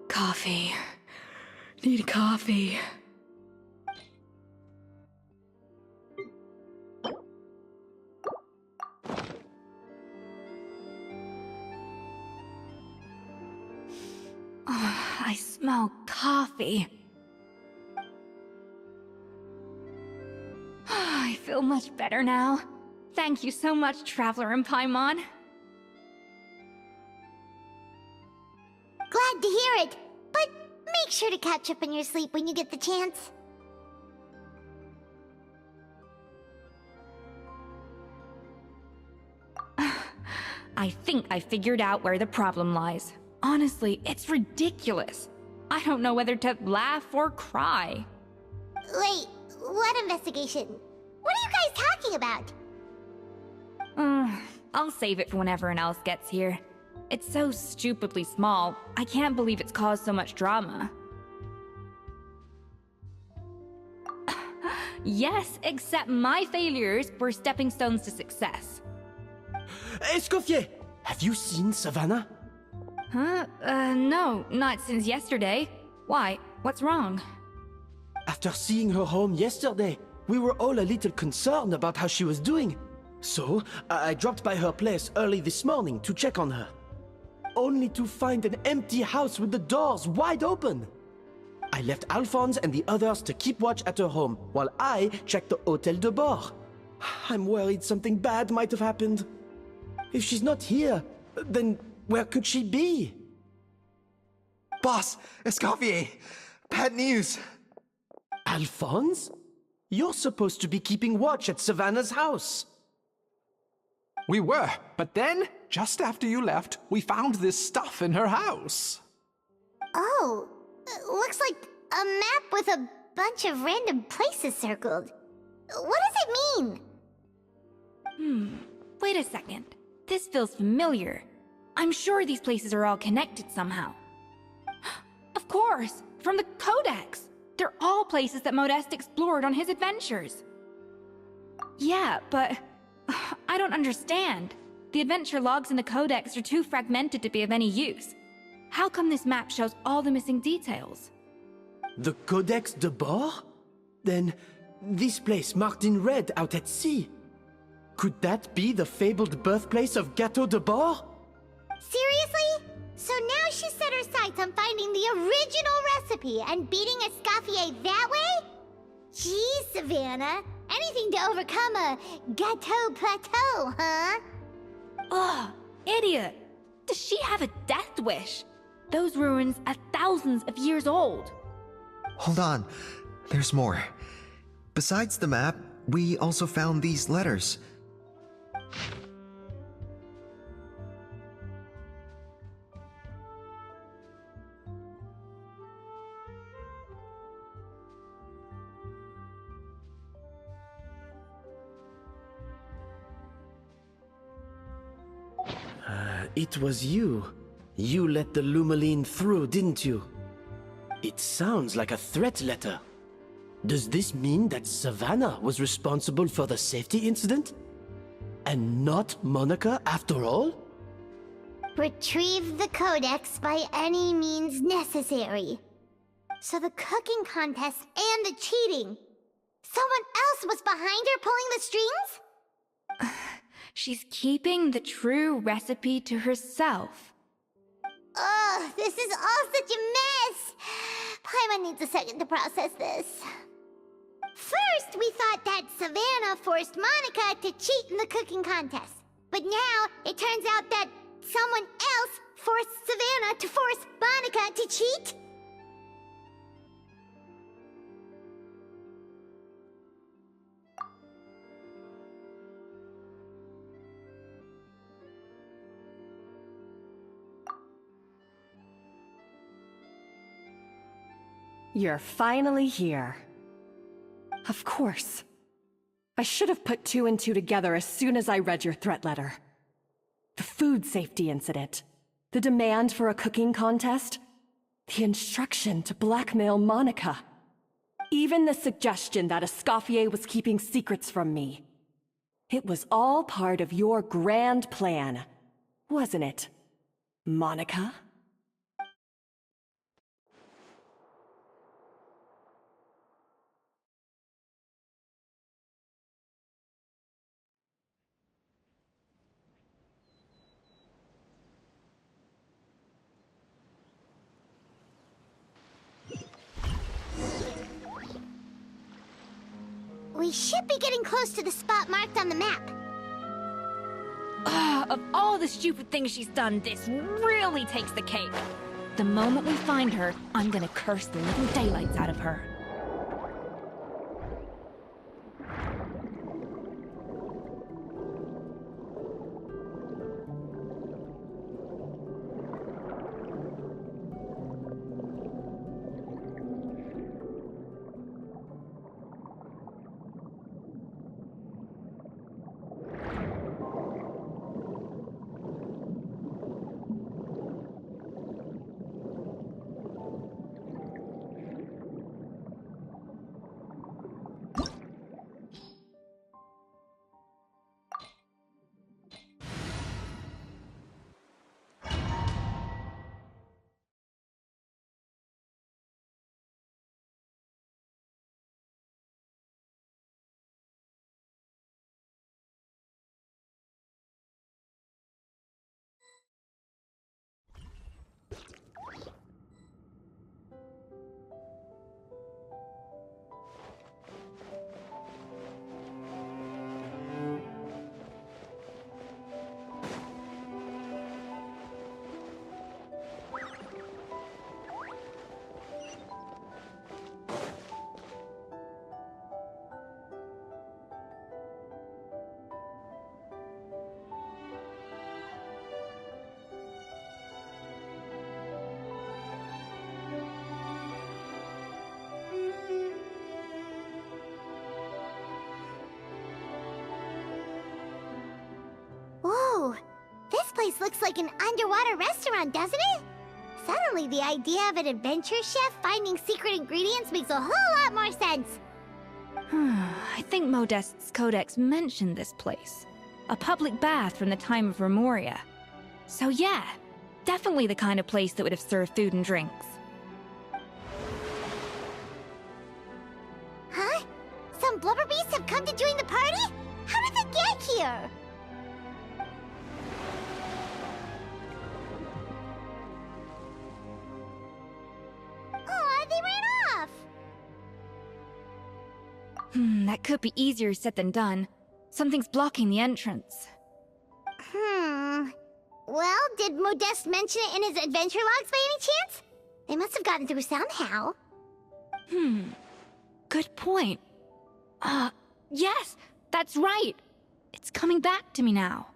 Coffee. Need coffee. I smell coffee. I feel much better now. Thank you so much, Traveler in Paimon. Glad to hear it, but make sure to catch up on your sleep when you get the chance. I think I figured out where the problem lies. Honestly, it's ridiculous. I don't know whether to laugh or cry. Wait, what investigation? What are you guys talking about? I'll save it for when everyone else gets here. It's so stupidly small, I can't believe it's caused so much drama. Yes, except my failures were stepping stones to success. Escoffier! Have you seen Savannah? Huh? No, not since yesterday. Why? What's wrong? After seeing her home yesterday, we were all a little concerned about how she was doing. So, I dropped by her place early this morning to check on her. Only to find an empty house with the doors wide open. I left Alphonse and the others to keep watch at her home, while I checked the Hôtel de Bord. I'm worried something bad might have happened. If she's not here, then where could she be? Boss, Escoffier, bad news. Alphonse? You're supposed to be keeping watch at Savannah's house. We were, but then, just after you left, we found this stuff in her house. Oh, looks like a map with a bunch of random places circled. What does it mean? Wait a second. This feels familiar. I'm sure these places are all connected somehow. Of course, from the Codex. They're all places that Modeste explored on his adventures. Yeah, but I don't understand. The adventure logs in the Codex are too fragmented to be of any use. How come this map shows all the missing details? The Codex de Bord? Then, this place marked in red out at sea. Could that be the fabled birthplace of Gâteau de Bord? Seriously? So now she set her sights on finding the original recipe and beating Escoffier that way? Geez, Savannah. Anything to overcome a Gâteau plateau, huh? Ugh, idiot! Does she have a death wish? Those ruins are thousands of years old. Hold on, there's more. Besides the map, we also found these letters. It was you. You let the Lumaline through, didn't you? It sounds like a threat letter. Does this mean that Savannah was responsible for the safety incident? And not Monica after all? Retrieve the Codex by any means necessary. So the cooking contest and the cheating. Someone else was behind her pulling the strings? She's keeping the true recipe to herself. Ugh, this is all such a mess. Paimon needs a second to process this. First, we thought that Savannah forced Monica to cheat in the cooking contest. But now, it turns out that someone else forced Savannah to force Monica to cheat? You're finally here. Of course. I should have put two and two together as soon as I read your threat letter. The food safety incident, the demand for a cooking contest, the instruction to blackmail Monica, even the suggestion that Escoffier was keeping secrets from me. It was all part of your grand plan, wasn't it, Monica? We should be getting close to the spot marked on the map. Of all the stupid things she's done, this really takes the cake. The moment we find her, I'm gonna curse the living daylights out of her. place looks like an underwater restaurant, doesn't it? Suddenly, the idea of an adventure chef finding secret ingredients makes a whole lot more sense. I think Modest's codex mentioned this place. A public bath from the time of Remoria. So yeah, definitely the kind of place that would have served food and drinks. Huh? Some blubber beasts have come to join the party? How did they get here? Aw, they ran off! That could be easier said than done. Something's blocking the entrance. Well, did Modeste mention it in his adventure logs by any chance? They must have gotten through somehow. Good point. Yes, that's right. It's coming back to me now.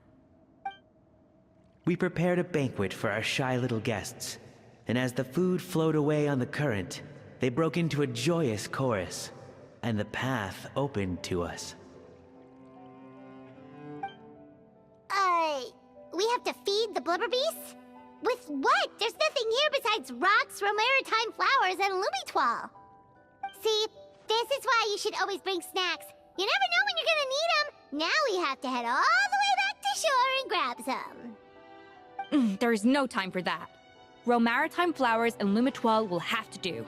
We prepared a banquet for our shy little guests, and as the food flowed away on the current, they broke into a joyous chorus, and the path opened to us. We have to feed the blubber beasts? With what? There's nothing here besides rocks, romaritime flowers, and lumitoile. See, this is why you should always bring snacks. You never know when you're gonna need them. Now we have to head all the way back to shore and grab some. There is no time for that. Romaritime flowers and lumitoile will have to do.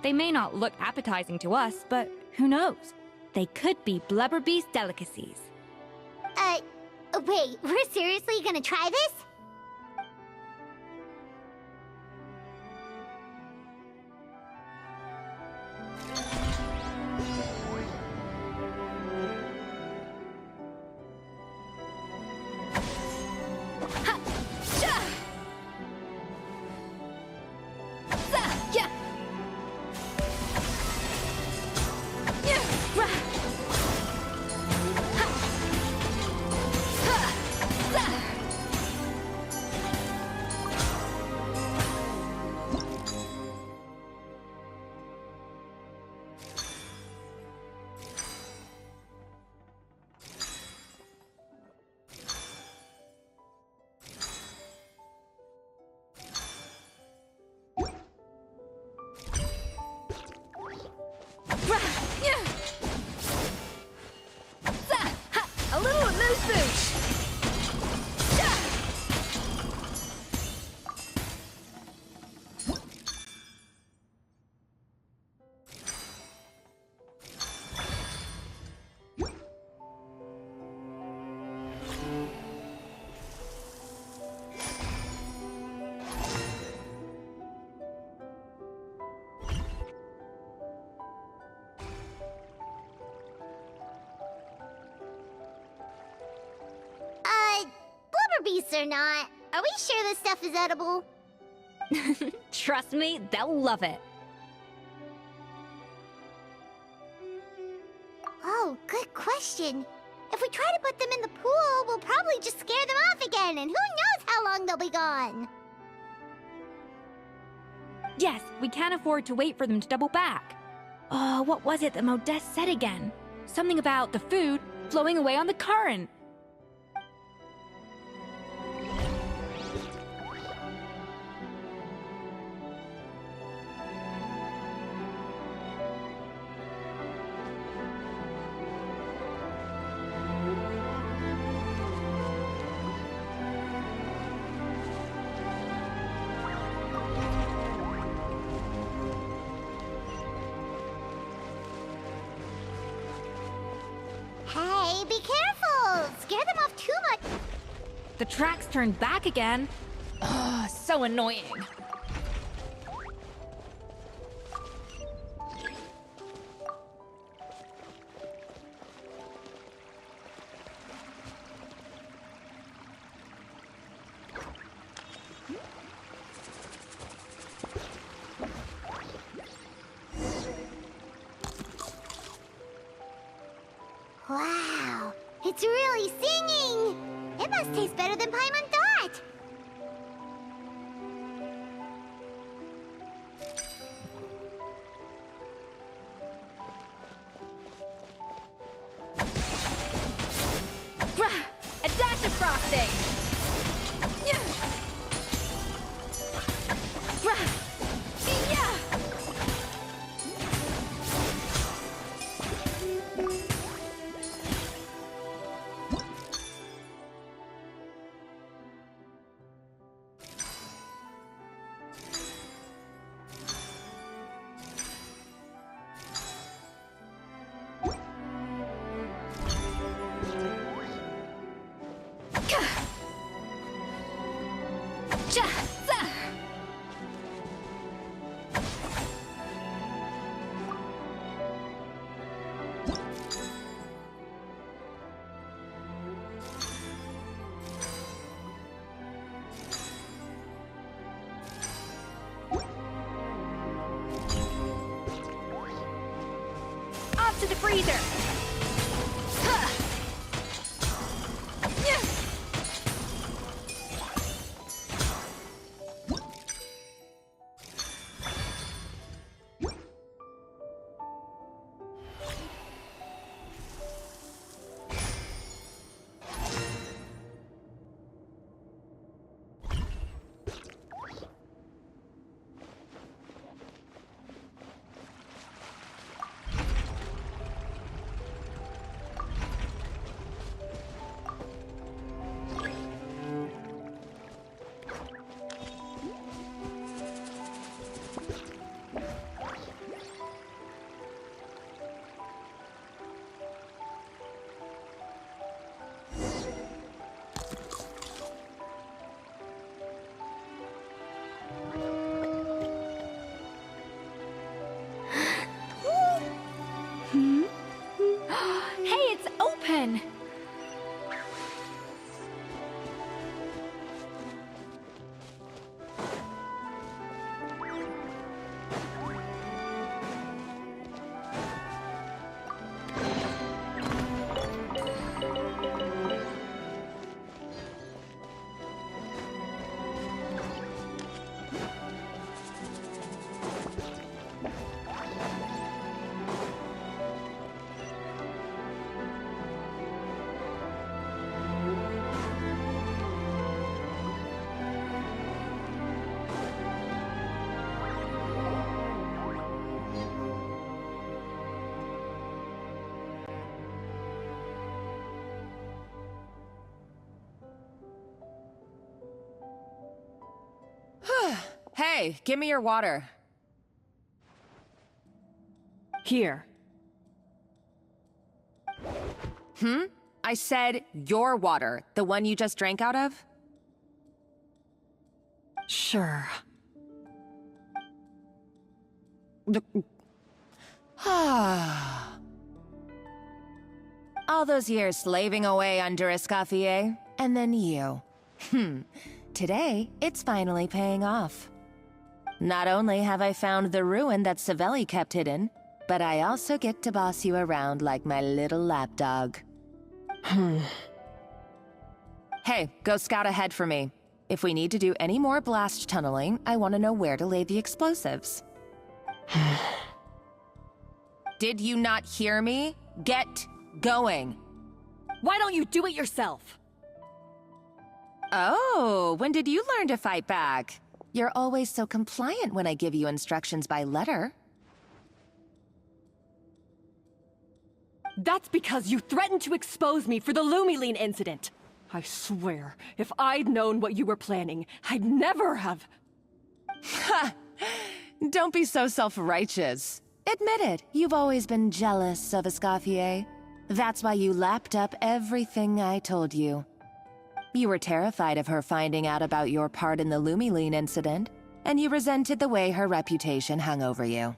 They may not look appetizing to us, but who knows? They could be blubber beast delicacies. Wait, we're seriously gonna try this? A little moose boosh! Beasts or not, are we sure this stuff is edible? Trust me, they'll love it. Oh, good question. If we try to put them in the pool, we'll probably just scare them off again, and who knows how long they'll be gone. Yes, we can't afford to wait for them to double back. Oh, what was it that Modeste said again? Something about the food flowing away on the current. Hey, be careful! Scare them off too much. The tracks turned back again. Ugh, so annoying. Wow, it's really singing! It must taste better than Paimon thought! A dash of frosting! freezer! Hey, it's open! Hey, give me your water. Here. I said your water, the one you just drank out of? Sure. All those years slaving away under Escoffier, and then you. Today, it's finally paying off. Not only have I found the ruin that Savelli kept hidden, but I also get to boss you around like my little lapdog. Hey, go scout ahead for me. If we need to do any more blast tunneling, I want to know where to lay the explosives. Did you not hear me? Get going. Why don't you do it yourself? Oh, when did you learn to fight back? You're always so compliant when I give you instructions by letter. That's because you threatened to expose me for the Lumiline incident. I swear, if I'd known what you were planning, I'd never have... Ha! Don't be so self-righteous. Admit it, you've always been jealous of Escoffier. That's why you lapped up everything I told you. You were terrified of her finding out about your part in the Lumiline incident, and you resented the way her reputation hung over you.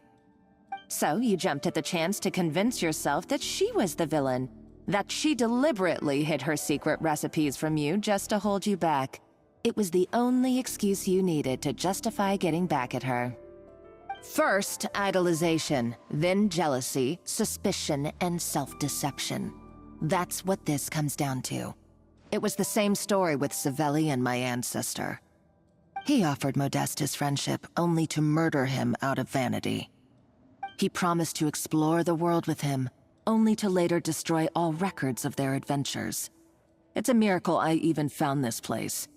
So you jumped at the chance to convince yourself that she was the villain, that she deliberately hid her secret recipes from you just to hold you back. It was the only excuse you needed to justify getting back at her. First, idolization, then jealousy, suspicion, and self-deception. That's what this comes down to. It was the same story with Savelli and my ancestor. He offered Modeste his friendship only to murder him out of vanity. He promised to explore the world with him, only to later destroy all records of their adventures. It's a miracle I even found this place.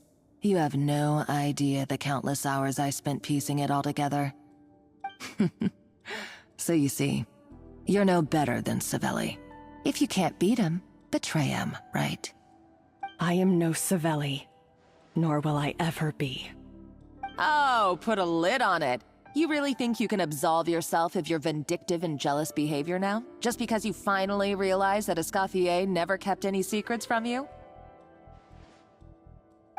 You have no idea the countless hours I spent piecing it all together. So you see, you're no better than Savelli. If you can't beat him, betray him, right? I am no Savelli, nor will I ever be. Oh, put a lid on it. You really think you can absolve yourself of your vindictive and jealous behavior now? Just because you finally realize that Escoffier never kept any secrets from you?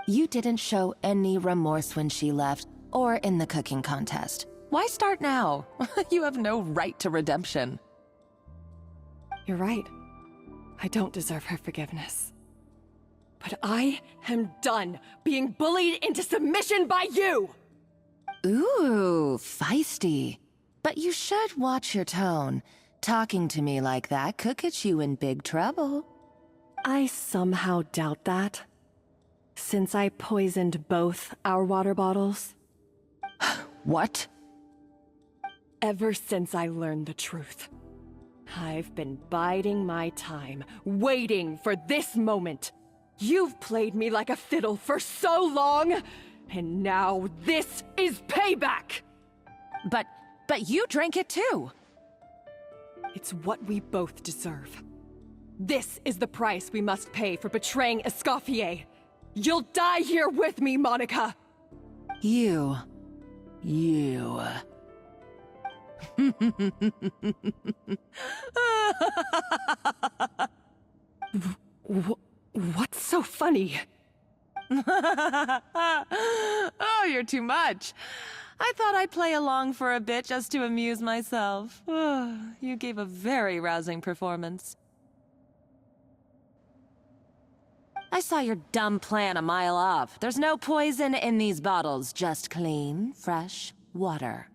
You didn't show any remorse when she left, or in the cooking contest. Why start now? You have no right to redemption. You're right. I don't deserve her forgiveness. But I am done being bullied into submission by you! Ooh, feisty. But you should watch your tone. Talking to me like that could get you in big trouble. I somehow doubt that, since I poisoned both our water bottles. What? Ever since I learned the truth, I've been biding my time, waiting for this moment. You've played me like a fiddle for so long, and now this is payback! But you drank it too! It's what we both deserve. This is the price we must pay for betraying Escoffier. You'll die here with me, Monica! You... What's so funny? Oh, you're too much. I thought I'd play along for a bit just to amuse myself. You gave a very rousing performance. I saw your dumb plan a mile off. There's no poison in these bottles, just clean, fresh water.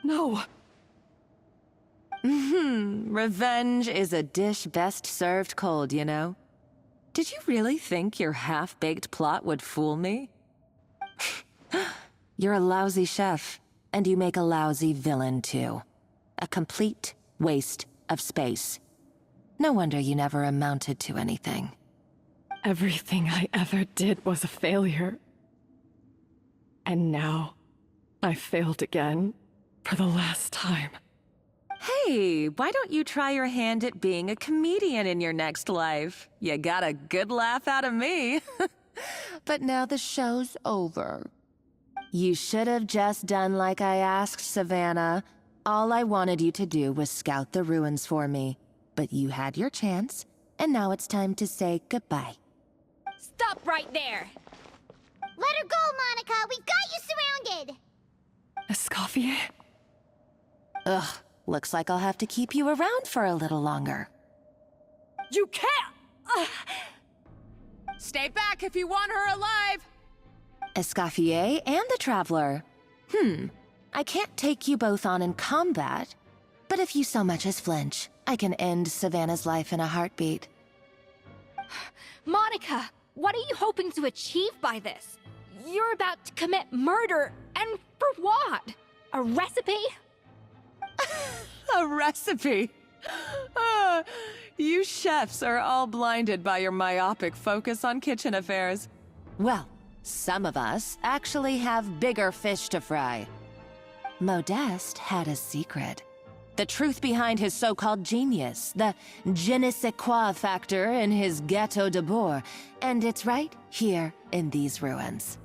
No. Revenge is a dish best served cold, you know? Did you really think your half-baked plot would fool me? You're a lousy chef, and you make a lousy villain, too. A complete waste of space. No wonder you never amounted to anything. Everything I ever did was a failure. And now, I failed again, for the last time. Hey, why don't you try your hand at being a comedian in your next life? You got a good laugh out of me. But now the show's over. You should have just done like I asked, Savannah. All I wanted you to do was scout the ruins for me. But you had your chance, and now it's time to say goodbye. Stop right there! Let her go, Monica! We've got you surrounded! Escoffier? Ugh, looks like I'll have to keep you around for a little longer. You can't! Stay back if you want her alive! Escoffier and the Traveler. I can't take you both on in combat, but if you so much as flinch, I can end Savannah's life in a heartbeat. Monica, what are you hoping to achieve by this? You're about to commit murder, and for what? A recipe? A recipe? You chefs are all blinded by your myopic focus on kitchen affairs. Well, some of us actually have bigger fish to fry. Modeste had a secret. The truth behind his so-called genius, the je ne sais quoi factor in his Gâteau de Bourg, and it's right here in these ruins.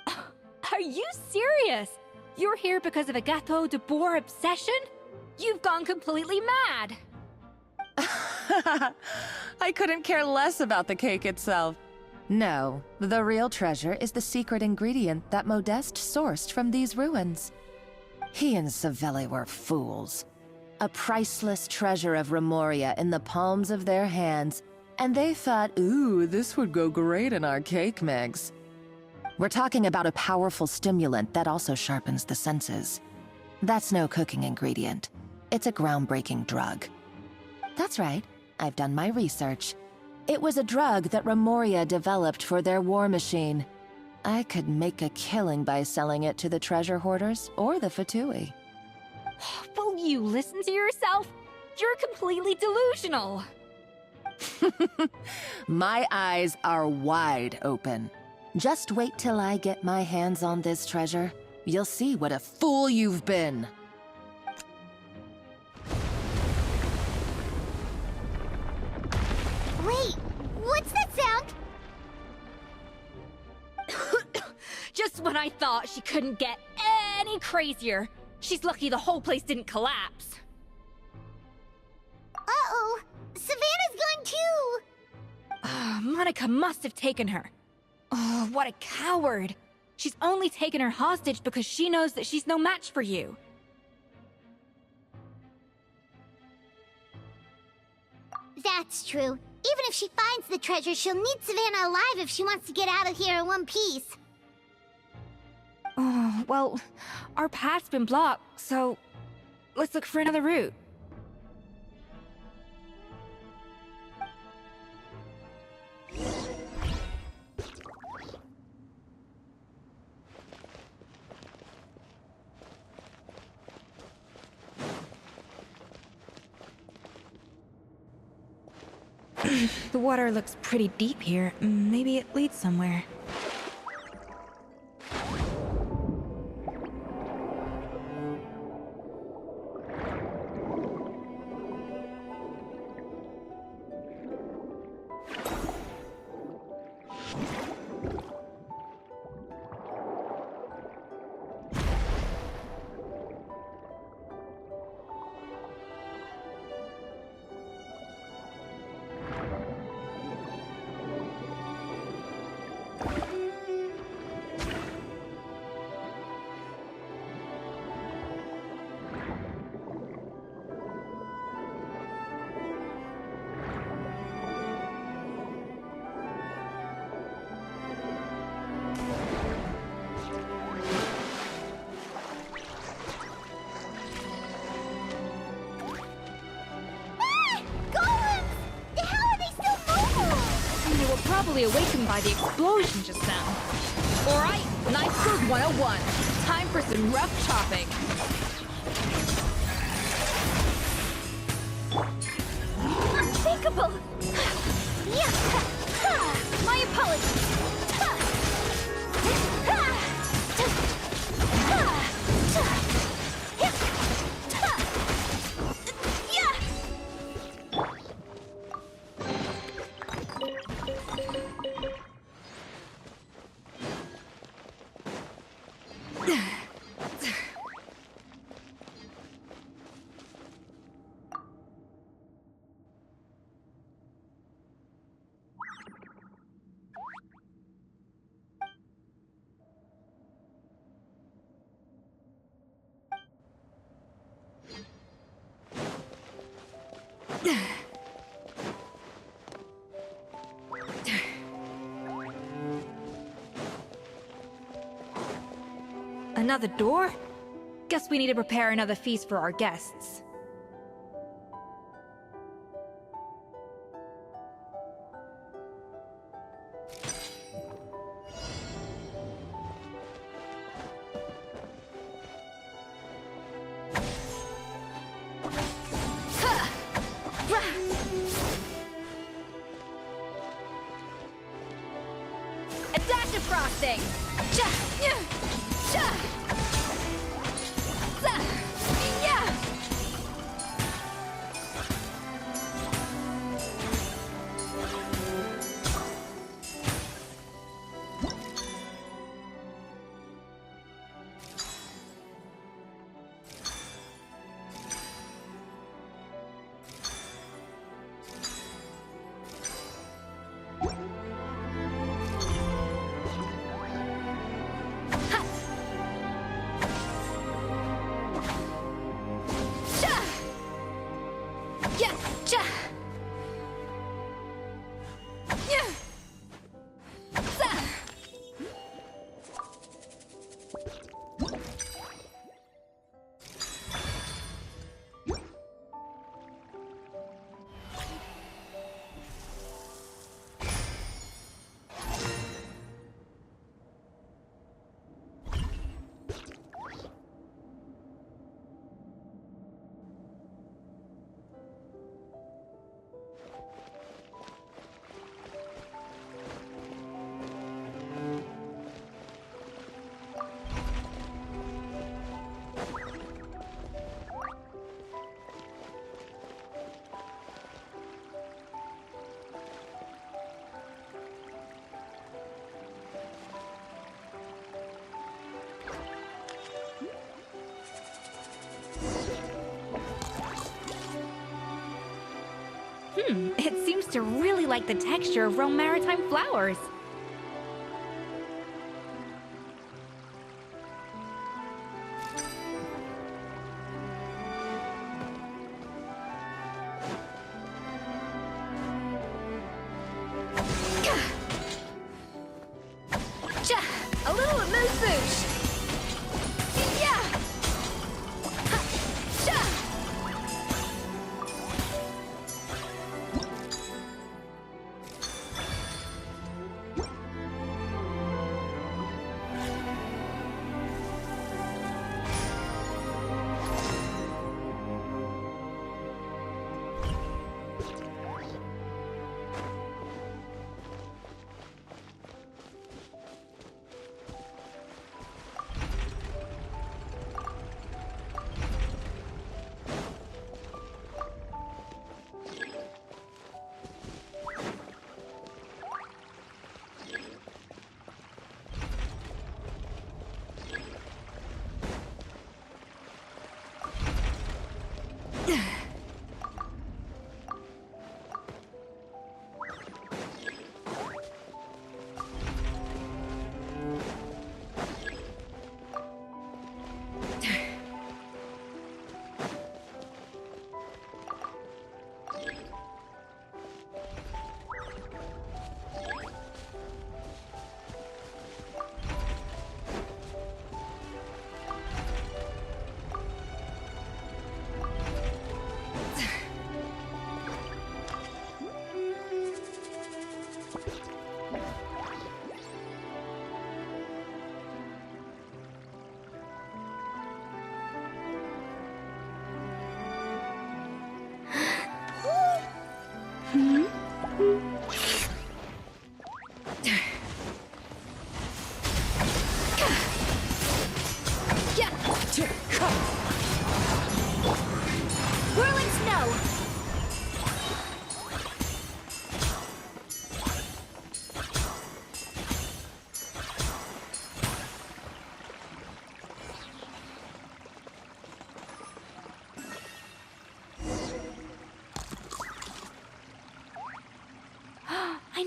Are you serious? You're here because of a Gâteau de Bourg obsession? You've gone completely mad! I couldn't care less about the cake itself. No, the real treasure is the secret ingredient that Modeste sourced from these ruins. He and Savelli were fools. A priceless treasure of Remoria in the palms of their hands, and they thought, ooh, this would go great in our cake mix. We're talking about a powerful stimulant that also sharpens the senses. That's no cooking ingredient. It's a groundbreaking drug. That's right, I've done my research. It was a drug that Remoria developed for their war machine. I could make a killing by selling it to the treasure hoarders or the Fatui. Will you listen to yourself? You're completely delusional. My eyes are wide open. Just wait till I get my hands on this treasure. You'll see what a fool you've been. Wait, what's that sound? Just when I thought she couldn't get any crazier. She's lucky the whole place didn't collapse. Uh-oh, Savannah's gone too! Monica must have taken her. Oh, what a coward. She's only taken her hostage because she knows that she's no match for you. That's true. Even if she finds the treasure, she'll need Savannah alive if she wants to get out of here in one piece. Oh, well, our path's been blocked, so... let's look for another route. The water looks pretty deep here. Maybe it leads somewhere. Probably awakened by the explosion just now. Alright, Knife Code 101. Time for some rough chopping. Unthinkable! My apologies! Another door? Guess we need to prepare another feast for our guests. Adaptive frosting! It seems to really like the texture of Rome maritime flowers. A little amuse-bouche! Yeah! Ha! Sha!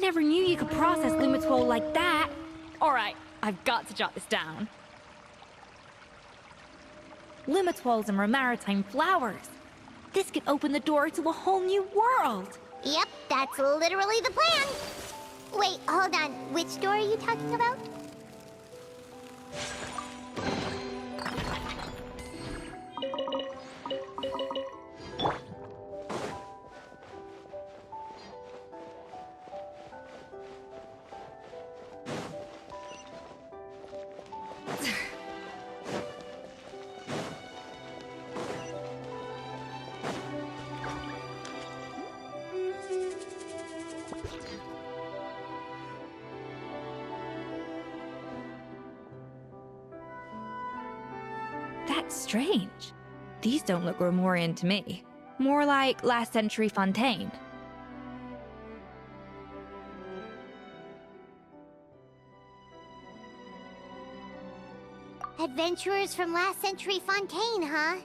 never knew you could process Lumitwol like that. Alright, I've got to jot this down. Lumitwols and maritime flowers. This could open the door to a whole new world. Yep, that's literally the plan. Wait, hold on. Which door are you talking about? That's strange. These don't look Romorian to me. More like last century Fontaine. Adventurers from last century Fontaine, huh?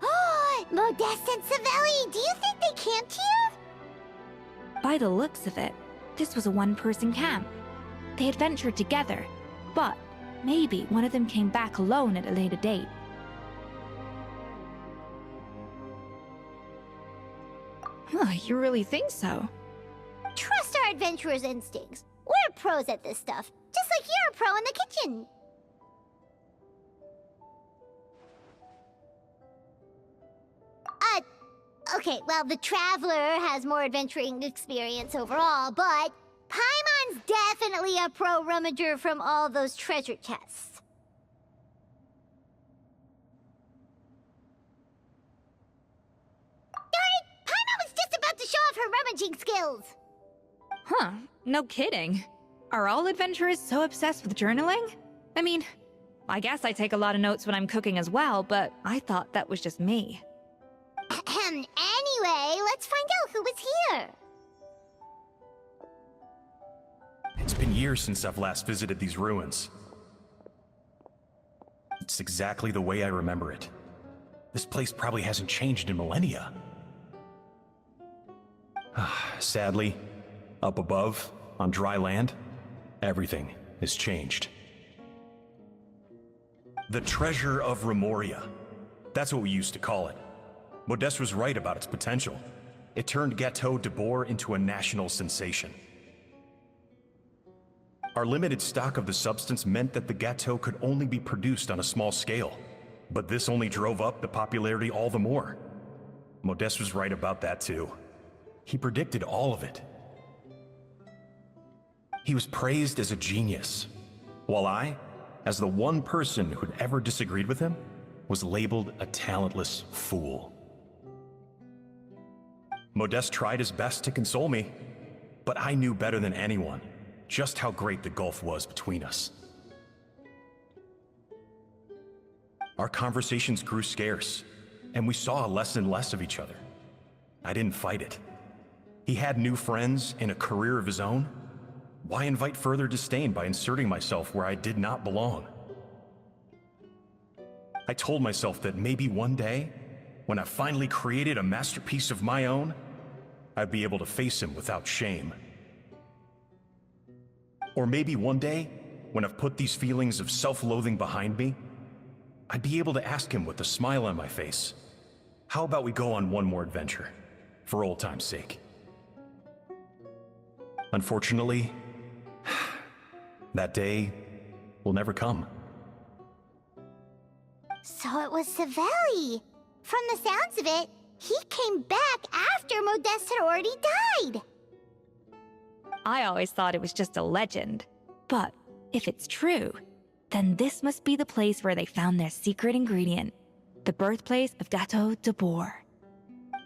Oh, Modeste and Savelli, do you think they camped here? By the looks of it, this was a one-person camp. They adventured together, but maybe one of them came back alone at a later date. Huh, you really think so? Trust our adventurers' instincts. We're pros at this stuff, just like you're a pro in the kitchen. Okay, well, the Traveler has more adventuring experience overall, but Paimon's definitely a pro rummager from all those treasure chests. Darn it! Paimon was just about to show off her rummaging skills! Huh, no kidding. Are all adventurers so obsessed with journaling? I mean, I guess I take a lot of notes when I'm cooking as well, but I thought that was just me. Anyway, let's find out who was here. It's been years since I've last visited these ruins. It's exactly the way I remember it. This place probably hasn't changed in millennia. Sadly, up above, on dry land, everything has changed. The treasure of Remoria. That's what we used to call it. Modeste was right about its potential. It turned Gateau de Boer into a national sensation. Our limited stock of the substance meant that the Gateau could only be produced on a small scale, but this only drove up the popularity all the more. Modeste was right about that too. He predicted all of it. He was praised as a genius, while I, as the one person who'd ever disagreed with him, was labeled a talentless fool. Modeste tried his best to console me, but I knew better than anyone just how great the gulf was between us. Our conversations grew scarce, and we saw less and less of each other. I didn't fight it. He had new friends and a career of his own. Why invite further disdain by inserting myself where I did not belong? I told myself that maybe one day, when I finally created a masterpiece of my own, I'd be able to face him without shame. Or maybe one day, when I've put these feelings of self-loathing behind me, I'd be able to ask him with a smile on my face, how about we go on one more adventure, for old time's sake? Unfortunately, that day will never come. So it was Savelli. From the sounds of it, he came back after Modeste had already died. I always thought it was just a legend. But if it's true, then this must be the place where they found their secret ingredient, the birthplace of Gateau de Boer.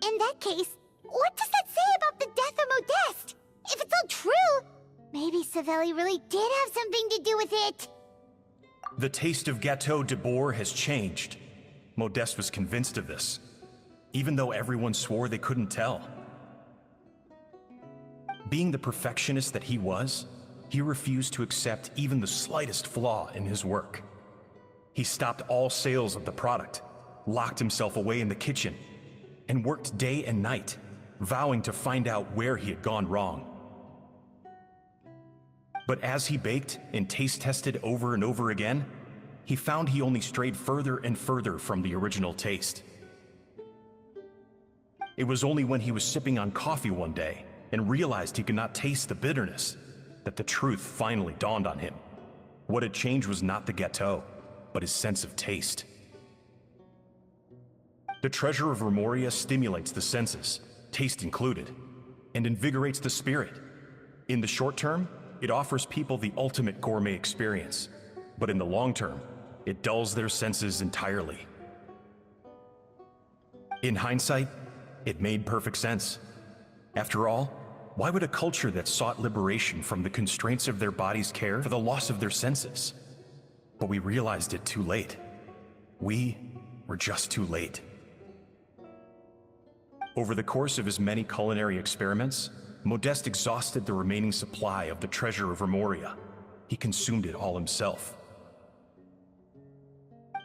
In that case, what does that say about the death of Modeste? If it's all true, maybe Savelli really did have something to do with it. The taste of Gateau de Boer has changed. Modeste was convinced of this, even though everyone swore they couldn't tell. Being the perfectionist that he was, he refused to accept even the slightest flaw in his work. He stopped all sales of the product, locked himself away in the kitchen, and worked day and night, vowing to find out where he had gone wrong. But as he baked and taste tested over and over again, he found he only strayed further and further from the original taste. It was only when he was sipping on coffee one day and realized he could not taste the bitterness that the truth finally dawned on him. What had changed was not the gâteau, but his sense of taste. The treasure of Remoria stimulates the senses, taste included, and invigorates the spirit. In the short term, it offers people the ultimate gourmet experience, but in the long term, it dulls their senses entirely. In hindsight, it made perfect sense. After all, why would a culture that sought liberation from the constraints of their bodies care for the loss of their senses? But we realized it too late. We were just too late. Over the course of his many culinary experiments, Modeste exhausted the remaining supply of the treasure of Remoria. He consumed it all himself.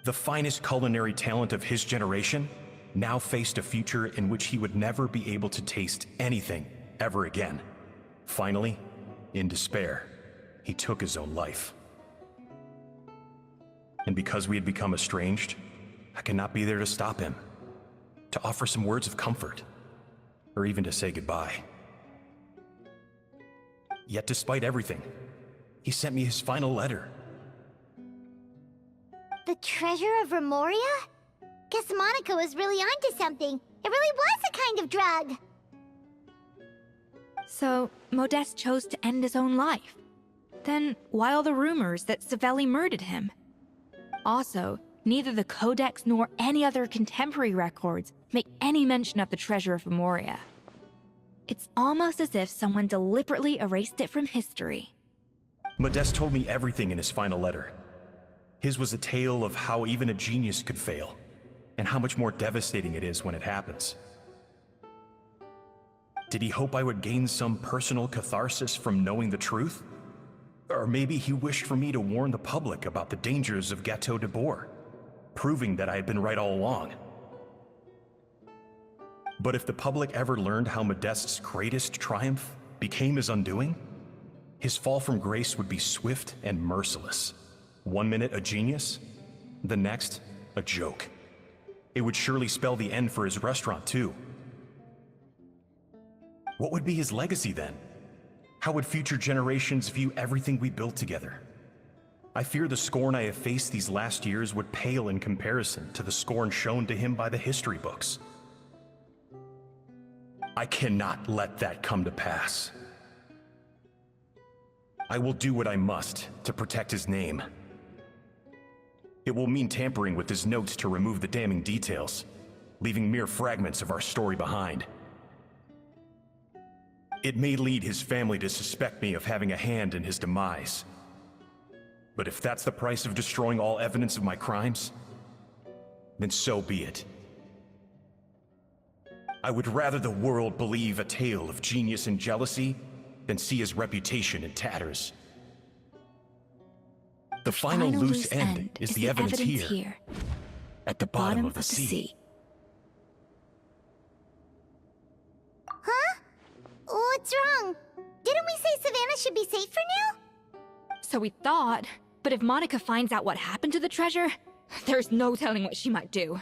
The finest culinary talent of his generation now faced a future in which he would never be able to taste anything ever again. Finally, in despair, he took his own life. And because we had become estranged, I could not be there to stop him, to offer some words of comfort, or even to say goodbye. Yet despite everything, he sent me his final letter. The treasure of Remoria? Guess Monica was really onto something. It really was a kind of drug. So, Modeste chose to end his own life. Then, why all the rumors that Savelli murdered him? Also, neither the Codex nor any other contemporary records make any mention of the treasure of Remoria. It's almost as if someone deliberately erased it from history. Modeste told me everything in his final letter. His was a tale of how even a genius could fail, and how much more devastating it is when it happens. Did he hope I would gain some personal catharsis from knowing the truth? Or maybe he wished for me to warn the public about the dangers of Gâteau de Bourg, proving that I had been right all along. But if the public ever learned how Modeste's greatest triumph became his undoing, his fall from grace would be swift and merciless. 1 minute a genius, the next a joke. It would surely spell the end for his restaurant too. What would be his legacy then? How would future generations view everything we built together? I fear the scorn I have faced these last years would pale in comparison to the scorn shown to him by the history books. I cannot let that come to pass. I will do what I must to protect his name. It will mean tampering with his notes to remove the damning details, leaving mere fragments of our story behind. It may lead his family to suspect me of having a hand in his demise. But if that's the price of destroying all evidence of my crimes, then so be it. I would rather the world believe a tale of genius and jealousy than see his reputation in tatters. The final loose end is the evidence here, at the bottom of the sea. Huh? What's wrong? Didn't we say Savannah should be safe for now? So we thought, but if Monica finds out what happened to the treasure, there's no telling what she might do.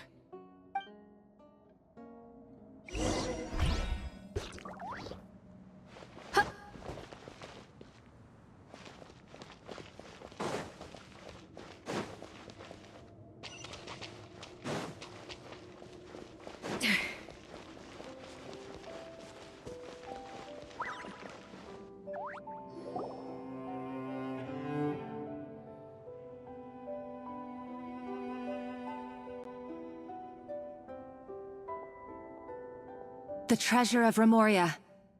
The treasure of Remoria.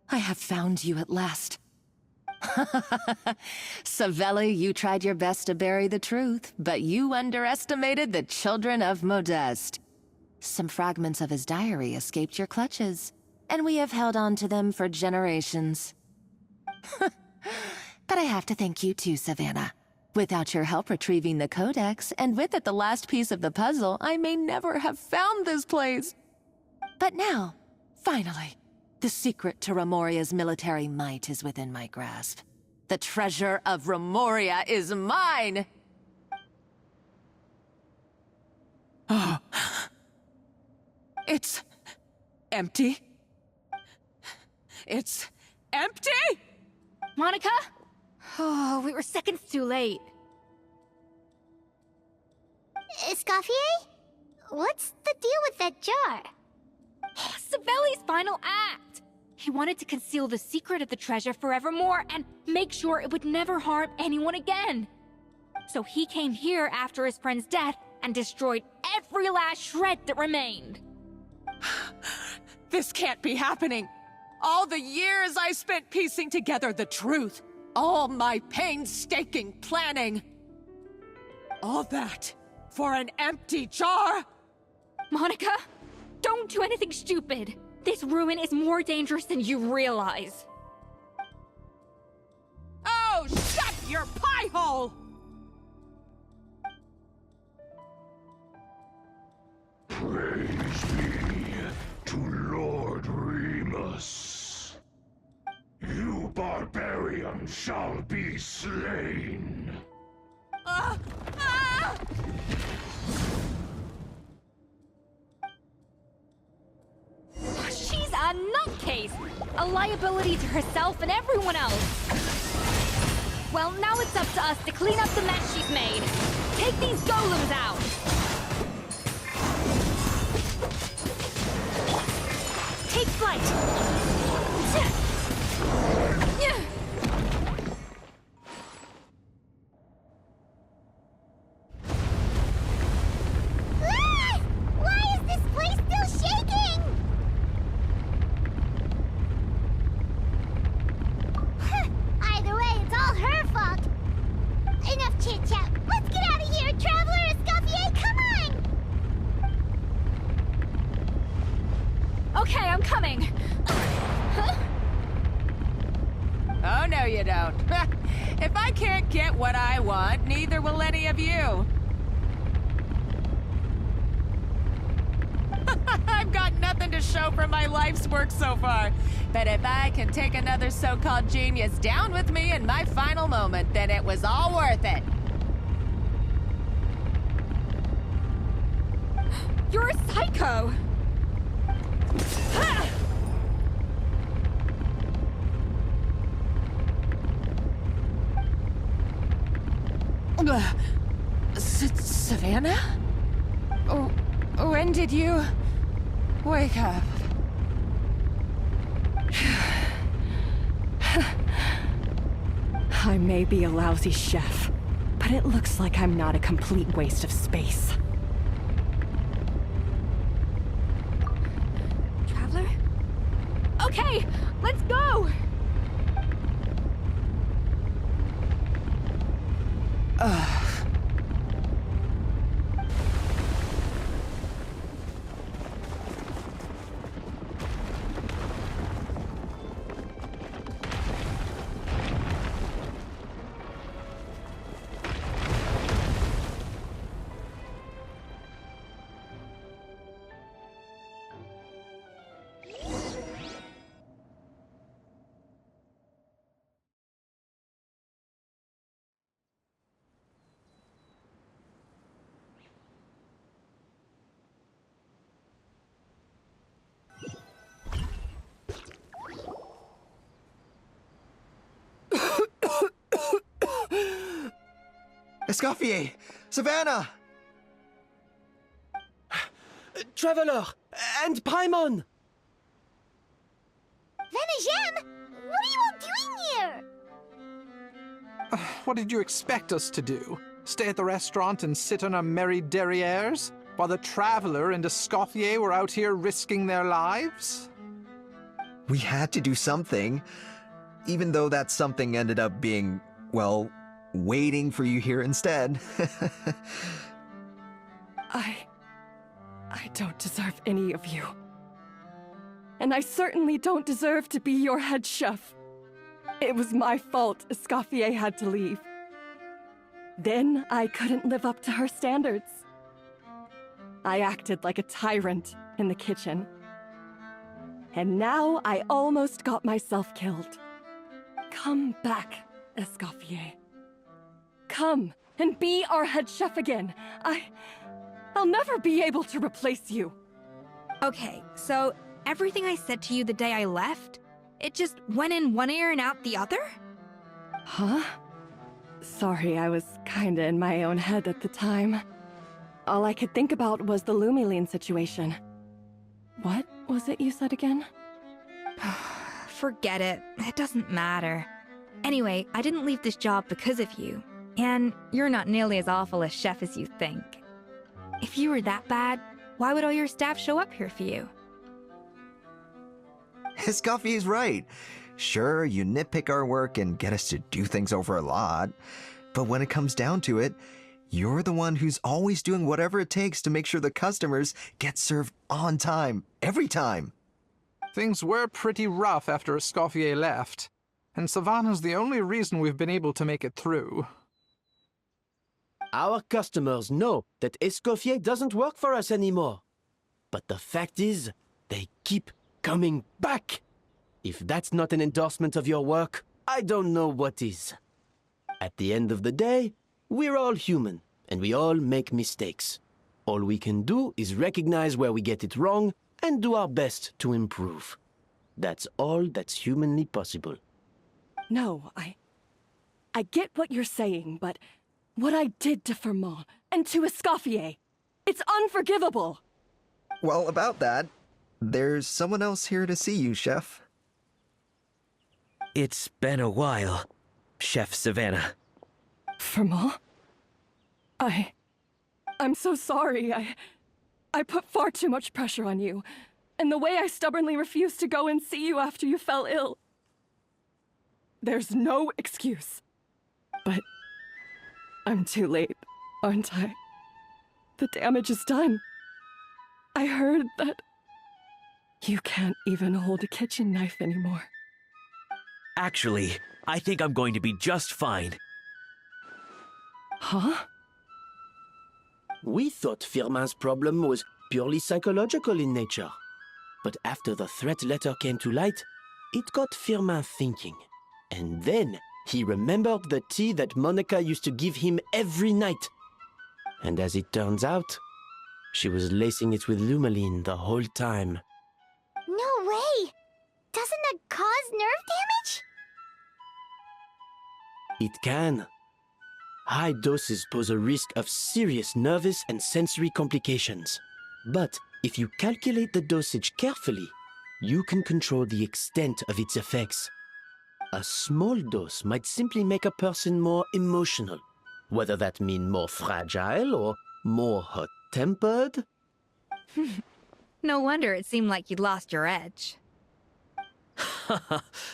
I have found you at last. Savelli, you tried your best to bury the truth, but you underestimated the children of Modeste. Some fragments of his diary escaped your clutches, and we have held on to them for generations. But I have to thank you too, Savannah. Without your help retrieving the Codex, and with it the last piece of the puzzle, I may never have found this place. But now, finally, the secret to Remoria's military might is within my grasp. The treasure of Remoria is mine! Oh. It's empty. It's empty! Monica? Oh, we were seconds too late. Escoffier? What's the deal with that jar? Savelli's final act! He wanted to conceal the secret of the treasure forevermore and make sure it would never harm anyone again. So he came here after his friend's death and destroyed every last shred that remained. This can't be happening! All the years I spent piecing together the truth, all my painstaking planning, all that for an empty jar? Monica, don't do anything stupid. This ruin is more dangerous than you realize. Oh, shut your pie hole! Praise be to Lord Remus. You barbarian shall be slain. She's a nutcase! A liability to herself and everyone else! Well, now it's up to us to clean up the mess she's made. Take these golems out! Take flight! Why is this place still shaking? Either way, it's all her fault. Enough chit-chat. Let's get out of here, Traveler Escoffier, come on! Okay, I'm coming. Oh, no you don't. If I can't get what I want, neither will any of you. I've got nothing to show for my life's work so far. But if I can take another so-called genius down with me in my final moment, then it was all worth it. You're a psycho! Savannah? When did you wake up? I may be a lousy chef, but it looks like I'm not a complete waste of space. Traveler? Okay, let's go! Escoffier! Savannah! Traveler! And Paimon! Venegem, what are you all doing here? What did you expect us to do? Stay at the restaurant and sit on our merry derrieres? While the Traveler and Escoffier were out here risking their lives? We had to do something. Even though that something ended up being, well, waiting for you here instead. I don't deserve any of you. And I certainly don't deserve to be your head chef. It was my fault Escoffier had to leave. Then I couldn't live up to her standards. I acted like a tyrant in the kitchen. And now I almost got myself killed. Come back, Escoffier. Come and be our head chef again. I'll never be able to replace you. Okay, so everything I said to you the day I left, it just went in one ear and out the other? Huh? Sorry, I was kinda in my own head at the time. All I could think about was the Lumiline situation. What was it you said again? Forget it. It doesn't matter. Anyway, I didn't leave this job because of you. And you're not nearly as awful a chef as you think. If you were that bad, why would all your staff show up here for you? Escoffier's right. Sure, you nitpick our work and get us to do things over a lot. But when it comes down to it, you're the one who's always doing whatever it takes to make sure the customers get served on time, every time. Things were pretty rough after Escoffier left, and Savannah's the only reason we've been able to make it through. Our customers know that Escoffier doesn't work for us anymore. But the fact is, they keep coming back. If that's not an endorsement of your work, I don't know what is. At the end of the day, we're all human, and we all make mistakes. All we can do is recognize where we get it wrong and do our best to improve. That's all that's humanly possible. No, I get what you're saying, but what I did to Firmin and to Escoffier, it's unforgivable. Well, about that, there's someone else here to see you, Chef. It's been a while, Chef Savannah. Firmin? I'm so sorry. I put far too much pressure on you, and the way I stubbornly refused to go and see you after you fell ill. There's no excuse. But I'm too late, aren't I? The damage is done. I heard that you can't even hold a kitchen knife anymore. Actually, I think I'm going to be just fine. Huh? We thought Firmin's problem was purely psychological in nature. But after the threat letter came to light, it got Firmin thinking. And then he remembered the tea that Monica used to give him every night. And as it turns out, she was lacing it with Lumiline the whole time. No way! Doesn't that cause nerve damage? It can. High doses pose a risk of serious nervous and sensory complications. But if you calculate the dosage carefully, you can control the extent of its effects. A small dose might simply make a person more emotional, whether that means more fragile or more hot-tempered. No wonder it seemed like you'd lost your edge.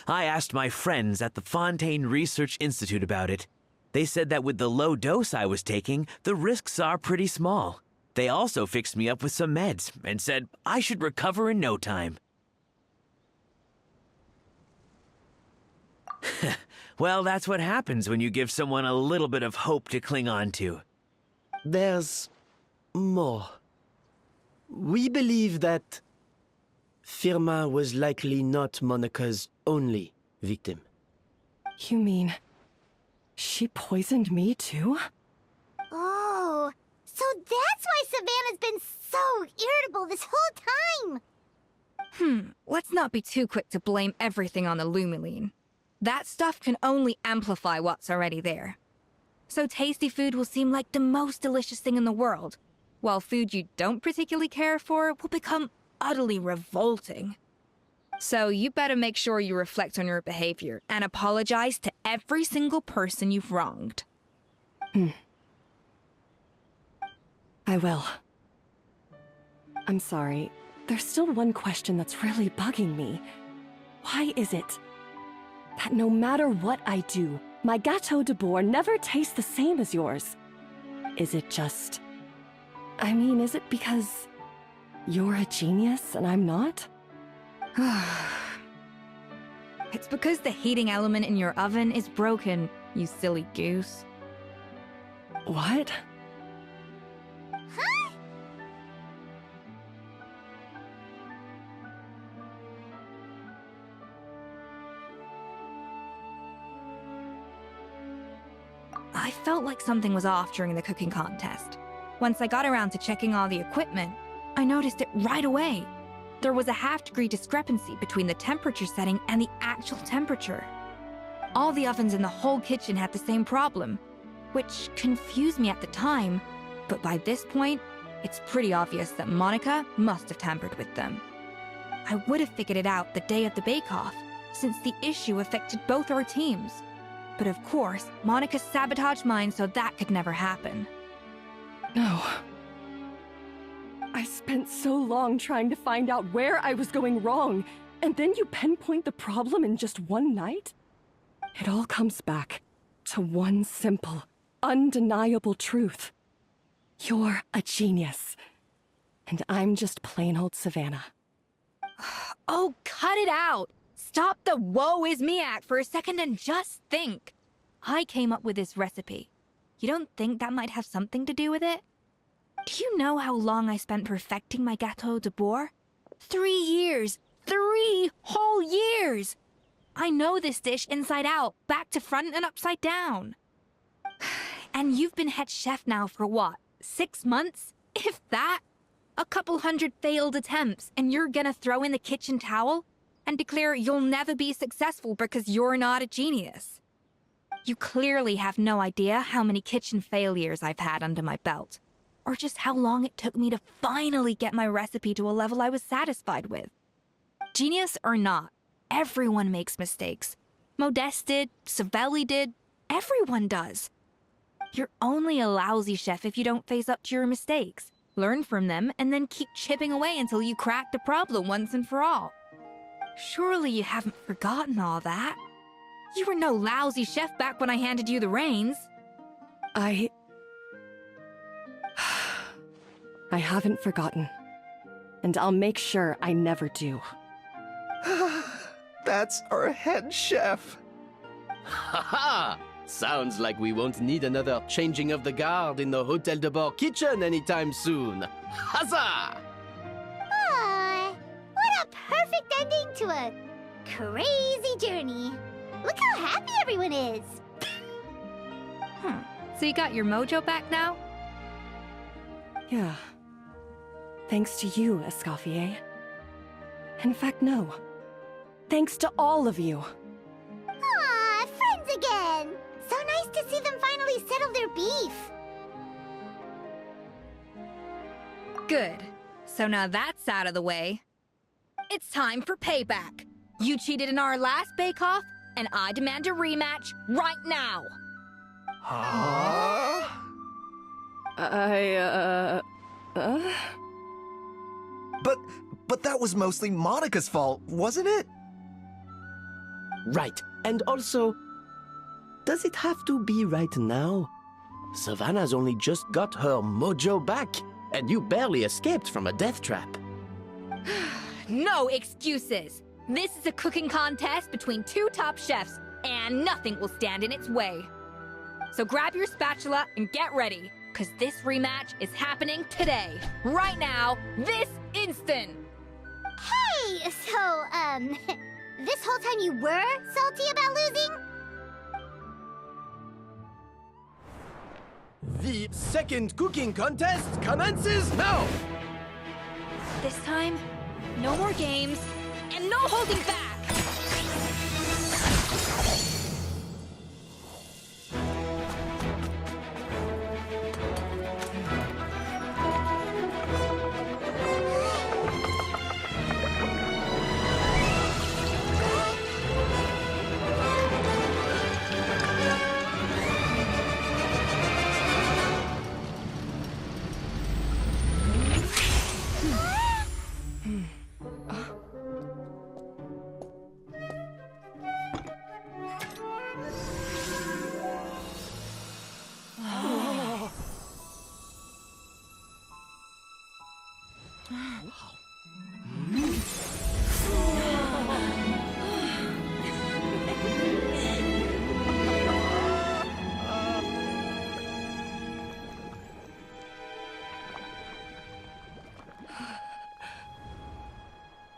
I asked my friends at the Fontaine Research Institute about it. They said that with the low dose I was taking, the risks are pretty small. They also fixed me up with some meds and said I should recover in no time. Well, that's what happens when you give someone a little bit of hope to cling on to. There's more. We believe that Firmin was likely not Monica's only victim. You mean she poisoned me too? Oh, so that's why Savannah's been so irritable this whole time! Let's not be too quick to blame everything on the Lumiline. That stuff can only amplify what's already there. So tasty food will seem like the most delicious thing in the world, while food you don't particularly care for will become utterly revolting. So you better make sure you reflect on your behavior and apologize to every single person you've wronged. I will. I'm sorry. There's still one question that's really bugging me. Why is it that no matter what I do, my Gâteau de Bourg never tastes the same as yours? Is it just... I mean, is it because you're a genius and I'm not? It's because the heating element in your oven is broken, you silly goose. What? Huh? I felt like something was off during the cooking contest. Once I got around to checking all the equipment, I noticed it right away. There was a half-degree discrepancy between the temperature setting and the actual temperature. All the ovens in the whole kitchen had the same problem, which confused me at the time, but by this point, it's pretty obvious that Monica must have tampered with them. I would have figured it out the day of the bake-off, since the issue affected both our teams. But of course, Monica sabotaged mine so that could never happen. No. I spent so long trying to find out where I was going wrong, and then you pinpoint the problem in just one night? It all comes back to one simple, undeniable truth. You're a genius, and I'm just plain old Savannah. Oh, cut it out! Stop the woe is me act for a second and just think. I came up with this recipe. You don't think that might have something to do with it? Do you know how long I spent perfecting my Gâteau de Bourg? 3 years! 3 whole years! I know this dish inside out, back to front and upside down. And you've been head chef now for what, 6 months? If that? A couple hundred failed attempts, and you're gonna throw in the kitchen towel and declare you'll never be successful because you're not a genius. You clearly have no idea how many kitchen failures I've had under my belt, or just how long it took me to finally get my recipe to a level I was satisfied with. Genius or not, everyone makes mistakes. Modeste did, Savelli did, everyone does. You're only a lousy chef if you don't face up to your mistakes, learn from them, and then keep chipping away until you crack the problem once and for all. Surely you haven't forgotten all that. You were no lousy chef back when I handed you the reins. I haven't forgotten. And I'll make sure I never do. That's our head chef. Haha! Sounds like we won't need another changing of the guard in the Hotel de Bord kitchen anytime soon. Huzzah! Ah, what a perfect ending to a crazy journey. Look how happy everyone is. So you got your mojo back now? Yeah. Thanks to you, Escoffier. In fact, no. Thanks to all of you. Aw, friends again. So nice to see them finally settle their beef. Good. So now that's out of the way. It's time for payback. You cheated in our last bake-off, and I demand a rematch right now. Huh? But that was mostly Monica's fault, wasn't it? Right. And also, does it have to be right now? Savannah's only just got her mojo back, and you barely escaped from a death trap. No excuses. This is a cooking contest between 2 top chefs, and nothing will stand in its way. So grab your spatula and get ready, because this rematch is happening today, right now, this instant. Hey, so, this whole time you were salty about losing? The second cooking contest commences now! This time, no more games, and no holding back!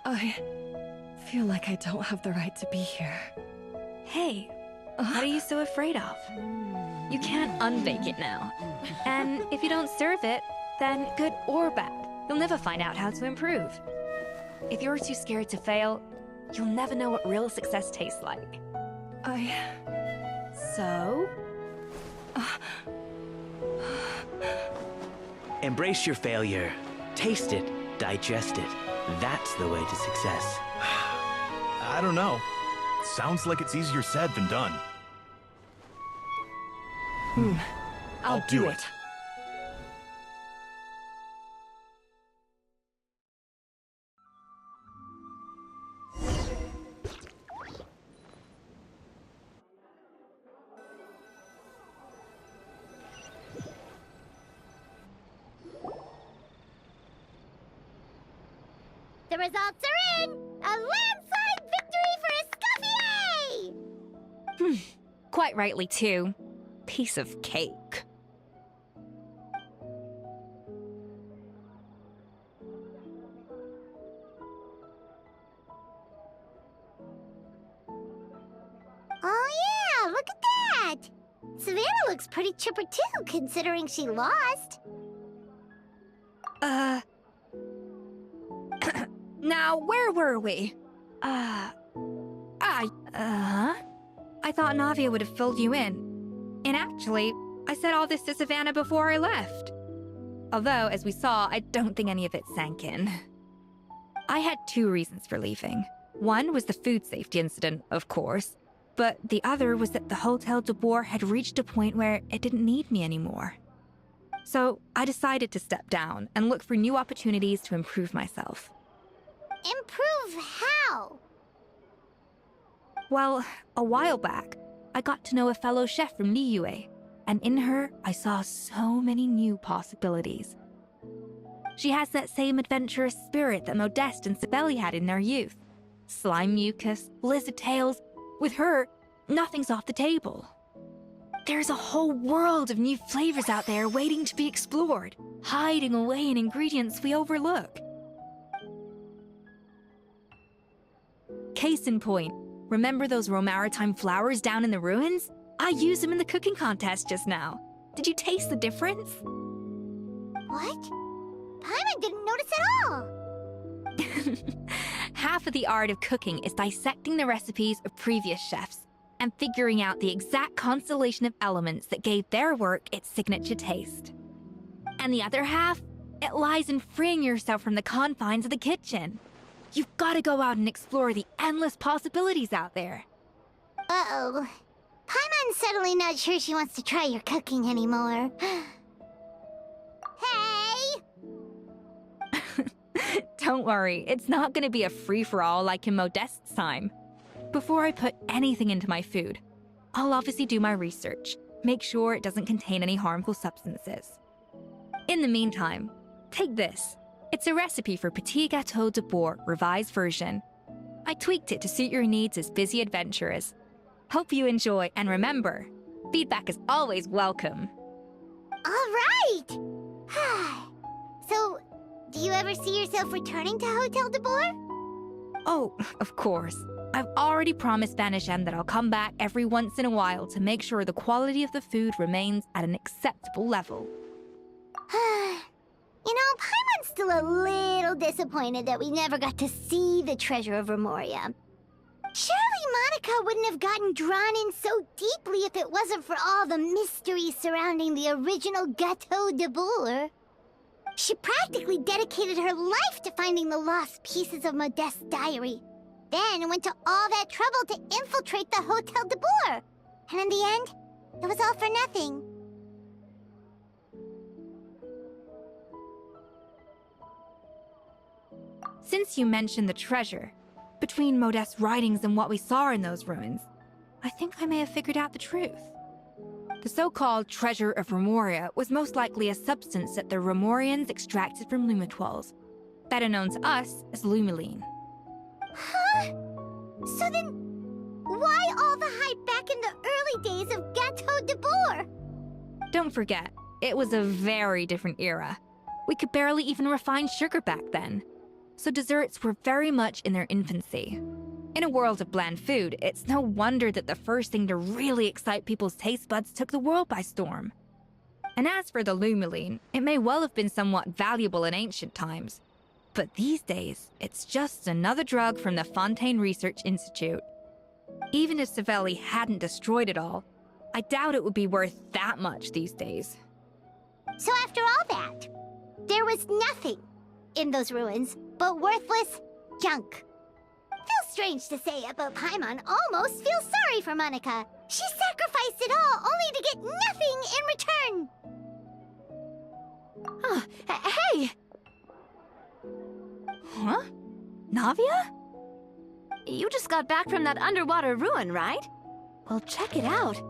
I feel like I don't have the right to be here. Hey, what are you so afraid of? You can't unbake it now. And if you don't serve it, then good or bad, you'll never find out how to improve. If you're too scared to fail, you'll never know what real success tastes like. So? Embrace your failure. Taste it. Digest it. That's the way to success. I don't know. Sounds like it's easier said than done. I'll do it. The results are in! A landslide victory for Escoffier! Quite rightly, too. Piece of cake. Oh yeah, look at that! Savannah looks pretty chipper too, considering she lost. Now, where were we? I thought Navia would have filled you in. And actually, I said all this to Savannah before I left. Although, as we saw, I don't think any of it sank in. I had two reasons for leaving. One was the food safety incident, of course, but the other was that the Hotel de Boer had reached a point where it didn't need me anymore. So I decided to step down and look for new opportunities to improve myself. Improve how? Well, a while back, I got to know a fellow chef from Niue, and in her, I saw so many new possibilities. She has that same adventurous spirit that Modeste and Sibeli had in their youth. Slime mucus, lizard tails. With her, nothing's off the table. There's a whole world of new flavors out there waiting to be explored, hiding away in ingredients we overlook. Case in point, remember those Romaritime flowers down in the ruins? I used them in the cooking contest just now. Did you taste the difference? What? Paimon didn't notice at all! Half of the art of cooking is dissecting the recipes of previous chefs and figuring out the exact constellation of elements that gave their work its signature taste. And the other half, it lies in freeing yourself from the confines of the kitchen. You've got to go out and explore the endless possibilities out there. Uh-oh. Paimon's suddenly not sure she wants to try your cooking anymore. Hey! Don't worry, it's not going to be a free-for-all like in Modeste's time. Before I put anything into my food, I'll obviously do my research, make sure it doesn't contain any harmful substances. In the meantime, take this. It's a recipe for Petit Gâteau de Boer, revised version. I tweaked it to suit your needs as busy adventurers. Hope you enjoy, and remember, feedback is always welcome. All right! So, do you ever see yourself returning to Hotel de Boer? Oh, of course. I've already promised Vanishem that I'll come back every once in a while to make sure the quality of the food remains at an acceptable level. You know, Paimon's still a little disappointed that we never got to see the treasure of Remoria. Surely Monica wouldn't have gotten drawn in so deeply if it wasn't for all the mystery surrounding the original Gâteau de Boer. She practically dedicated her life to finding the lost pieces of Modeste's diary. Then went to all that trouble to infiltrate the Hotel de Boer. And in the end, it was all for nothing. Since you mentioned the treasure, between Modeste's writings and what we saw in those ruins, I think I may have figured out the truth. The so-called treasure of Remoria was most likely a substance that the Remorians extracted from Lumitwals, better known to us as Lumiline. Huh? So then, why all the hype back in the early days of Gâteau de Boer? Don't forget, it was a very different era. We could barely even refine sugar back then, so desserts were very much in their infancy. In a world of bland food, it's no wonder that the first thing to really excite people's taste buds took the world by storm. And as for the Lumiline, it may well have been somewhat valuable in ancient times. But these days, it's just another drug from the Fontaine Research Institute. Even if Savelli hadn't destroyed it all, I doubt it would be worth that much these days. So after all that, there was nothing in those ruins but worthless junk. Feels strange to say it, but Paimon almost feels sorry for Monica. She sacrificed it all only to get nothing in return. Hey! Huh? Navia? You just got back from that underwater ruin, right? Well, check it out.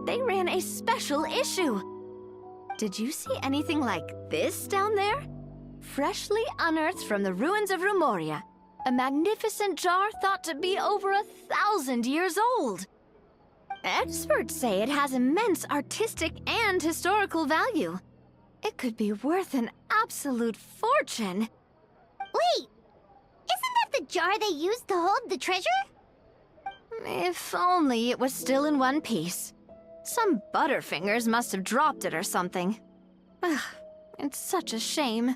They ran a special issue. Did you see anything like this down there? Freshly unearthed from the ruins of Rumoria. A magnificent jar thought to be over 1,000 years old. Experts say it has immense artistic and historical value. It could be worth an absolute fortune. Wait! Isn't that the jar they used to hold the treasure? If only it was still in one piece. Some butterfingers must have dropped it or something. Ugh, it's such a shame.